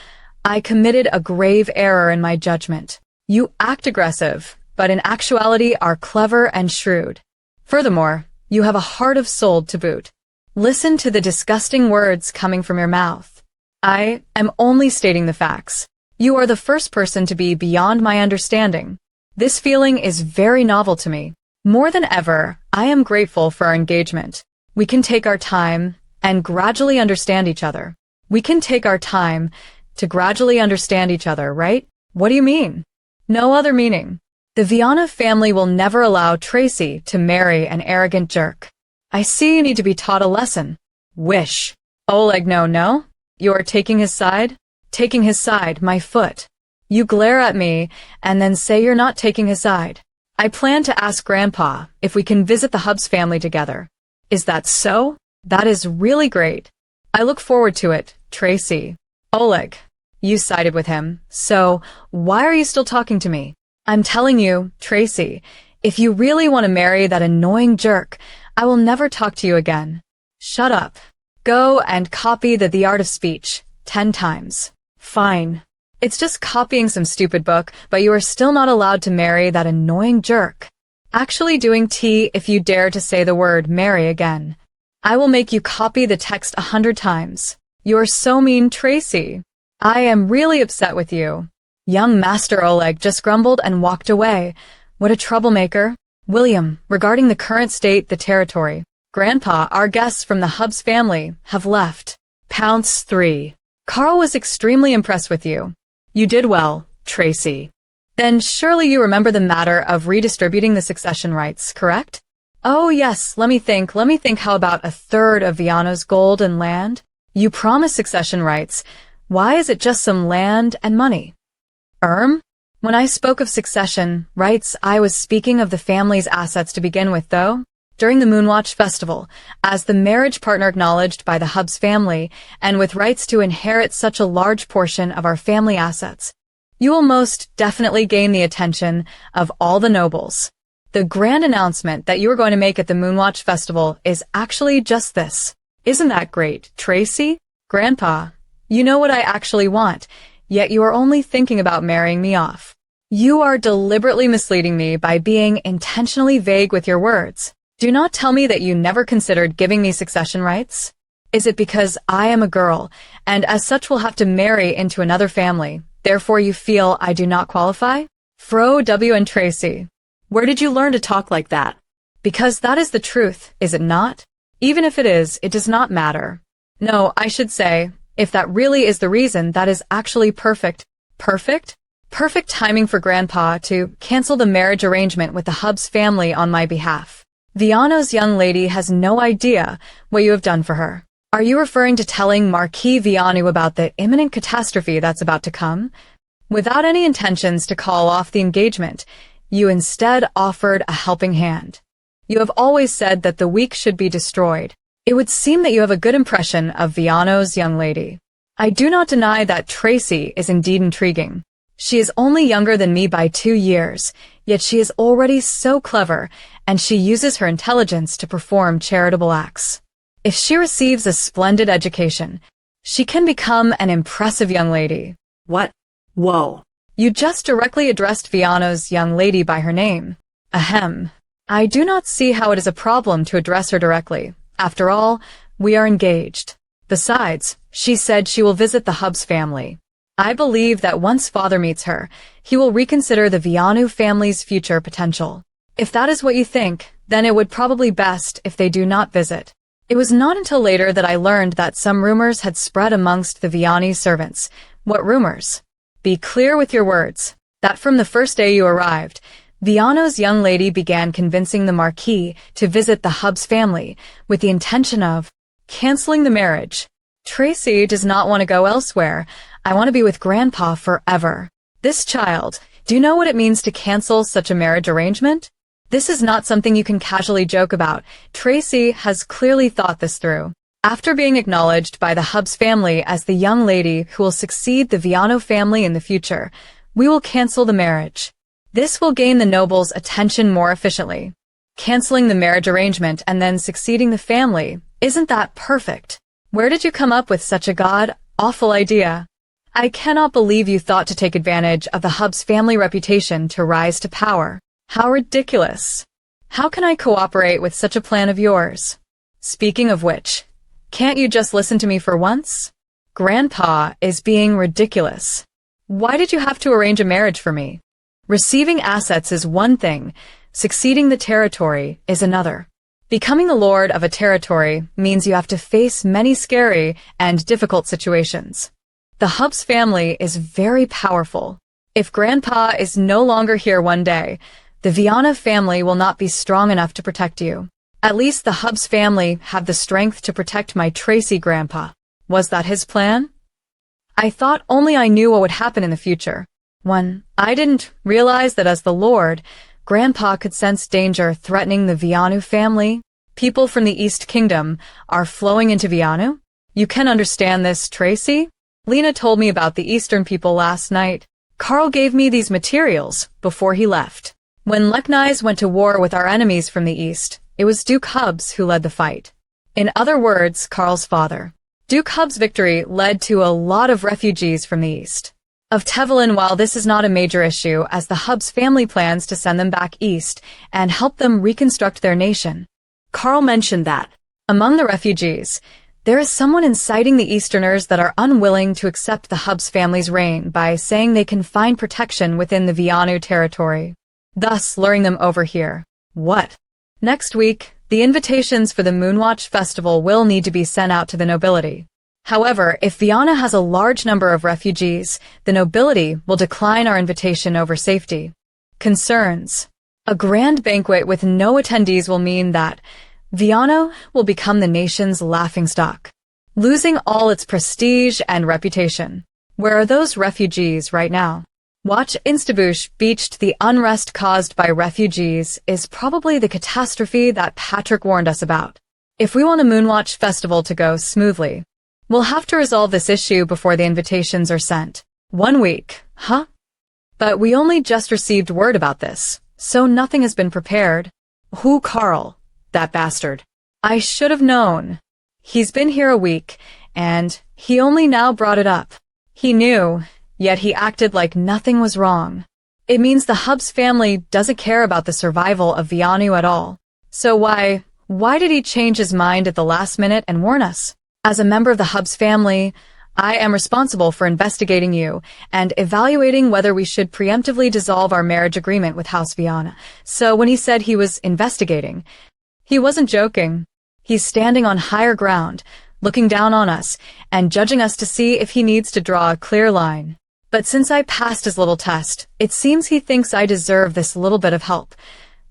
I committed a grave error in my judgment. You act aggressive, but in actuality are clever and shrewd. Furthermore, you have a heart of soul to boot. Listen to the disgusting words coming from your mouth. I am only stating the facts. You are the first person to be beyond my understanding. This feeling is very novel to me. More than ever, I am grateful for our engagement. We can take our time and gradually understand each other. We can take our time to gradually understand each other, right? What do you mean? No other meaning. The Viana family will never allow Tracy to marry an arrogant jerk. I see you need to be taught a lesson. Wish. Oleg, no? You are taking his side? Taking his side, my foot. You glare at me and then say you're not taking his side. I plan to ask Grandpa if we can visit the Hubs family together. Is that so? That is really great. I look forward to it, Tracy. Oleg, you sided with him, so why are you still talking to me? I'm telling you, Tracy, if you really want to marry that annoying jerk, I will never talk to you again. Shut up. Go and copy The Art of Speech 10 times. Fine. It's just copying some stupid book, but you are still not allowed to marry that annoying jerk. Actually doing tea if you dare to say the word marry again. I will make you copy the text 100 times. You're so mean, Tracy. I am really upset with you. Young Master Oleg just grumbled and walked away. What a troublemaker. William, regarding the current state, the territory. Grandpa, our guests from the Hubs family have left. Pounce 3. Karl was extremely impressed with you. You did well, Tracy. Then surely you remember the matter of redistributing the succession rights, correct? Oh yes, let me think. How about a third of Viano's gold and land? You promised succession rights. Why is it just some land and money? When I spoke of succession rights, I was speaking of the family's assets to begin with, though. During the Moonwatch Festival, as the marriage partner acknowledged by the Hubs family, and with rights to inherit such a large portion of our family assets, you will most definitely gain the attention of all the nobles. The grand announcement that you are going to make at the Moonwatch Festival is actually just this. Isn't that great, Tracy? Grandpa, you know what I actually want, yet you are only thinking about marrying me off. You are deliberately misleading me by being intentionally vague with your words. Do not tell me that you never considered giving me succession rights. Is it because I am a girl, and as such will have to marry into another family, therefore you feel I do not qualify? Fro W and Tracy. Where did you learn to talk like that? Because that is the truth, is it not? Even if it is, it does not matter. No, I should say, if that really is the reason, that is actually perfect. Perfect? Perfect timing for Grandpa to cancel the marriage arrangement with the Hubs family on my behalf. Viano's young lady has no idea what you have done for her. Are you referring to telling Marquis Vianu about the imminent catastrophe that's about to come? Without any intentions to call off the engagement, you instead offered a helping hand. You have always said that the weak should be destroyed. It would seem that you have a good impression of Viano's young lady. I do not deny that Tracy is indeed intriguing. She is only younger than me by 2 years, yet she is already so clever, and she uses her intelligence to perform charitable acts. If she receives a splendid education, she can become an impressive young lady. What? Whoa. You just directly addressed Viano's young lady by her name. Ahem. I do not see how it is a problem to address her directly. After all, we are engaged. Besides, she said she will visit the Hubs family. I believe that once father meets her, he will reconsider the Vianu family's future potential. If that is what you think, then it would probably best if they do not visit. It was not until later that I learned that some rumors had spread amongst the Vianney servants. What rumors? Be clear with your words. That from the first day you arrived, Viano's young lady began convincing the Marquis to visit the Hubs family with the intention of canceling the marriage. Tracy does not want to go elsewhere. I want to be with Grandpa forever. This child, do you know what it means to cancel such a marriage arrangement? This is not something you can casually joke about. Tracy has clearly thought this through. After being acknowledged by the Hubs family as the young lady who will succeed the Viano family in the future, we will cancel the marriage. This will gain the nobles' attention more efficiently. Canceling the marriage arrangement and then succeeding the family, isn't that perfect? Where did you come up with such a god-awful idea? I cannot believe you thought to take advantage of the Hubs family reputation to rise to power. How ridiculous. How can I cooperate with such a plan of yours? Speaking of which, can't you just listen to me for once? Grandpa is being ridiculous. Why did you have to arrange a marriage for me? Receiving assets is one thing, succeeding the territory is another. Becoming the lord of a territory means you have to face many scary and difficult situations. The Hubs family is very powerful. If Grandpa is no longer here one day, the Viana family will not be strong enough to protect you. At least the Hubs family have the strength to protect my Tracy grandpa. Was that his plan? I thought only I knew what would happen in the future. I didn't realize that as the Lord, Grandpa could sense danger threatening the Vianu family. People from the East Kingdom are flowing into Vianu. You can understand this, Tracy? Lena told me about the Eastern people last night. Carl gave me these materials before he left. When Leknais went to war with our enemies from the East, it was Duke Hubs who led the fight. In other words, Carl's father. Duke Hubs' victory led to a lot of refugees from the East. Of Tevelin, while this is not a major issue, as the Hubs family plans to send them back east and help them reconstruct their nation. Carl mentioned that. Among the refugees, there is someone inciting the Easterners that are unwilling to accept the Hubs family's reign by saying they can find protection within the Vianu territory, thus luring them over here. What? Next week, the invitations for the Moonwatch Festival will need to be sent out to the nobility. However, if Viana has a large number of refugees, the nobility will decline our invitation over safety concerns. A grand banquet with no attendees will mean that Viana will become the nation's laughingstock, losing all its prestige and reputation. Where are those refugees right now? Watch Instabush beached. The unrest caused by refugees is probably the catastrophe that Patrick warned us about. If we want a Moonwatch festival to go smoothly, we'll have to resolve this issue before the invitations are sent. 1 week, huh? But we only just received word about this, So nothing has been prepared. Who, Carl? That bastard. I should have known. He's been here a week, and he only now brought it up. He knew, yet he acted like nothing was wrong. It means the Hubs family doesn't care about the survival of Vianu at all. So why did he change his mind at the last minute and warn us? As a member of the Hubs family, I am responsible for investigating you and evaluating whether we should preemptively dissolve our marriage agreement with House Viana. So when he said he was investigating, he wasn't joking. He's standing on higher ground, looking down on us and judging us to see if he needs to draw a clear line. But since I passed his little test, it seems he thinks I deserve this little bit of help.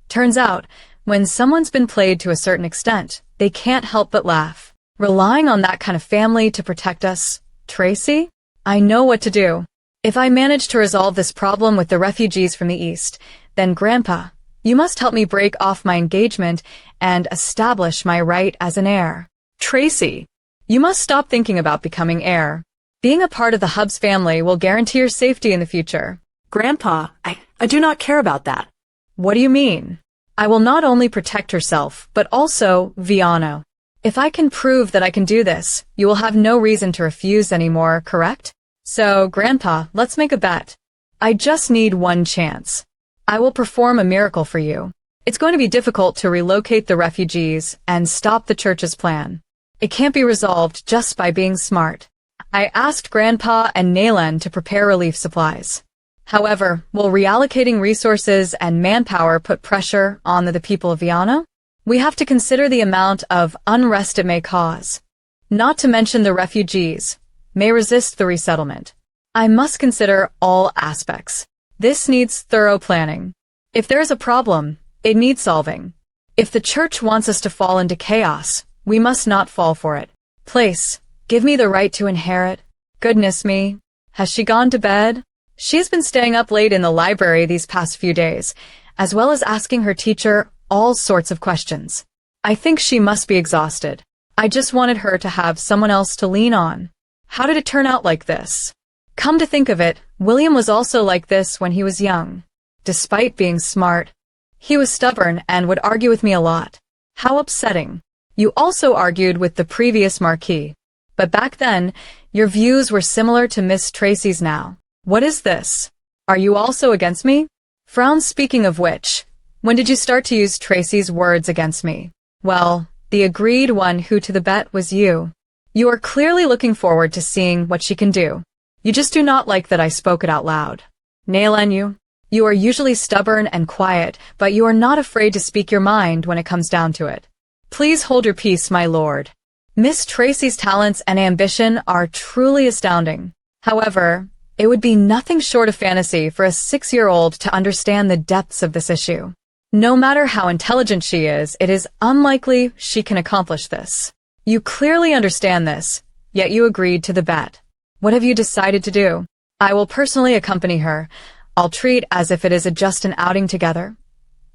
Turns out, when someone's been played to a certain extent, they can't help but laugh. Relying on that kind of family to protect us, Tracy? I know what to do. If I manage to resolve this problem with the refugees from the East, then Grandpa, you must help me break off my engagement and establish my right as an heir. Tracy, you must stop thinking about becoming heir. Being a part of the Hubs family will guarantee your safety in the future. Grandpa, I do not care about that. What do you mean? I will not only protect herself, but also Viano. If I can prove that I can do this, you will have no reason to refuse anymore, correct? So, Grandpa, let's make a bet. I just need one chance. I will perform a miracle for you. It's going to be difficult to relocate the refugees and stop the church's plan. It can't be resolved just by being smart. I asked Grandpa and Naylan to prepare relief supplies. However, will reallocating resources and manpower put pressure on the people of Viana? We have to consider the amount of unrest it may cause. Not to mention the refugees may resist the resettlement. I must consider all aspects. This needs thorough planning. If there is a problem, it needs solving. If the church wants us to fall into chaos, we must not fall for it. Place, give me the right to inherit. Goodness me, has she gone to bed? She's been staying up late in the library these past few days, as well as asking her teacher all sorts of questions. I think she must be exhausted. I just wanted her to have someone else to lean on. How did it turn out like this? Come to think of it, William was also like this when he was young. Despite being smart, he was stubborn and would argue with me a lot. How upsetting. You also argued with the previous Marquis. But back then, your views were similar to Miss Tracy's now. What is this? Are you also against me? Frown, speaking of which, when did you start to use Tracy's words against me? Well, the agreed one who to the bet was you. You are clearly looking forward to seeing what she can do. You just do not like that I spoke it out loud. Naylan, you are usually stubborn and quiet, but you are not afraid to speak your mind when it comes down to it. Please hold your peace, my lord. Miss Tracy's talents and ambition are truly astounding. However, it would be nothing short of fantasy for a 6-year-old to understand the depths of this issue. No matter how intelligent she is, it is unlikely she can accomplish this. You clearly understand this, yet you agreed to the bet. What have you decided to do? I will personally accompany her. I'll treat as if it is just an outing together.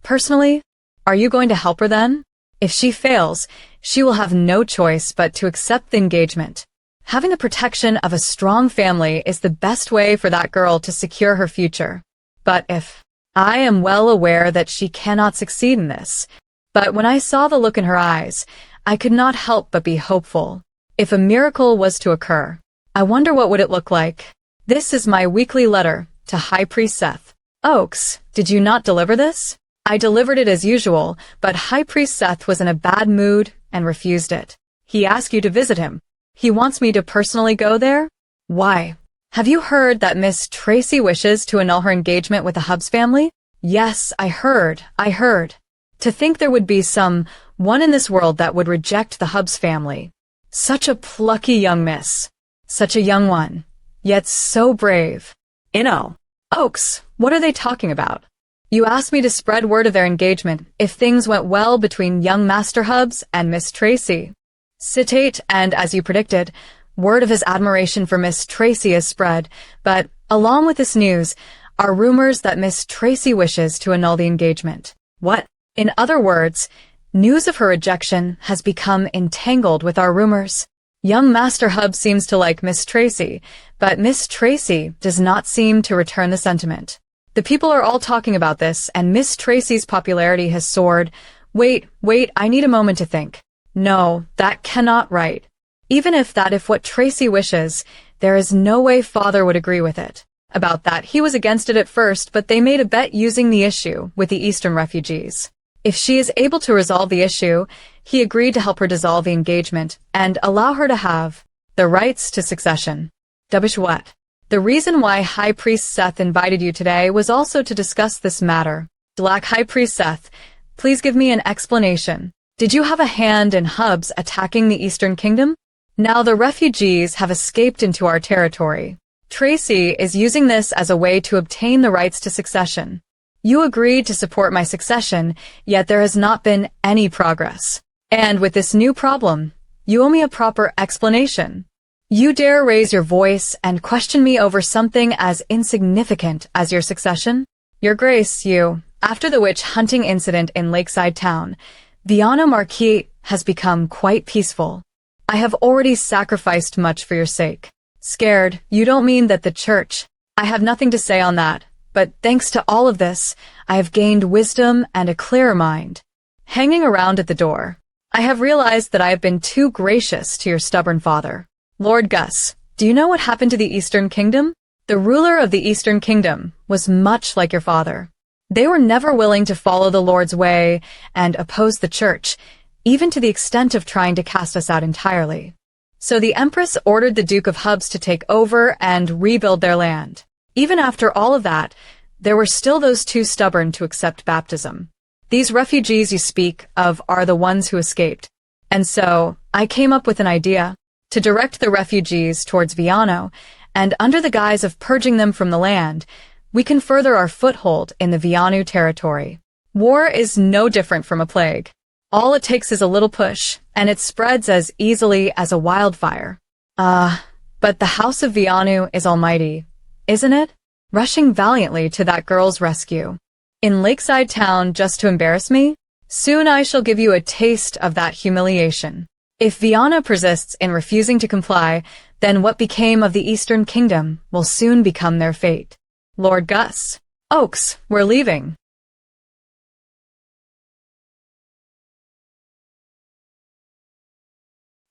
Personally, are you going to help her then? If she fails, she will have no choice but to accept the engagement. Having the protection of a strong family is the best way for that girl to secure her future. But I am well aware that she cannot succeed in this. But when I saw the look in her eyes, I could not help but be hopeful. If a miracle was to occur, I wonder what would it look like. This is my weekly letter to High Priest Seth. Oaks, did you not deliver this? I delivered it as usual, but High Priest Seth was in a bad mood and refused it. He asked you to visit him. He wants me to personally go there? Why? Have you heard that Miss Tracy wishes to annul her engagement with the Hubs family? Yes, I heard. To think there would be one in this world that would reject the Hubs family. Such a plucky young miss. Such a young one. Yet so brave. Oaks, what are they talking about? You asked me to spread word of their engagement if things went well between young Master Hubs and Miss Tracy. Citate, and as you predicted, word of his admiration for Miss Tracy is spread, but along with this news are rumors that Miss Tracy wishes to annul the engagement. What? In other words, news of her rejection has become entangled with our rumors. Young Master Hub seems to like Miss Tracy, but Miss Tracy does not seem to return the sentiment. The people are all talking about this, and Miss Tracy's popularity has soared. Wait, I need a moment to think. No, that cannot right. If what Tracy wishes, there is no way Father would agree with it. About that, he was against it at first, but they made a bet using the issue with the Eastern refugees. If she is able to resolve the issue, he agreed to help her dissolve the engagement and allow her to have the rights to succession. What? The reason why High Priest Seth invited you today was also to discuss this matter. Black High Priest Seth, please give me an explanation. Did you have a hand in Hubs attacking the Eastern Kingdom? Now the refugees have escaped into our territory. Tracy is using this as a way to obtain the rights to succession. You agreed to support my succession, yet there has not been any progress. And with this new problem, you owe me a proper explanation. You dare raise your voice and question me over something as insignificant as your succession? Your Grace, after the witch hunting incident in Lakeside Town, Viano Marquis has become quite peaceful. I have already sacrificed much for your sake. Scared, you don't mean that the church. I have nothing to say on that, but thanks to all of this, I have gained wisdom and a clearer mind. Hanging around at the door, I have realized that I have been too gracious to your stubborn father. Lord Gus, do you know what happened to the Eastern Kingdom? The ruler of the Eastern Kingdom was much like your father. They were never willing to follow the Lord's way and oppose the church, even to the extent of trying to cast us out entirely. So the Empress ordered the Duke of Hubs to take over and rebuild their land. Even after all of that, there were still those too stubborn to accept baptism. These refugees you speak of are the ones who escaped. And so, I came up with an idea to direct the refugees towards Viano, and under the guise of purging them from the land, we can further our foothold in the Vianu territory. War is no different from a plague. All it takes is a little push, and it spreads as easily as a wildfire. But the House of Vianu is almighty, isn't it? Rushing valiantly to that girl's rescue. In Lakeside Town just to embarrass me? Soon I shall give you a taste of that humiliation. If Viana persists in refusing to comply, then what became of the Eastern Kingdom will soon become their fate. Lord Gus. Oaks, we're leaving.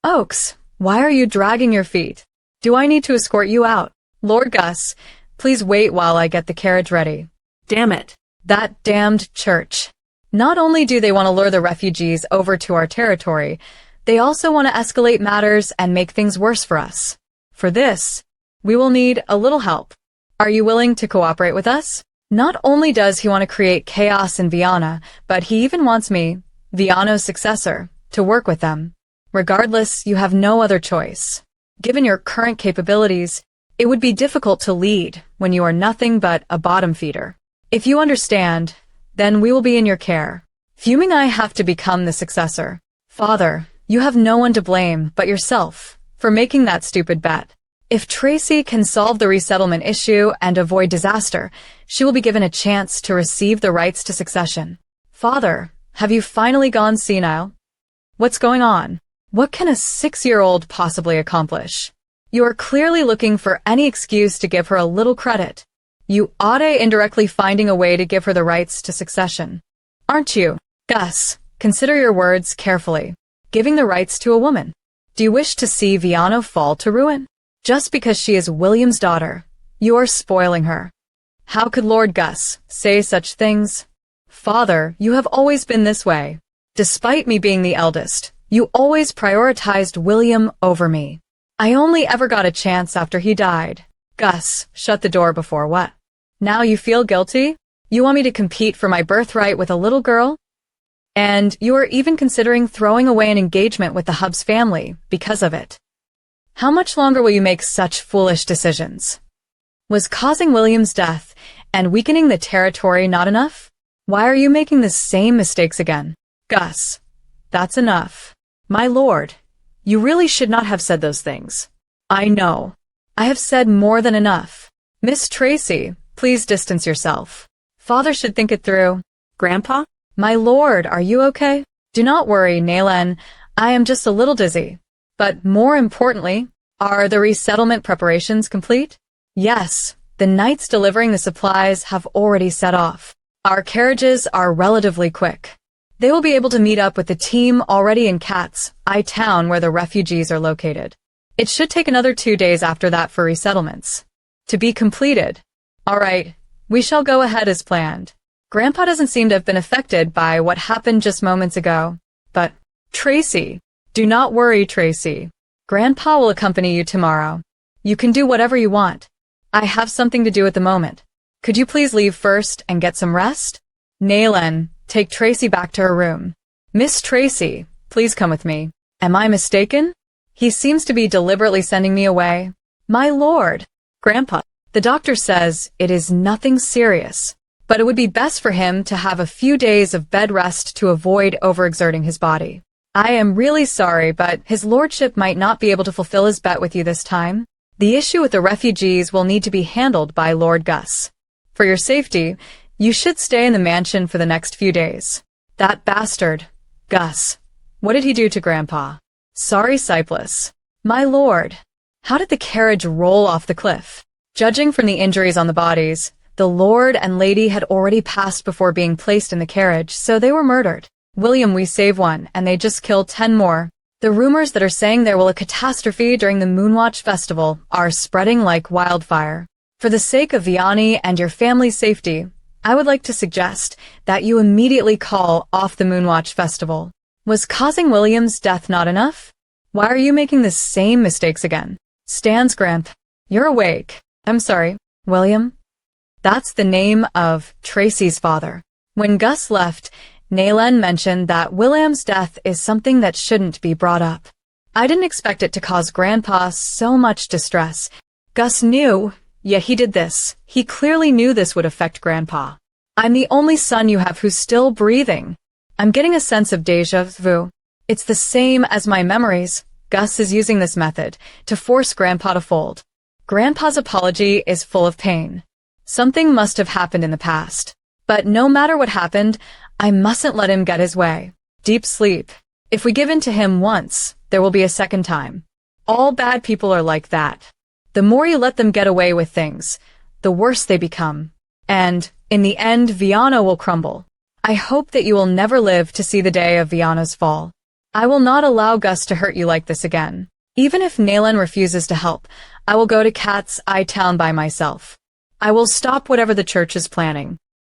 Oaks, why are you dragging your feet? Do I need to escort you out? Lord Gus, please wait while I get the carriage ready. Damn it. That damned church. Not only do they want to lure the refugees over to our territory, they also want to escalate matters and make things worse for us. For this, we will need a little help. Are you willing to cooperate with us? Not only does he want to create chaos in Viana, but he even wants me, Viano's successor, to work with them. Regardless, you have no other choice. Given your current capabilities, it would be difficult to lead when you are nothing but a bottom feeder. If you understand, then we will be in your care. Fuming I have to become the successor. Father, you have no one to blame but yourself for making that stupid bet. If Tracy can solve the resettlement issue and avoid disaster, she will be given a chance to receive the rights to succession. Father, have you finally gone senile? What's going on? What can a 6-year-old possibly accomplish? You are clearly looking for any excuse to give her a little credit. You ought to indirectly finding a way to give her the rights to succession. Aren't you? Gus, consider your words carefully. Giving the rights to a woman. Do you wish to see Viano fall to ruin? Just because she is William's daughter, you are spoiling her. How could Lord Gus say such things? Father, you have always been this way. Despite me being the eldest, you always prioritized William over me. I only ever got a chance after he died. Gus, shut the door before what? Now you feel guilty? You want me to compete for my birthright with a little girl? And you are even considering throwing away an engagement with the Hubs family because of it. How much longer will you make such foolish decisions? Was causing William's death and weakening the territory not enough? Why are you making the same mistakes again? Gus, that's enough. My lord, you really should not have said those things. I know. I have said more than enough. Miss Tracy, please distance yourself. Father should think it through. Grandpa? My lord, are you okay? Do not worry, Naylan. I am just a little dizzy. But more importantly, are the resettlement preparations complete? Yes, The knights delivering the supplies have already set off. Our carriages are relatively quick. They will be able to meet up with the team already in Cat's Eye town where the refugees are located. It should take another 2 days after that for resettlements to be completed. All right, we shall go ahead as planned. Grandpa doesn't seem to have been affected by what happened just moments ago. But, Tracy, do not worry, Tracy. Grandpa will accompany you tomorrow. You can do whatever you want. I have something to do at the moment. Could you please leave first and get some rest? Naylen, take Tracy back to her room. Miss Tracy, please come with me. Am I mistaken? He seems to be deliberately sending me away. My lord. Grandpa, the doctor says it is nothing serious, but it would be best for him to have a few days of bed rest to avoid overexerting his body. I am really sorry, but his lordship might not be able to fulfill his bet with you this time. The issue with the refugees will need to be handled by Lord Gus. For your safety, you should stay in the mansion for the next few days. That bastard, Gus. What did he do to Grandpa? Sorry, Cyprus. My lord. How did the carriage roll off the cliff? Judging from the injuries on the bodies, the lord and lady had already passed before being placed in the carriage, so they were murdered. William, we save one, and they just killed 10 more. The rumors that are saying there will a catastrophe during the Moonwatch Festival are spreading like wildfire. For the sake of Vianney and your family's safety, I would like to suggest that you immediately call off the Moonwatch Festival. Was causing William's death not enough? Why are you making the same mistakes again? Stan's Gramp, you're awake. I'm sorry, William. That's the name of Tracy's father. When Gus left, Naylen mentioned that William's death is something that shouldn't be brought up. I didn't expect it to cause Grandpa so much distress. Gus knew, yet he did this. He clearly knew this would affect Grandpa. I'm the only son you have who's still breathing. I'm getting a sense of déjà vu. It's the same as my memories. Gus is using this method to force Grandpa to fold. Grandpa's apology is full of pain. Something must have happened in the past. But no matter what happened, I mustn't let him get his way. Deep sleep. If we give in to him once, there will be a second time. All bad people are like that. The more you let them get away with things, the worse they become. And, in the end, Viana will crumble. I hope that you will never live to see the day of Viana's fall. I will not allow Gus to hurt you like this again. Even if Naylen refuses to help, I will go to Cat's Eye Town by myself. I will stop whatever the church is planning.